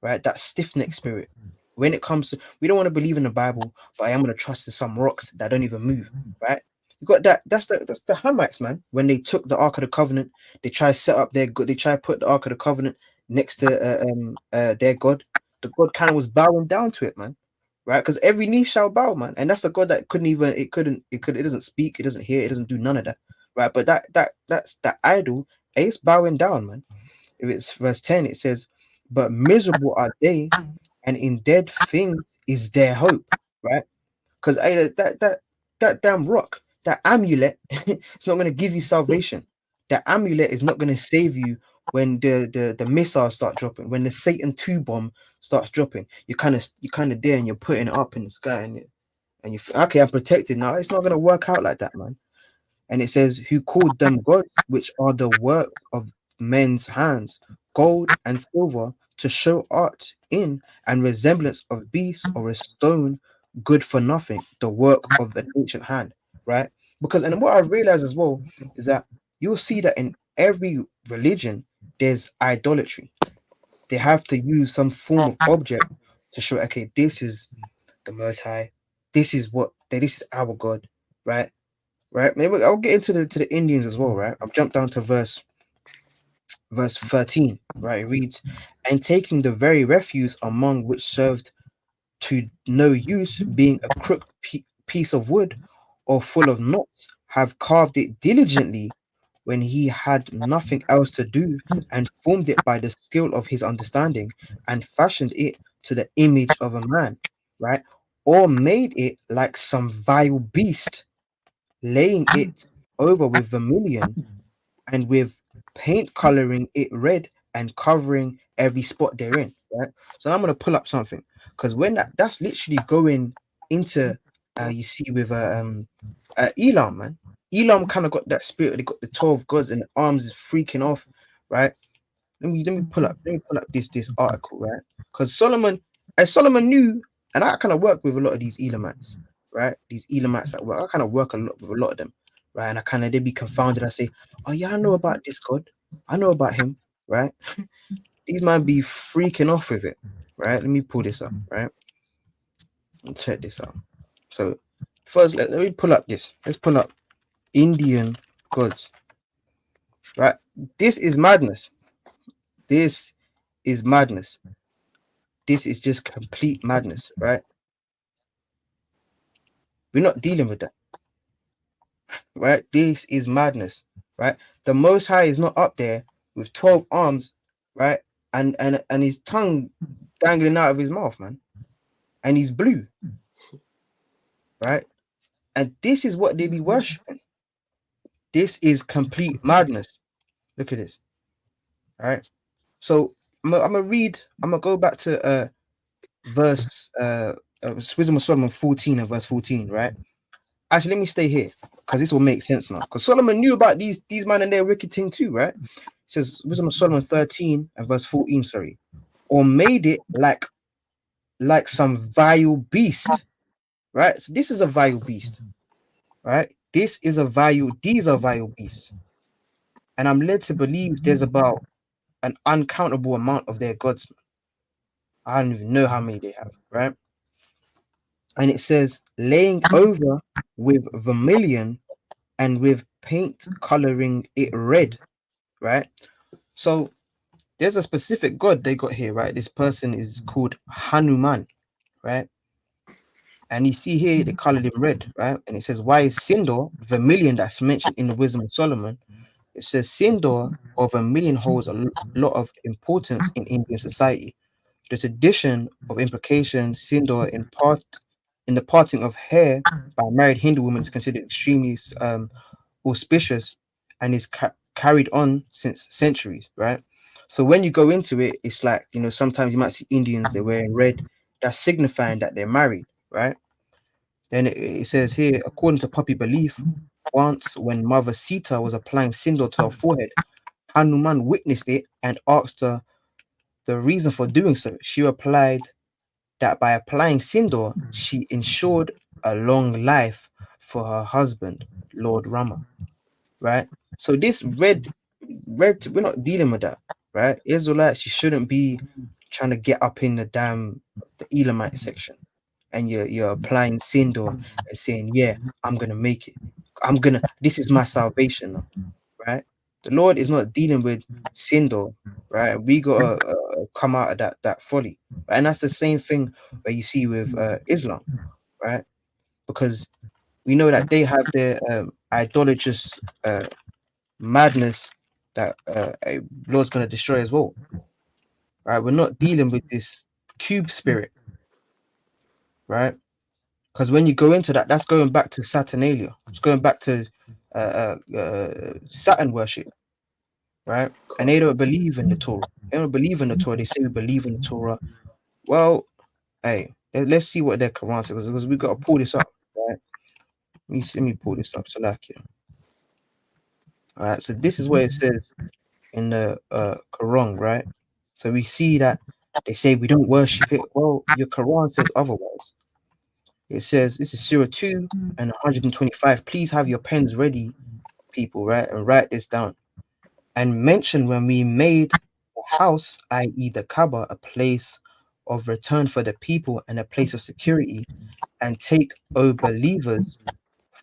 right? That stiff-necked spirit. When it comes to, we don't want to believe in the Bible, but I am going to trust in some rocks that don't even move, right? You got that. That's the Hamites, man. When they took the Ark of the Covenant, they try to set up their God. They try to put the Ark of the Covenant next to their God. The God kind of was bowing down to it, man, right? Because every knee shall bow, man, and that's a God that it doesn't speak, it doesn't hear, it doesn't do none of that, right? But that's that idol. It's bowing down, man. If it's verse 10, it says, "But miserable are they, and in dead things is their hope," right? Because that damn rock, that amulet, it's not going to give you salvation. That amulet is not going to save you when the missiles start dropping, when the Satan 2 bomb starts dropping. You kind of there and you're putting it up in the sky, and you feel, okay, I'm protected now. It's not going to work out like that, man. And it says, "Who called them gods, which are the work of men's hands, gold and silver, to show art in, and resemblance of beasts, or a stone good for nothing, the work of an ancient hand," right? Because, and what I realized as well is that you'll see that in every religion there's idolatry. They have to use some form of object to show, okay, this is the Most High, this is our God, right? Right, maybe I'll get into the Indians as well, right? I've jumped down to verse 13, right? It reads, "And taking the very refuse among which served to no use, being a crooked piece of wood or full of knots, have carved it diligently when he had nothing else to do, and formed it by the skill of his understanding, and fashioned it to the image of a man," right? "Or made it like some vile beast, laying it over with vermilion, and with paint coloring it red, and covering every spot therein," right? So I'm gonna pull up something, because when that's literally going into you see with Elam, man. Elam kind of got that spirit. They got the 12 gods, and the arms is freaking off, right? Let me pull up this article, right? Because Solomon knew, and I kind of work with a lot of these Elamites, right? These Elamites at work, I kind of work a lot with a lot of them, right? And I kind of, they be confounded. I say, "Oh yeah, I know about this God, I know about him," right? These man be freaking off with it, right? Let me pull this up, right? And check this out. So first, let me pull up this. Let's pull up Indian gods, right? This is madness. This is madness. This is just complete madness, right? We're not dealing with that, right? This is madness, right? The Most High is not up there with 12 arms, right? And his tongue dangling out of his mouth, man. And he's blue, right? And this is what they be worshiping. This is complete madness. Look at this, all right? So I'm gonna go back to verse Wisdom of Solomon 14 and verse 14, right? Actually, let me stay here, because this will make sense now. Because Solomon knew about these man and their wicked thing too, right? It says Wisdom of Solomon 13 and verse 14, sorry. "Or made it like some vile beast," right? So this is a vile beast, right? These are vile beasts. And I'm led to believe there's about an uncountable amount of their gods. I don't even know how many they have, right? And it says, "Laying over with vermilion, and with paint coloring it red," right? So there's a specific god they got here, right? This person is called Hanuman, right? And you see here they colored him red, right? And it says, "Why is Sindor vermilion?" That's mentioned in the Wisdom of Solomon. It says Sindor or vermilion holds a lot of importance in Indian society. The tradition of implication Sindor in the parting of hair by married Hindu women is considered extremely auspicious, and is carried on since centuries, right? So when you go into it, it's like, sometimes you might see Indians, they're wearing red. That's signifying that they're married, right? Then it says here, according to popular belief, Once, when Mother Sita was applying Sindor to her forehead, Hanuman witnessed it and asked her the reason for doing so. She replied that by applying Sindor, she ensured a long life for her husband, Lord Rama. Right? So this red, we're not dealing with that, right? Israelites, you shouldn't be trying to get up in the Elamite section, and you're applying Sindor and saying, yeah, I'm gonna make it. This is my salvation now, right? The Lord is not dealing with Sindor, right? And we gotta come out of that folly, right? And that's the same thing that you see with Islam, right? Because we know that they have their idolatrous madness that Lord's gonna destroy as well, right? We're not dealing with this cube spirit, right? Because when you go into that, that's going back to Saturnalia. It's going back to Saturn worship, right? And they don't believe in the Torah. They don't believe in the Torah. They say we believe in the Torah. Well, hey, let's see what their Quran says, because we got to pull this up, right? Let me pull this up. Salakia. All right, so this is what it says in the Quran, right? So we see that they say we don't worship it. Well, your Quran says otherwise. It says, this is Surah 2 and 125. Please have your pens ready, people, right? And write this down. And mention when we made the house, i.e. the Kaaba, a place of return for the people and a place of security, and take, O believers,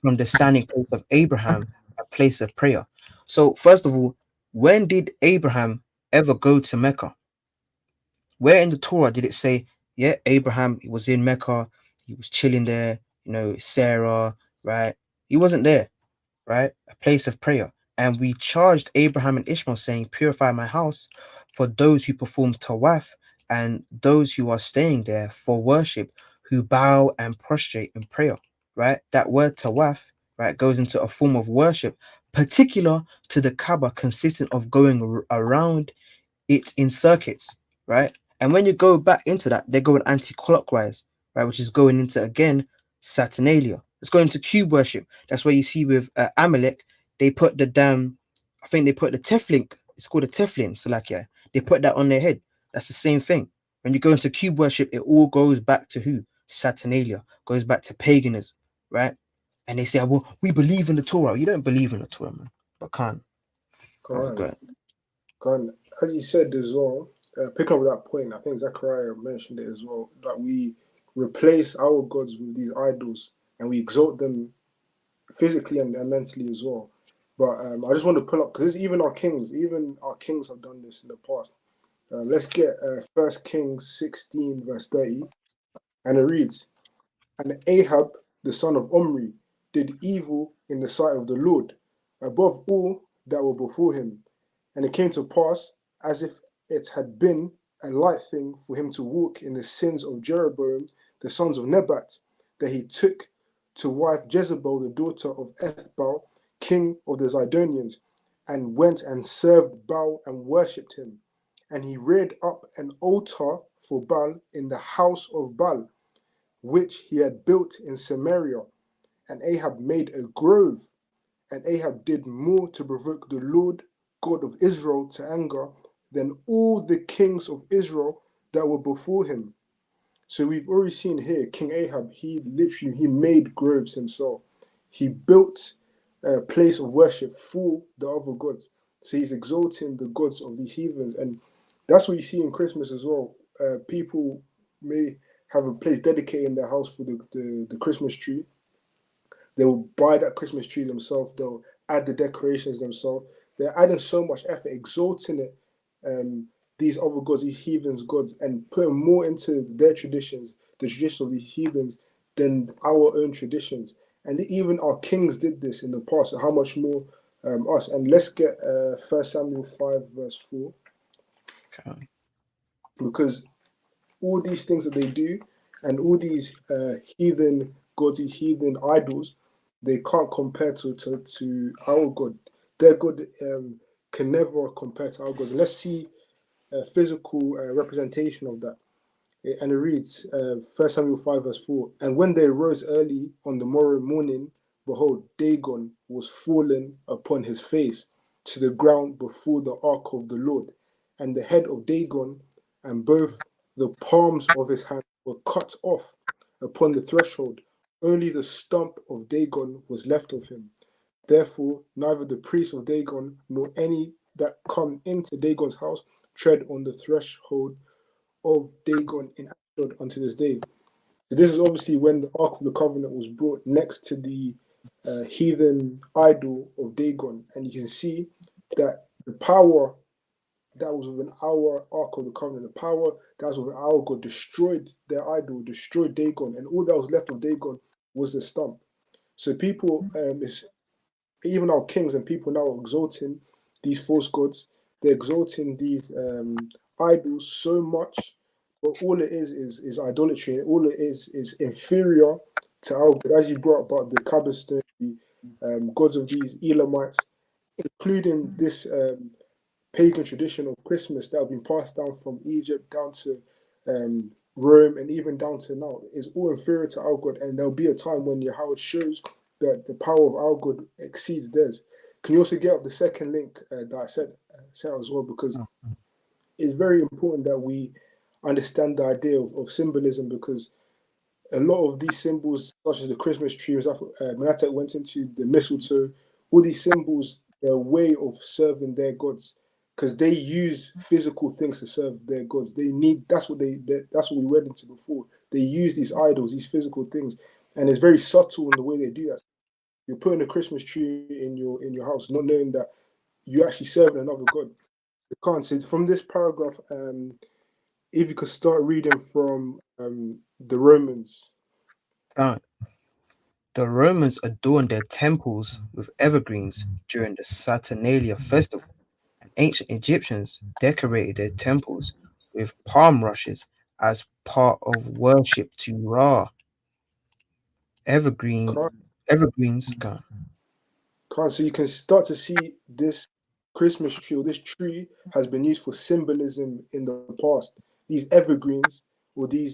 from the standing place of Abraham, a place of prayer. So first of all, when did Abraham ever go to Mecca? Where in the Torah did it say, yeah, Abraham, he was in Mecca, he was chilling there, Sarah, right? He wasn't there, right? A place of prayer. And we charged Abraham and Ishmael, saying, purify my house for those who perform tawaf and those who are staying there for worship, who bow and prostrate in prayer, right? That word tawaf, right, goes into a form of worship particular to the Kaaba, consistent of going around it in circuits, right? And when you go back into that, they're going anti-clockwise, right? Which is going into, again, Saturnalia. It's going to cube worship. That's where you see with Amalek, they put I think they put the Teflin, it's called a Teflin, so like, yeah, they put that on their head. That's the same thing. When you go into cube worship, it all goes back to who? Saturnalia, goes back to paganism, right? And they say, well, we believe in the Torah. You don't believe in the Torah, man. But can't. Quran. As you said as well, pick up that point, I think Zechariah mentioned it as well, that we replace our gods with these idols and we exalt them physically and mentally as well. But I just want to pull up, because even our kings have done this in the past. Let's get 1 Kings 16 verse 30, and it reads, and Ahab, the son of Omri, did evil in the sight of the Lord, above all that were before him. And it came to pass, as if it had been a light thing for him to walk in the sins of Jeroboam, the sons of Nebat, that he took to wife Jezebel, the daughter of Ethbaal, king of the Zidonians, and went and served Baal and worshipped him. And he reared up an altar for Baal in the house of Baal, which he had built in Samaria. And Ahab made a grove. And Ahab did more to provoke the Lord God of Israel to anger than all the kings of Israel that were before him. So we've already seen here, King Ahab, he made groves himself. He built a place of worship for the other gods. So he's exalting the gods of these heathens. And that's what you see in Christmas as well. People may have a place dedicated in their house for the Christmas tree. They will buy that Christmas tree themselves. They'll add the decorations themselves. They're adding so much effort, exalting it, these other gods, these heathens' gods, and putting more into their traditions, the traditions of these heathens, than our own traditions. And even our kings did this in the past. So how much more us? And let's get 1 Samuel 5 verse 4. Okay. Because all these things that they do, and all these heathen gods, these heathen idols, they can't compare to our God. Their God can never compare to our gods. And let's see a physical representation of that. And it reads, 1 Samuel 5 verse 4, and when they rose early on the morrow morning, behold, Dagon was fallen upon his face to the ground before the ark of the Lord. And the head of Dagon and both the palms of his hand were cut off upon the threshold. Only the stump of Dagon was left of him. Therefore, neither the priests of Dagon nor any that come into Dagon's house tread on the threshold of Dagon in Ashdod unto this day. So this is obviously when the Ark of the Covenant was brought next to the heathen idol of Dagon, and you can see that the power that was within our Ark of the Covenant, the power that was within our God, destroyed their idol, destroyed Dagon, and all that was left of Dagon was the stump. So people, even our kings and people now are exalting these false gods. They're exalting these idols so much, but all it is idolatry. And all it is inferior to our God. As you brought about the Kabbalistic, the gods of these Elamites, including this pagan tradition of Christmas that have been passed down from Egypt down to Rome and even down to now, is all inferior to our God. And there'll be a time when Yahweh shows that the power of our God exceeds theirs. Can you also get up the second link that I said as well? Because it's very important that we understand the idea of symbolism, because a lot of these symbols, such as the Christmas tree, Manatek went into the mistletoe, all these symbols, their way of serving their gods, because they use physical things to serve their gods. They need, that's what we went into before. They use these idols, these physical things, and it's very subtle in the way they do that. You're putting a Christmas tree in your house, not knowing that you're actually serving another god. You can't say from this paragraph. If you could start reading from the Romans. The Romans adorned their temples with evergreens during the Saturnalia festival, and ancient Egyptians decorated their temples with palm rushes as part of worship to Ra. Evergreens gone. So you can start to see this Christmas tree, or this tree has been used for symbolism in the past. These evergreens or these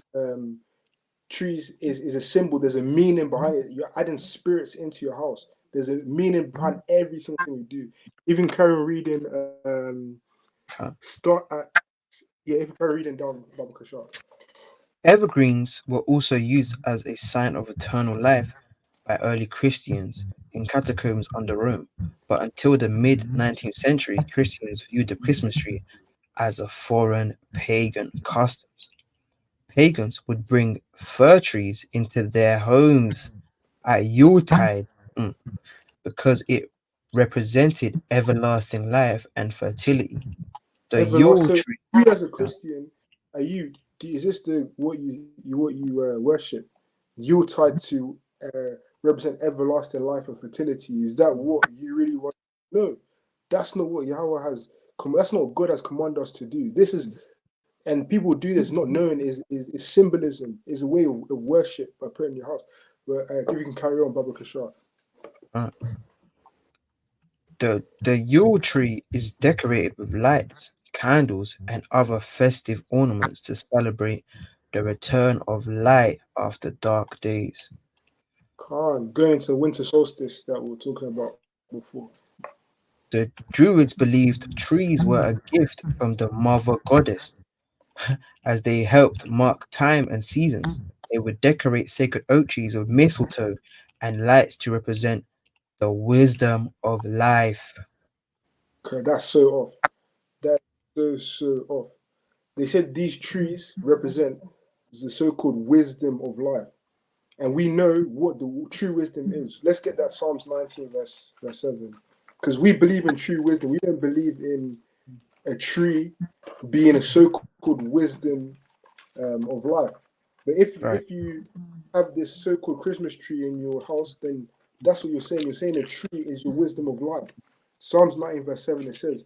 trees is a symbol. There's a meaning behind it. You're adding spirits into your house. There's a meaning behind every single thing you do. Even carry on reading. If you carry reading down Baba Cashapp. Evergreens were also used as a sign of eternal life by early Christians in catacombs under Rome, but until the mid-19th century, Christians viewed the Christmas tree as a foreign pagan custom. Pagans would bring fir trees into their homes at Yuletide because it represented everlasting life and fertility. The Yule So tree. you as a Christian, is this what you worship? Yuletide to represent everlasting life and fertility. Is that what you really want? No, that's not what Yahweh has. That's not what God has commanded us to do. This is, and people do this not knowing is symbolism, is a way of worship by putting in your house. But if you can carry on, Baba Kashapp. The Yule tree is decorated with lights, candles, and other festive ornaments to celebrate the return of light after dark days. Going to winter solstice that we were talking about before. The Druids believed trees were a gift from the mother goddess. As they helped mark time and seasons, they would decorate sacred oak trees with mistletoe and lights to represent the wisdom of life. Okay, that's so off. That's so off. They said these trees represent the so-called wisdom of life. And we know what the true wisdom is. Let's get that Psalms 19 verse 7. Because we believe in true wisdom. We don't believe in a tree being a so-called wisdom of life. But if you have this so-called Christmas tree in your house, then that's what you're saying. You're saying a tree is your wisdom of life. Psalms 19 verse 7, it says,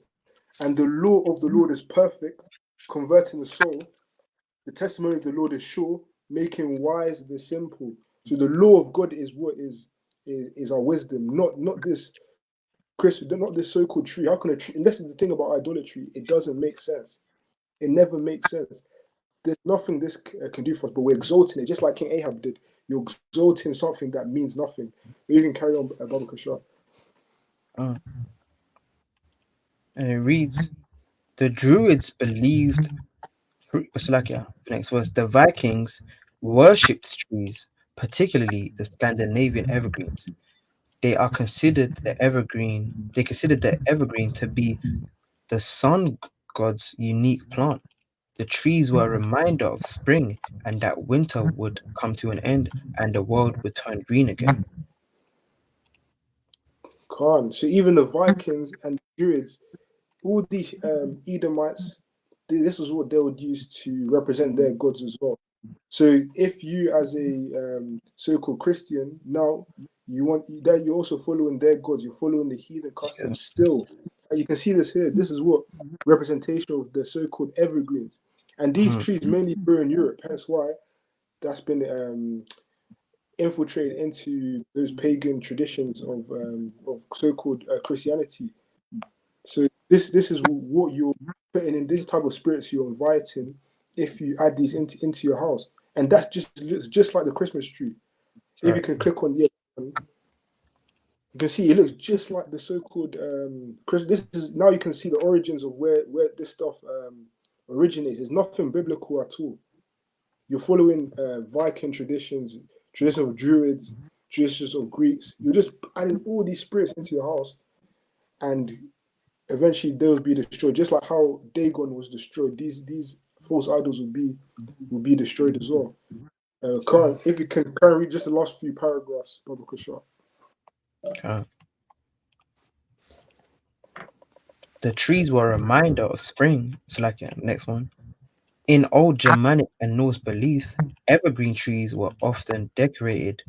and the law of the Lord is perfect, converting the soul. The testimony of the Lord is sure, making wise the simple. So the law of God is what is our wisdom, not this Christmas, not this so-called tree. How can a tree? And this is the thing about idolatry. It doesn't make sense. It never makes sense. There's nothing this can do for us, but we're exalting it, just like King Ahab did. You're exalting something that means nothing. But you can carry on, Brother Cashapp. And it reads, the Druids believed, next verse, the Vikings worshipped trees, particularly the Scandinavian evergreens. They considered the evergreen to be the sun god's unique plant. The trees were a reminder of spring and that winter would come to an end and the world would turn green again. So even the Vikings and the Druids, all these Edomites, this was what they would use to represent their gods as well. So if you, as a so-called Christian, now you want that, you're also following their gods, you're following the heathen customs still. And you can see this here. This is what representation of the so-called evergreens. And these trees mainly grow in Europe, hence why that's been infiltrated into those pagan traditions of so-called Christianity. So this is what you're putting in, this type of spirits you're inviting if you add these into your house. And that just like the Christmas tree. If you can click on, you can see it looks just like the so-called this is, now you can see the origins of where this stuff originates. There's nothing biblical at all. You're following Viking traditions of Druids, traditions of Greeks. You're just adding all these spirits into your house, and eventually they will be destroyed. Just like how Dagon was destroyed, these false idols will be destroyed as well. If you can read just the last few paragraphs, Brother Cashapp. The trees were a reminder of spring. It's like next one. In old Germanic and Norse beliefs, evergreen trees were often decorated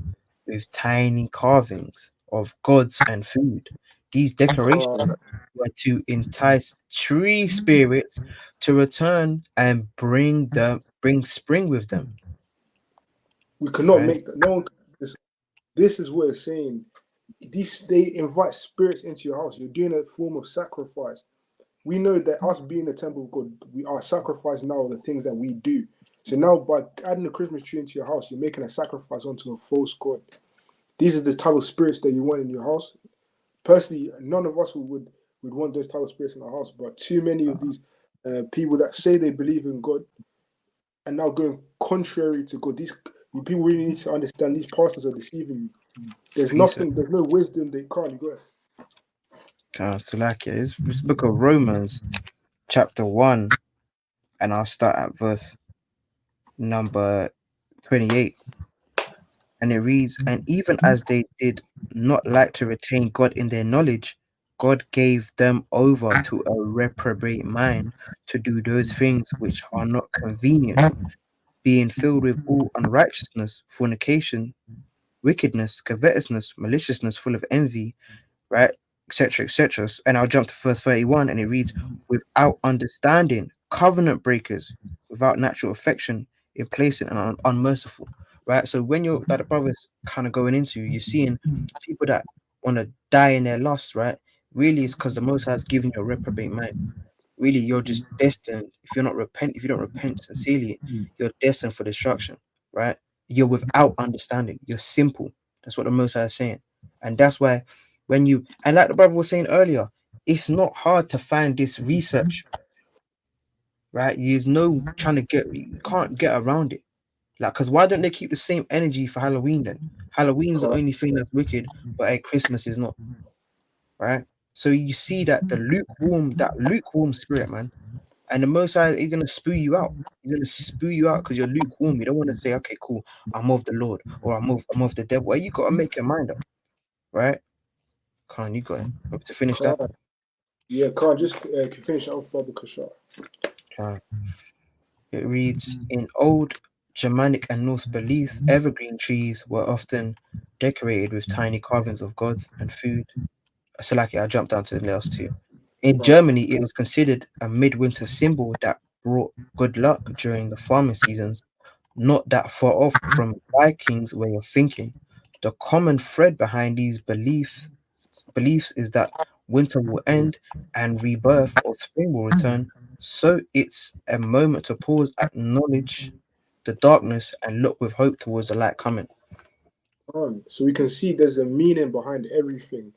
with tiny carvings of gods and food. These decorations were to entice tree spirits to return and bring spring with them. We cannot make that. No one. This is what it's saying. They invite spirits into your house. You're doing a form of sacrifice. We know that us being the temple of God, we are sacrificing now the things that we do. So now by adding a Christmas tree into your house, you're making a sacrifice onto a false god. These are the type of spirits that you want in your house. Personally, none of us would want those type of spirits in our house, but too many of these people that say they believe in God and now going contrary to God. These people really need to understand these pastors are deceiving you. There's no wisdom they can't go. So like it's book of Romans, chapter 1, and I'll start at verse number 28. And it reads, and even as they did not like to retain God in their knowledge, God gave them over to a reprobate mind to do those things which are not convenient, being filled with all unrighteousness, fornication, wickedness, covetousness, maliciousness, full of envy, right, etc., etc. And I'll jump to verse 31, and it reads, without understanding, covenant breakers, without natural affection, implacent and unmerciful, right? So when you're like the brothers kind of going into, you're seeing people that want to die in their lust, right? Really, it's because the Most High has given you a reprobate mind. Really, you're just destined. If you don't repent sincerely, you're destined for destruction, right? You're without understanding. You're simple. That's what the Most High is saying, and that's why when you, and like the brother was saying earlier, it's not hard to find this research, right? You can't get around it. Like, because why don't they keep the same energy for Halloween then? Halloween's the only thing that's wicked, but Christmas is not, right? So you see that the lukewarm spirit, man, and the Most High is gonna spew you out. He's gonna spew you out because you're lukewarm. You don't want to say, okay, cool, I'm of the Lord, or I'm of the devil. Well, you gotta make your mind up, right? You got it. Hope to finish that. Yeah, just finish off Brother Cashapp. It reads, in old Germanic and Norse beliefs, evergreen trees were often decorated with tiny carvings of gods and food. So like I jumped down to the last two. In Germany, it was considered a midwinter symbol that brought good luck during the farming seasons, not that far off from Vikings' way of thinking. The common thread behind these beliefs is that winter will end and rebirth or spring will return. So it's a moment to pause, acknowledge the darkness, and look with hope towards the light coming. So we can see there's a meaning behind everything.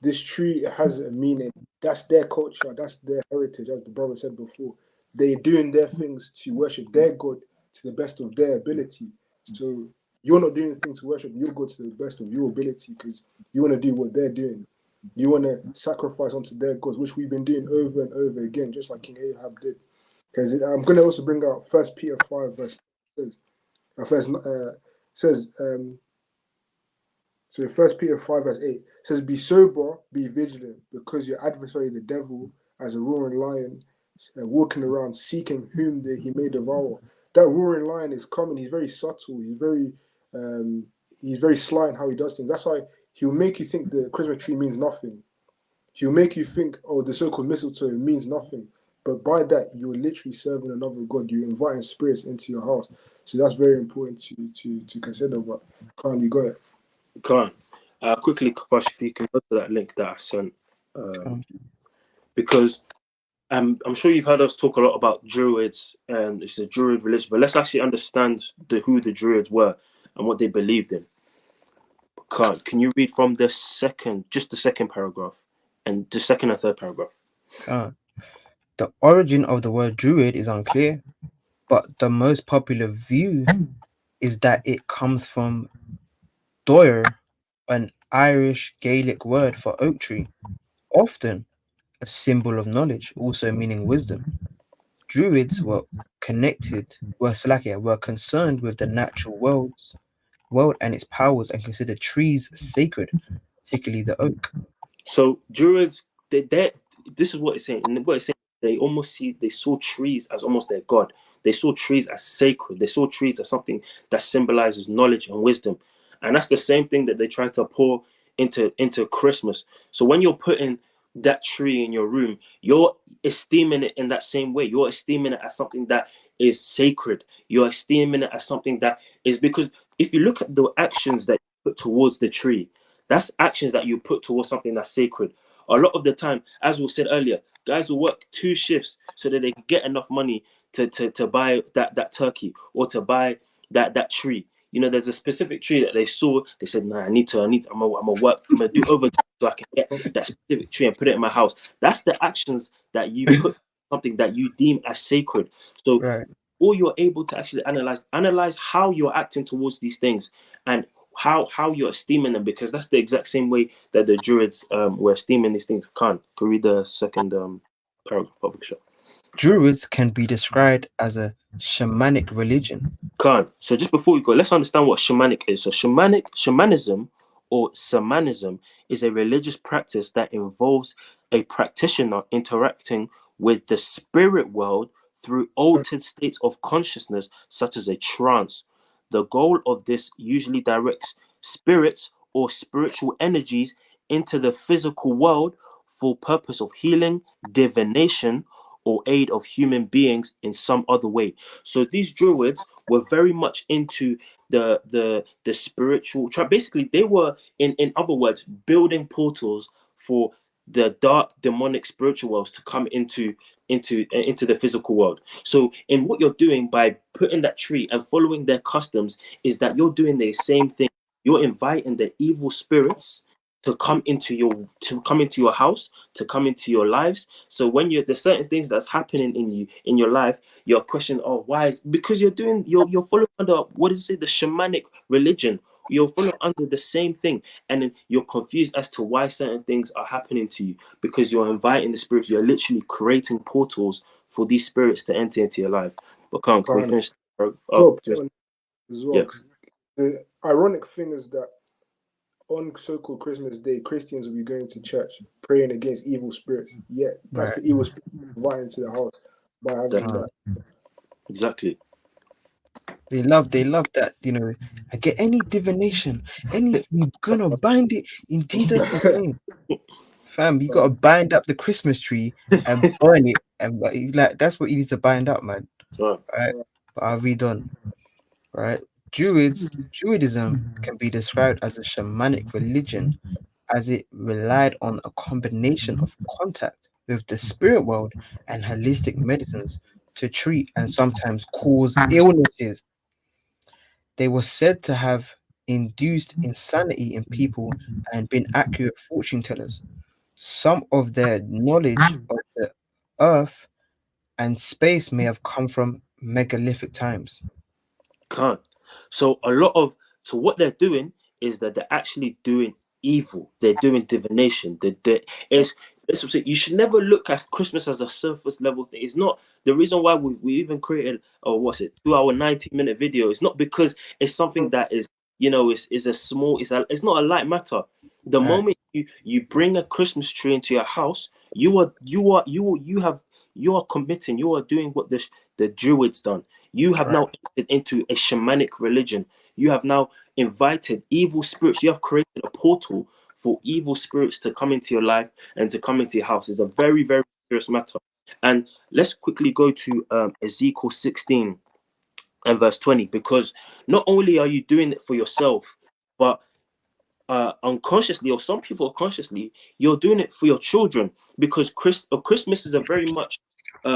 This tree has a meaning. That's their culture. That's their heritage, as the brother said before. They're doing their things to worship their God to the best of their ability. So you're not doing anything to worship your God to the best of your ability because you want to do what they're doing. You want to sacrifice onto their gods, which we've been doing over and over again, just like King Ahab did. Because I'm going to also bring out 1 Peter 5 verse says, says so 1 Peter 5 verse 8 says, "Be sober, be vigilant, because your adversary the devil, as a roaring lion, walking around seeking whom he may devour." That roaring lion is coming. He's very subtle. He's very sly in how he does things. That's why he'll make you think the Christmas tree means nothing. He'll make you think, oh, the so-called mistletoe means nothing. But by that, you're literally serving another god. You're inviting spirits into your house. So that's very important to consider. But Khan, you got it. Khan, quickly, Kapash, if you can go to that link that I sent, because I'm sure you've heard us talk a lot about Druids and it's a Druid religion, but let's actually understand who the Druids were and what they believed in. Khan, can you read from the second paragraph, and the second and third paragraph? The origin of the word druid is unclear, but the most popular view is that it comes from doir, an Irish Gaelic word for oak tree, often a symbol of knowledge, also meaning wisdom. Druids were concerned with the natural world and its powers, and considered trees sacred, particularly the oak. So Druids, this is what it's saying, and what it's saying, they saw trees as almost their god. They saw trees as sacred. They saw trees as something that symbolizes knowledge and wisdom, and that's the same thing that they try to pour into Christmas. So when you're putting that tree in your room, you're esteeming it in that same way. You're esteeming it as something that is sacred. You're esteeming it as something that is, because if you look at the actions that you put towards the tree, that's actions that you put towards something that's sacred. A lot of the time, as we said earlier, guys will work 2 shifts so that they can get enough money to buy that turkey or to buy that tree. You know, there's a specific tree that they saw. They said, "Nah, I'm gonna work. I'm gonna do overtime so I can get that specific tree and put it in my house." That's the actions that you put something that you deem as sacred. So, Right. or you're able to actually analyze how you're acting towards these things and how you're esteeming them, because that's the exact same way that the Druids were esteeming these things. Could read the second paragraph, public shop. Druids can be described as a shamanic religion. So just before we go, let's understand what shamanic is. So shamanism or shamanism is a religious practice that involves a practitioner interacting with the spirit world through altered states of consciousness, such as a trance. The goal of this usually directs spirits or spiritual energies into the physical world for purpose of healing, divination, or aid of human beings in some other way. So these druids were very much into the spiritual. Basically, they were, in other words, building portals for the dark demonic spiritual worlds to come into the physical world. So in what you're doing by putting that tree and following their customs is that you're doing the same thing. You're inviting the evil spirits to come into your house, to come into your lives. So when there's certain things that's happening in your life, you're questioning, oh, why is, because you're following under, what is it, the shamanic religion. You're following under the same thing, and then you're confused as to why certain things are happening to you, because you're inviting the spirits. You're literally creating portals for these spirits to enter into your life. But can we finish? As well. Yeah. The ironic thing is that on so-called Christmas Day, Christians will be going to church praying against evil spirits. Yet that's the evil spirit inviting to the house by having that. Exactly. They love that, I get any divination, anything, you're gonna bind it in Jesus' name. Fam, you gotta bind up the Christmas tree and burn it, and like that's what you need to bind up, man. Right? But I'll read on. Right? Druidism can be described as a shamanic religion, as it relied on a combination of contact with the spirit world and holistic medicines to treat and sometimes cause illnesses. They were said to have induced insanity in people, and been accurate fortune tellers. Some of their knowledge of the earth and space may have come from megalithic times. Can't. So a lot of so what they're doing is that they're actually doing evil. They're doing divination. It's what I'm saying, you should never look at Christmas as a surface level thing. It's not the reason why we even created, or what's it, 2 hour 90-minute video. It's not because it's something that is, is a small, it's not a light matter. The Right. moment you bring a Christmas tree into your house, you are committing, you are doing what the Druids done. You have Right. now entered into a shamanic religion. You have now invited evil spirits. You have created a portal for evil spirits to come into your life and to come into your house. It's a very, very serious matter. And let's quickly go to Ezekiel 16 and verse 20, because not only are you doing it for yourself, but unconsciously, or some people consciously, you're doing it for your children, because Christmas is a very much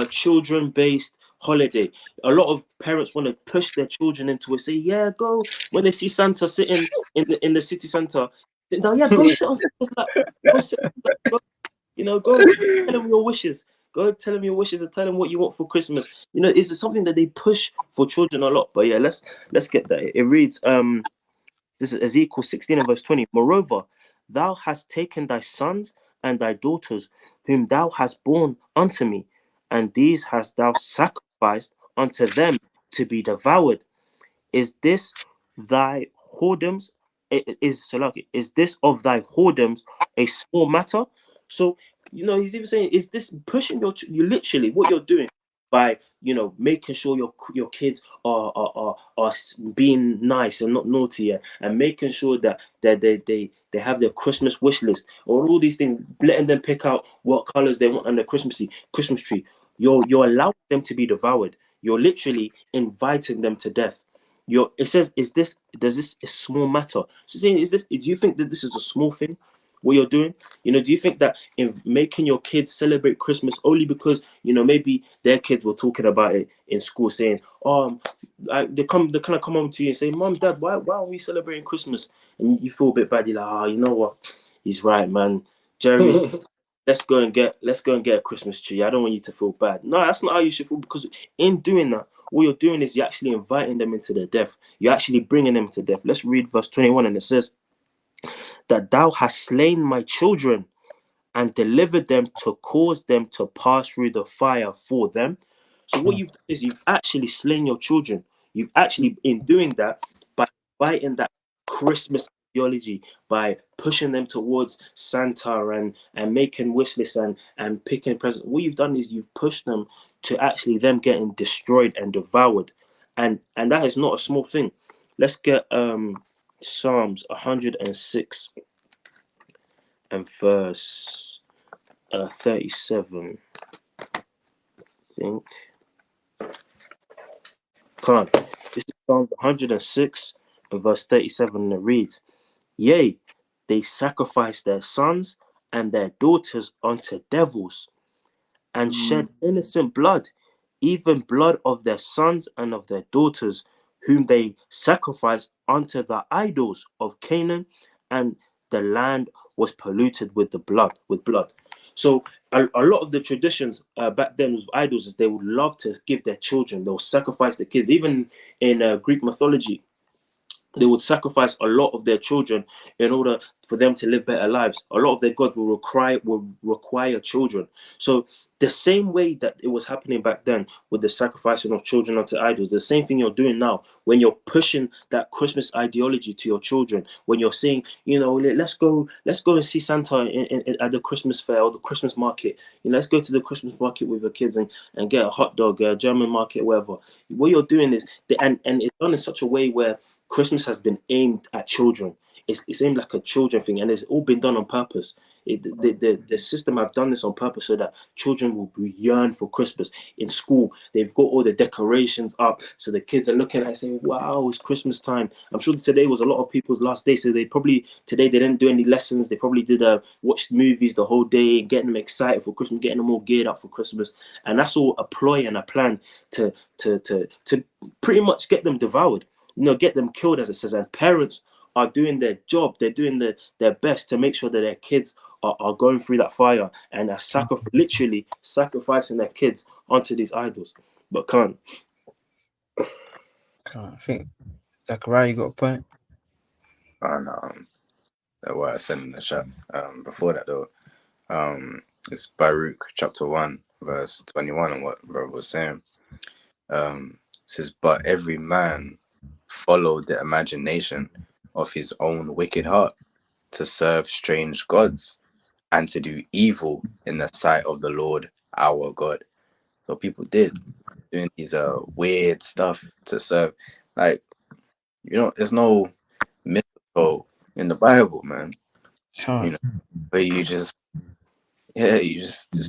children-based holiday. A lot of parents want to push their children into it. Say, yeah, go when they see Santa sitting in the city center. Now, yeah, go sit on Santa's lap. Go sit. Go, go tell them your wishes. Go tell them your wishes and tell them what you want for Christmas. It's something that they push for children a lot. But yeah, let's get that. It reads this is Ezekiel 16 and verse 20. Moreover, thou hast taken thy sons and thy daughters, whom thou hast born unto me, and these hast thou sacrificed unto them to be devoured. Is this thy whoredoms? Is this of thy whoredoms a small matter? So he's even saying, is this pushing you literally what you're doing by making sure your kids are being nice and not naughty, and making sure that they have their Christmas wish list, or all these things, letting them pick out what colors they want on their Christmas tree. You're allowing them to be devoured. You're literally inviting them to death. It says, does this a small matter? So saying, do you think that this is a small thing, what you're doing? Do you think that in making your kids celebrate Christmas only because maybe their kids were talking about it in school, saying, they kind of come home to you and say, Mom, Dad, why are we celebrating Christmas? And you feel a bit bad. You're like, you know what, he's right, man. Jeremy, let's go and get a Christmas tree. I don't want you to feel bad. No, that's not how you should feel, because in doing that, what you're doing is you're actually inviting them into their death. You're actually bringing them to death. Let's read verse 21, and it says that thou hast slain my children and delivered them to cause them to pass through the fire for them. So what you've done is you've actually slain your children. You've actually, in doing that, by inviting that Christmas ideology, by pushing them towards Santa and making wish lists and picking presents, what you've done is you've pushed them to actually them getting destroyed and devoured. And that is not a small thing. Let's get Psalms 106 and verse 37, I think. Come on. This is Psalm 106 and verse 37, and it reads, Yea, they sacrifice their sons and their daughters unto devils, and shed innocent blood, even blood of their sons and of their daughters, whom they sacrificed unto the idols of Canaan, and the land was polluted with blood. So a lot of the traditions back then with idols is they would love to give their children, they'll sacrifice the kids. Even in Greek mythology, they would sacrifice a lot of their children in order for them to live better lives. A lot of their gods will require children. So the same way that it was happening back then with the sacrificing of children unto idols, the same thing you're doing now when you're pushing that Christmas ideology to your children. When you're saying, let's go and see Santa at the Christmas fair or the Christmas market. Let's go to the Christmas market with the kids and get a hot dog, a German market, whatever. What you're doing is, and it's done in such a way where Christmas has been aimed at children. It's aimed like a children thing, and it's all been done on purpose. The system have done this on purpose so that children will yearn for Christmas. In school, they've got all the decorations up, so the kids are looking at it saying, wow, it's Christmas time. I'm sure today was a lot of people's last day, so today they didn't do any lessons. They probably did watch movies the whole day, getting them excited for Christmas, getting them all geared up for Christmas. And that's all a ploy and a plan to pretty much get them devoured, get them killed, as it says. And parents are doing their job. They're doing their best to make sure that their kids are going through that fire and are literally sacrificing their kids onto these idols, but can't. I think Zachariah, you got a point. On what I said in the chat. Before that though, it's Baruch chapter 1 verse 21, and what brother was saying. It says, but every man followed the imagination of his own wicked heart, to serve strange gods and to do evil in the sight of the Lord our God. So people did doing these weird stuff to serve, like, there's no mythical in the Bible, man. Can't. Where you just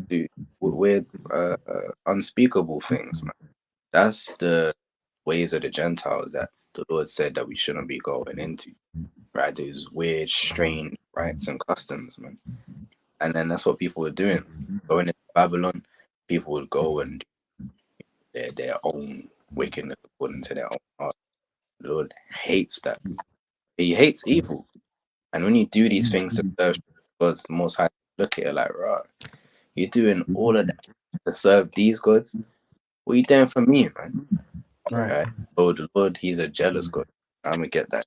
do weird unspeakable things, man. That's the ways of the Gentiles that the Lord said that we shouldn't be going into, right? Those weird, strange rites and customs, man. And then that's what people were doing. Going into Babylon, people would go and do their own wickedness according to their own heart. The Lord hates that. He hates evil. And when you do these things to serve gods, the Most High look at it like, right, you're doing all of that to serve these gods? What are you doing for me, man? Right? So the Lord, he's a jealous God. I'm going to get that.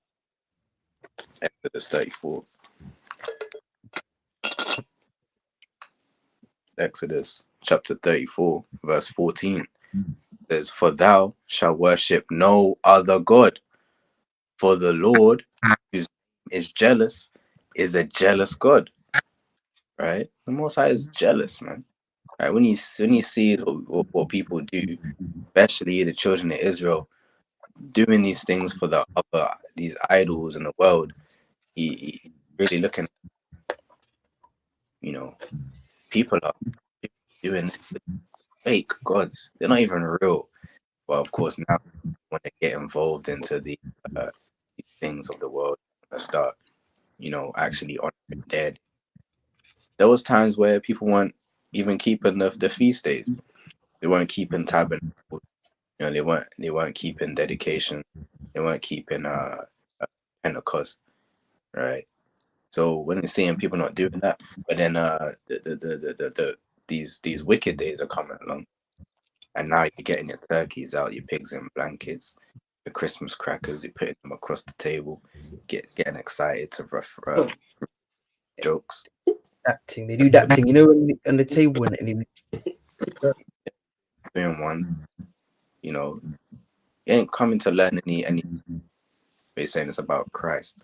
Exodus 34. Exodus chapter 34, verse 14 says, for thou shalt worship no other God, for the Lord, whose name is jealous, is a jealous God. Right? The Most High is jealous, man. Right? When you see what people do, especially the children of Israel, doing these things for these idols in the world, he really looking at, people are doing fake gods. They're not even real. Well, of course, now when they get involved into these things of the world, they start, actually honoring dead. There was times where people weren't even keeping the feast days. They weren't keeping tabernacles. They weren't keeping dedication. They weren't keeping Pentecost, right? So when you're seeing people not doing that, but then these wicked days are coming along, and now you're getting your turkeys out, your pigs in blankets, the Christmas crackers, you're putting them across the table, getting excited to rough jokes. That thing, they do that thing, on the table when Doing one, you ain't coming to learn any. They're saying it's about Christ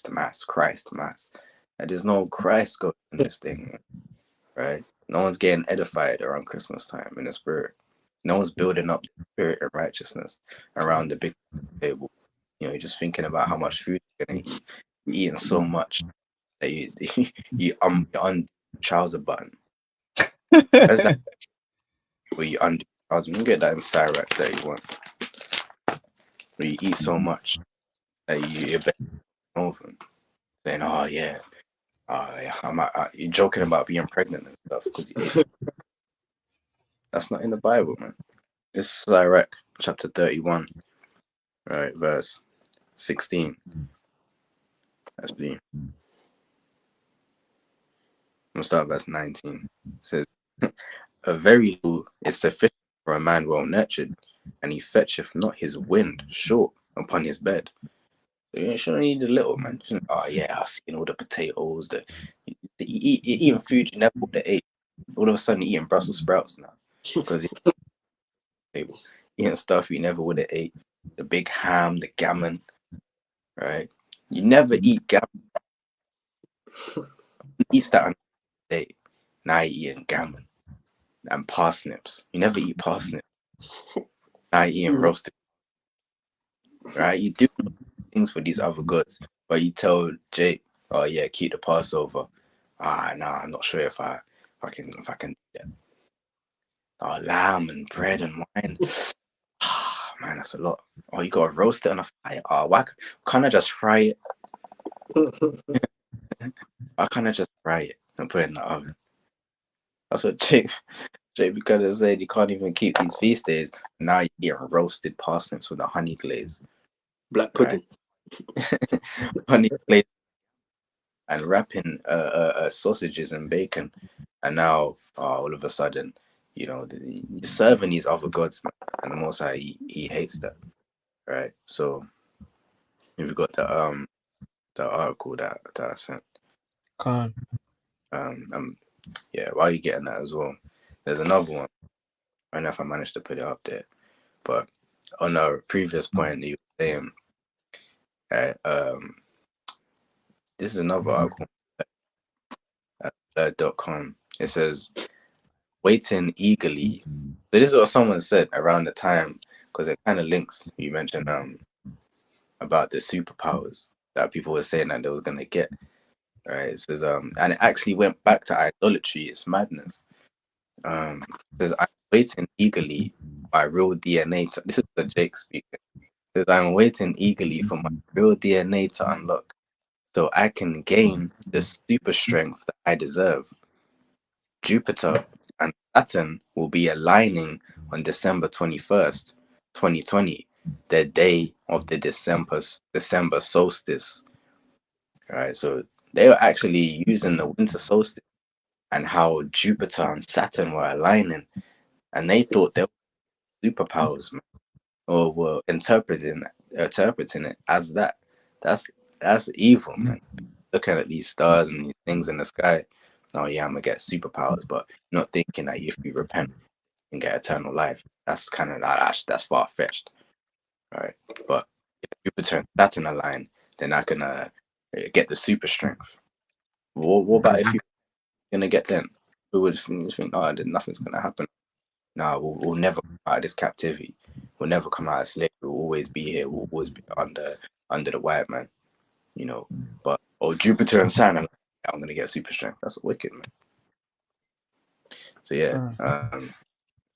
mass. And there's no Christ God in this thing, right? No one's getting edified around Christmas time in the spirit. No one's building up the spirit of righteousness around the big table. You're just thinking about how much food you're gonna eat. You're eating so much that you're on trouser button. Where's that? Where you undo trouser? You get that in Sirach 31. Where you eat so much that you're over saying, "Oh yeah, you're joking about being pregnant and stuff," because that's not in the Bible, man. It's Sirach chapter 31, right, verse 16. Actually, I'm gonna start verse 19. It says, "A very little is sufficient for a man well nurtured, and he fetcheth not his wind short upon his bed." So you shouldn't need a little, man. Oh yeah, I've seen all the potatoes. You eating food you never would have ate. All of a sudden, you're eating Brussels sprouts now because you're eating stuff you never would have ate. The big ham, the gammon, right? You never eat gammon. Eat that on the day. Now you're eating gammon and parsnips. You never eat parsnips. Now you're eating roasted. Right? You do things for these other goods, but you tell Jake, "Oh yeah, keep the Passover." Nah, I'm not sure if I can do that. Oh, lamb and bread and wine. Man, that's a lot. Oh, you gotta roast it on a fire. Oh, why can't I just fry it? Why can't I just fry it and put it in the oven? That's what Jake because said you can't even keep these feast days. Now you get roasted parsnips with a honey glaze. Black pudding. on these plates and wrapping sausages and bacon, and now all of a sudden, you know, you're serving these other gods, man, and the Most High, he hates that, right? So we've got the article that I sent. Can't. Yeah, while you're getting that as well, there's another one. I don't know if I managed to put it up there, but on a previous point that you were saying, this is another article at .com. It says, waiting eagerly. So this is what someone said around the time, because it kind of links. You mentioned about the superpowers that people were saying that they was gonna get. Right? It says and it actually went back to idolatry. It's madness. It says, I'm waiting eagerly my real DNA. This is the Jake speaking. It says, I'm waiting eagerly for my real DNA to unlock, so I can gain the super strength that I deserve. Jupiter and Saturn will be aligning on December 21st, 2020, the day of the December solstice. All right, so they were actually using the winter solstice and how Jupiter and Saturn were aligning, and they thought they were superpowers, man, or were interpreting it as that. That's evil, man. Looking at these stars and these things in the sky. Oh yeah, I'm gonna get superpowers, but not thinking that if you repent and get eternal life. That's kind of that's far fetched, right? But if Jupiter and Saturn align, then I can get the super strength. What about if you're gonna get them? We would think, oh, nothing's gonna happen. No, we'll never come out of this captivity. We'll never come out of slavery. We'll always be here. We'll always be under the white man, you know. But Jupiter and Saturn, I'm gonna get super strength. That's wicked, man. So yeah,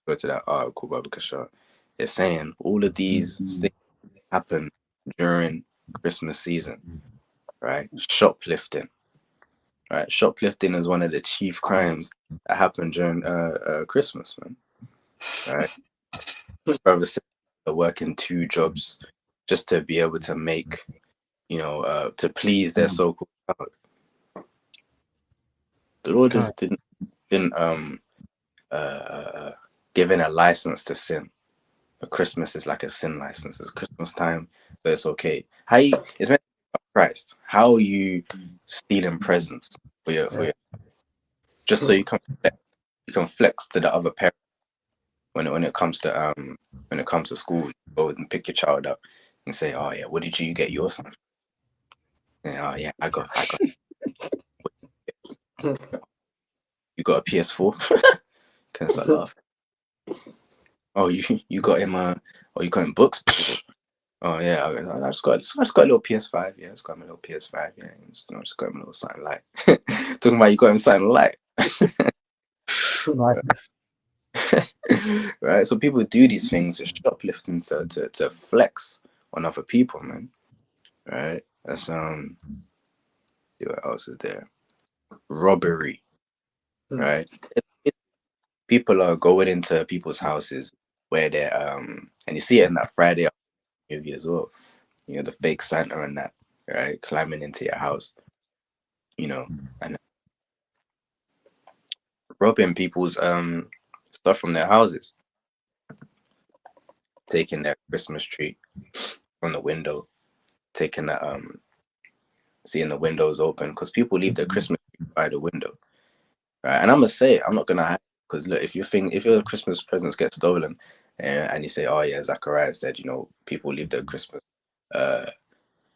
go to that article by Cashapp. It's saying all of these things happen during Christmas season, right? Shoplifting, right? Shoplifting is one of the chief crimes that happen during Christmas, man. Right? Brothers are working 2 jobs just to be able to make, you know, to please their so-called God. The Lord just didn't given a license to sin. But Christmas is like a sin license. It's Christmas time, so it's okay. It's meant to be Christ. How are you stealing presents for your just so you can flex to the other parent when it comes to school? You go and pick your child up and say, oh yeah, what did you get your son? And, oh yeah, I got you got a PS4. Can start laughing. Oh, you got him you got him books. Oh yeah, I just got a little PS5. Yeah, just got my little PS5. Yeah, just got him a little something light. Talking about you got him something light. Right, so people do these things, just shoplifting to flex on other people, man. Right, that's see what else is there. Robbery, right? People are going into people's houses where they're and you see it in that Friday movie as well. You know, the fake Santa and that, right? Climbing into your house, you know, and robbing people's stuff from their houses, taking their Christmas tree from the window, taking the seeing the windows open, because people leave their Christmas tree by the window, right? And I'm gonna say, I'm not gonna hide, because look, if your Christmas presents get stolen, and you say, oh yeah, Zachariah said, you know, people leave their Christmas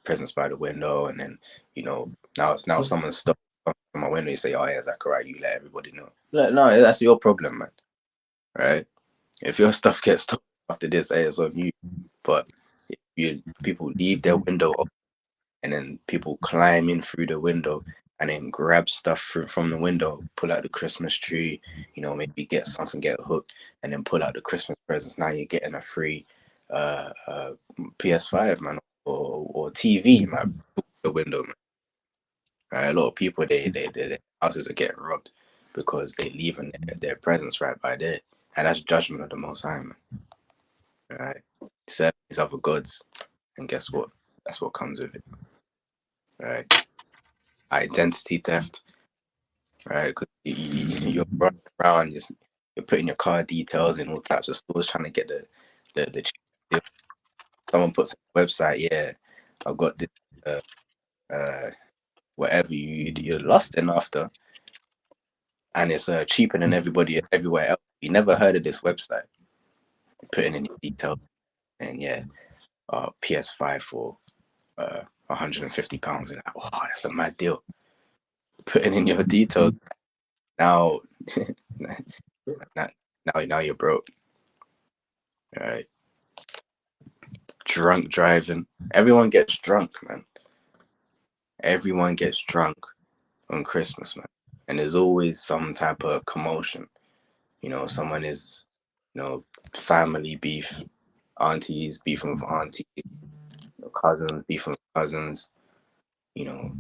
presents by the window, and then, you know, now someone stole from my window, you say, oh yeah, Zachariah, you let everybody know. No, that's your problem, man. Right? If your stuff gets stolen after this, hey, it's on you. But if people leave their window up, and then people climb in through the window and then grab stuff from the window, pull out the Christmas tree, you know, maybe get something, get hooked, and then pull out the Christmas presents. Now you're getting a free PS5, man, or TV, man, the window, man. Right? A lot of people, their houses are getting robbed because they leaving their presents right by there, and that's judgment of the Most High, man. Right? Serve these other gods, and guess what? That's what comes with it, right? Identity theft, right? Because you're running around, you're putting your car details in all types of stores trying to get the cheap deal. Someone puts on a website, yeah, I've got this, whatever you're lusting after, and it's cheaper than everybody everywhere else. You never heard of this website. You're putting in your details, and yeah, PS5 for £150, and oh, that's a mad deal. Putting in your details now, now you're broke. All right. Drunk driving. Everyone gets drunk, man. Everyone gets drunk on Christmas, man. And there's always some type of commotion. You know, someone is, family beef, aunties beefing with aunties, cousins beefing with cousins. No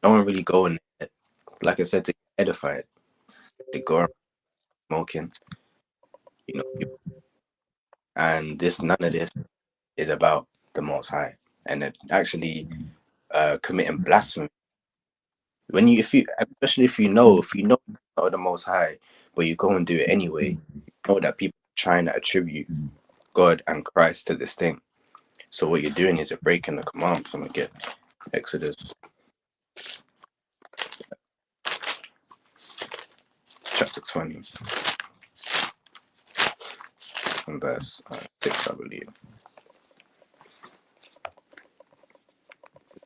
one really going there, like I said, to get edified. They go around smoking, and none of this is about the Most High, and it actually committing blasphemy. Especially if you know not the Most High, but you go and do it anyway, you know that people are trying to attribute God and Christ to this thing. So what you're doing is you're breaking the commandments. I'm gonna get Exodus chapter 20 and verse 6, I believe.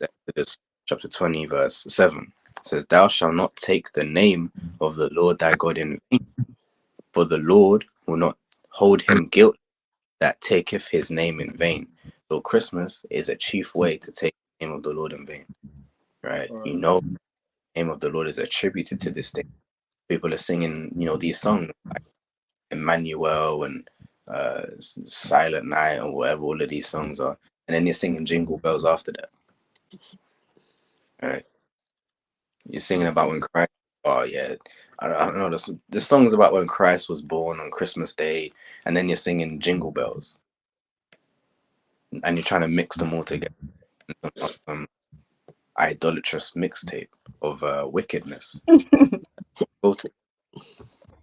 Exodus chapter 20 verse 7 says, "Thou shalt not take the name of the Lord thy God in vain, for the Lord will not hold him guilty that taketh his name in vain." So Christmas is a chief way to take the name of the Lord in vain, right? The name of the Lord is attributed to this thing. People are singing, these songs like Emmanuel and Silent Night or whatever all of these songs are, and then you're singing Jingle Bells after that, right? You're singing about when Christ. Oh yeah, I don't know. The song's about when Christ was born on Christmas Day, and then you're singing Jingle Bells, and you're trying to mix them all together. Some idolatrous mixtape of wickedness.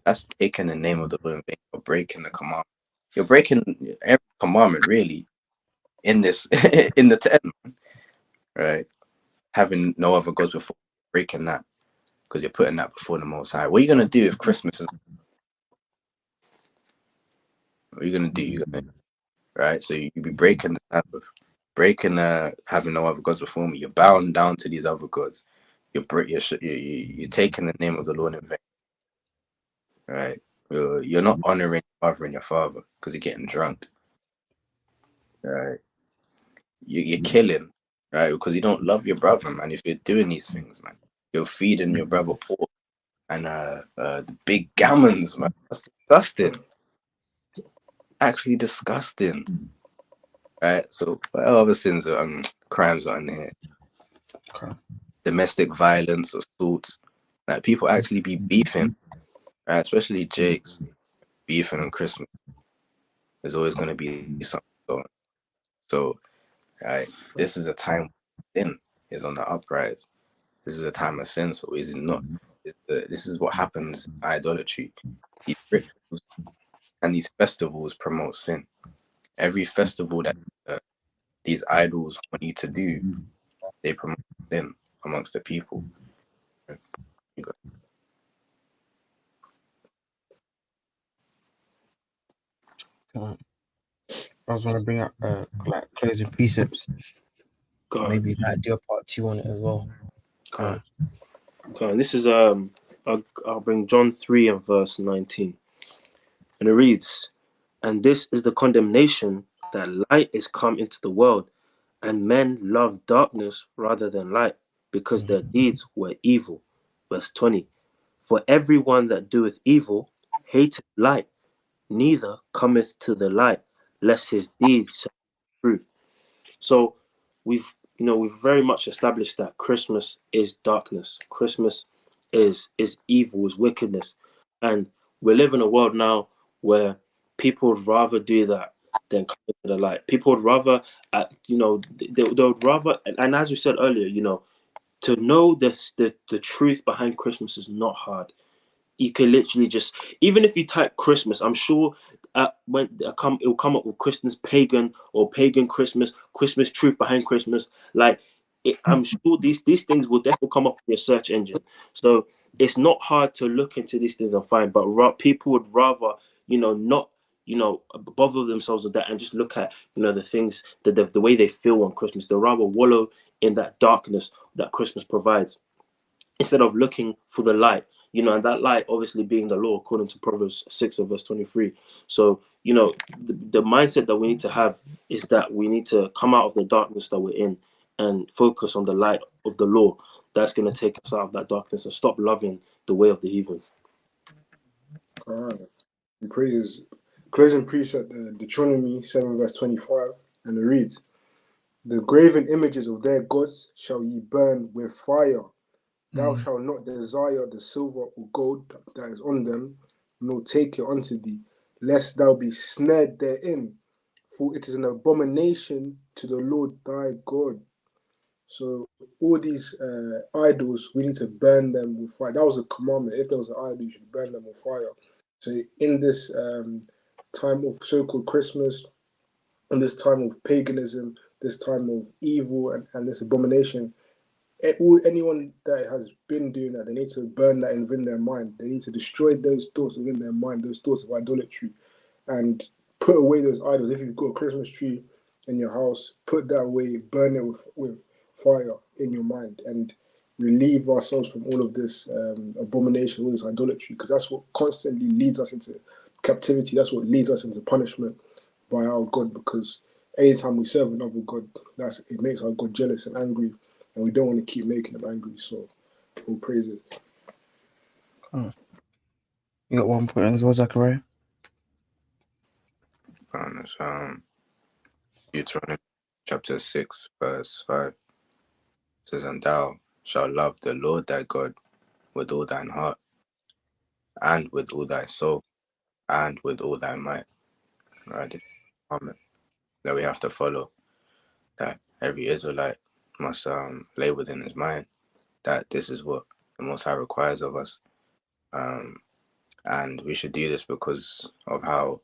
That's taking the name of the Lord in vain. You're breaking the commandment. You're breaking every commandment, really, in this in the 10, right? Having no other gods before, breaking that because you're putting that before the Most High. What are you gonna do if Christmas is? What are you gonna do? Right? So you be breaking the Sabbath, breaking having no other gods before me. You're bowing down to these other gods. You're taking the name of the Lord in vain, right? You're not honoring your mother and your father because you're getting drunk, right? You're killing, right? Because you don't love your brother, man. If you're doing these things, man, you're feeding your brother pork and the big gammons, man. That's disgusting. Actually disgusting, right? So what other sins crimes are in here? Okay. Domestic violence, assaults. Like people actually be beefing, right? Especially Jakes beefing on Christmas. There's always going to be something going. So, right, this is a time when sin is on the uprise. This is a time of sin, so is it not? This is what happens in idolatry. These rituals and these festivals promote sin. Every festival that these idols want you to do, they promote sin amongst the people. I was want to bring up like closing precepts. Maybe like do a part 2 on it as well. This is I'll bring John 3 and verse 19, and it reads, "And this is the condemnation, that light is come into the world, and men love darkness rather than light, because their deeds were evil." Verse 20, "For everyone that doeth evil hateth light, neither cometh to the light, lest his deeds shall be proved." So we've very much established that Christmas is darkness. Christmas is evil, is wickedness. And we live in a world now where people would rather do that than come into the light. People would rather, they would rather, and as we said earlier, to know the truth behind Christmas is not hard. You can literally just, even if you type Christmas, I'm sure when it will come up with Christmas pagan or pagan Christmas, Christmas truth behind Christmas. Like I'm sure these things will definitely come up in your search engine. So it's not hard to look into these things and find, but people would rather not bother themselves with that and just look at the things that the way they feel on Christmas. They'll rather wallow in that darkness that Christmas provides instead of looking for the light, and that light obviously being the law, according to Proverbs 6 and verse 23. So, the mindset that we need to have is that we need to come out of the darkness that we're in and focus on the light of the law. That's going to take us out of that darkness and stop loving the way of the heathen. All right. He praises. Closing precept, Deuteronomy 7 verse 25, and it reads, "The graven images of their gods shall ye burn with fire. Thou shalt not desire the silver or gold that is on them, nor take it unto thee, lest thou be snared therein. For it is an abomination to the Lord thy God." So all these idols, we need to burn them with fire. That was a commandment. If there was an idol, you should burn them with fire. So in this time of so-called Christmas, in this time of paganism, this time of evil and this abomination, anyone that has been doing that, they need to burn that within their mind. They need to destroy those thoughts within their mind, those thoughts of idolatry, and put away those idols. If you've got a Christmas tree in your house, put that away, burn it with fire in your mind, and relieve ourselves from all of this abomination, all this idolatry, because that's what constantly leads us into captivity. That's what leads us into punishment by our God, because anytime we serve another God, it makes our God jealous and angry, and we don't want to keep making him angry. So, all praises. You got 1 point as well, Zachariah? That's Deuteronomy chapter 6, verse 5. It says, "And thou shalt love the Lord thy God with all thine heart, and with all thy soul, and with all thy might." Right? Amen. That we have to follow, that every Israelite must lay within his mind that this is what the Most High requires of us. And we should do this because of how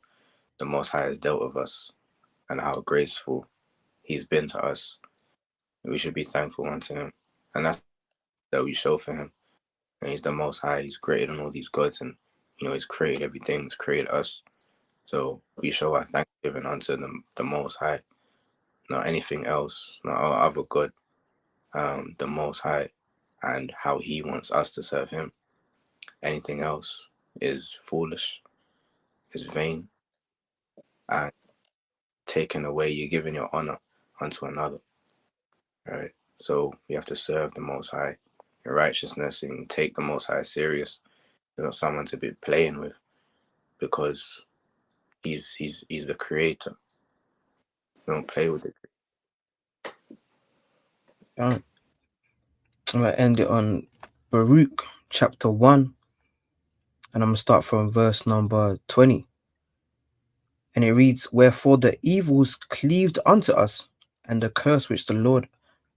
the Most High has dealt with us and how graceful he's been to us. We should be thankful unto him. And that's that we show for him. And he's the Most High. He's created all these gods, and he's created everything. He's created us. So we show our thanksgiving unto the Most High, not anything else, not our other God, the Most High, and how he wants us to serve him. Anything else is foolish, is vain, and taken away. You're giving your honor unto another. Right? So we have to serve the Most High in righteousness and take the Most High serious. He's not someone to be playing with, because he's the creator. Don't play with it. I'm going to end it on Baruch chapter 1, and I'm going to start from verse number 20. And it reads, "Wherefore the evils cleaved unto us, and the curse which the Lord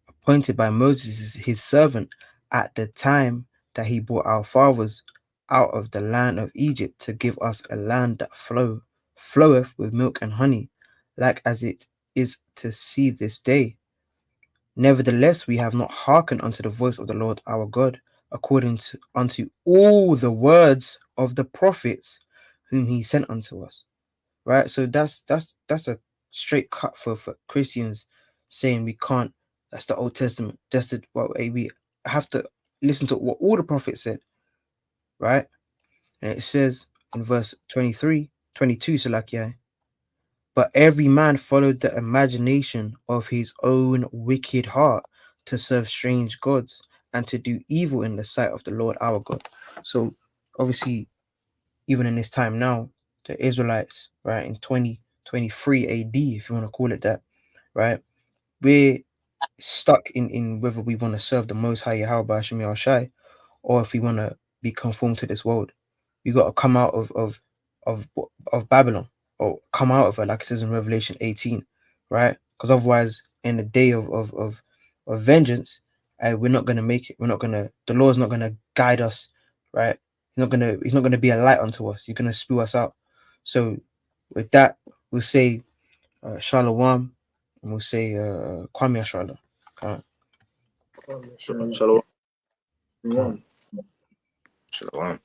appointed by Moses his servant at the time that he brought our fathers out of the land of Egypt, to give us a land that floweth with milk and honey, like as it is to see this day. Nevertheless, we have not hearkened unto the voice of the Lord our God, according unto all the words of the prophets whom he sent unto us." Right? So that's a straight cut for Christians saying we can't. That's the Old Testament. That's what we have to listen to what all the prophets said, right? And it says in verse 22, so like, yeah, "But every man followed the imagination of his own wicked heart, to serve strange gods and to do evil in the sight of the Lord our God." So obviously, even in this time now, the Israelites, right, in 2023 AD, if you want to call it that, right, we're stuck in whether we want to serve the Most High Yahweh Hashem Yahushai, or if we want to be conformed to this world. We got to come out of Babylon, or come out of her, like it says in Revelation 18, right? Because otherwise, in the day of vengeance, we're not gonna make it. We're not gonna. The Lord's not gonna guide us, right? He's not gonna be a light unto us. He's gonna spew us out. So, with that, we'll say Shalom, and we'll say Kwame Ashala. Sure. Shalom. One. Shalom.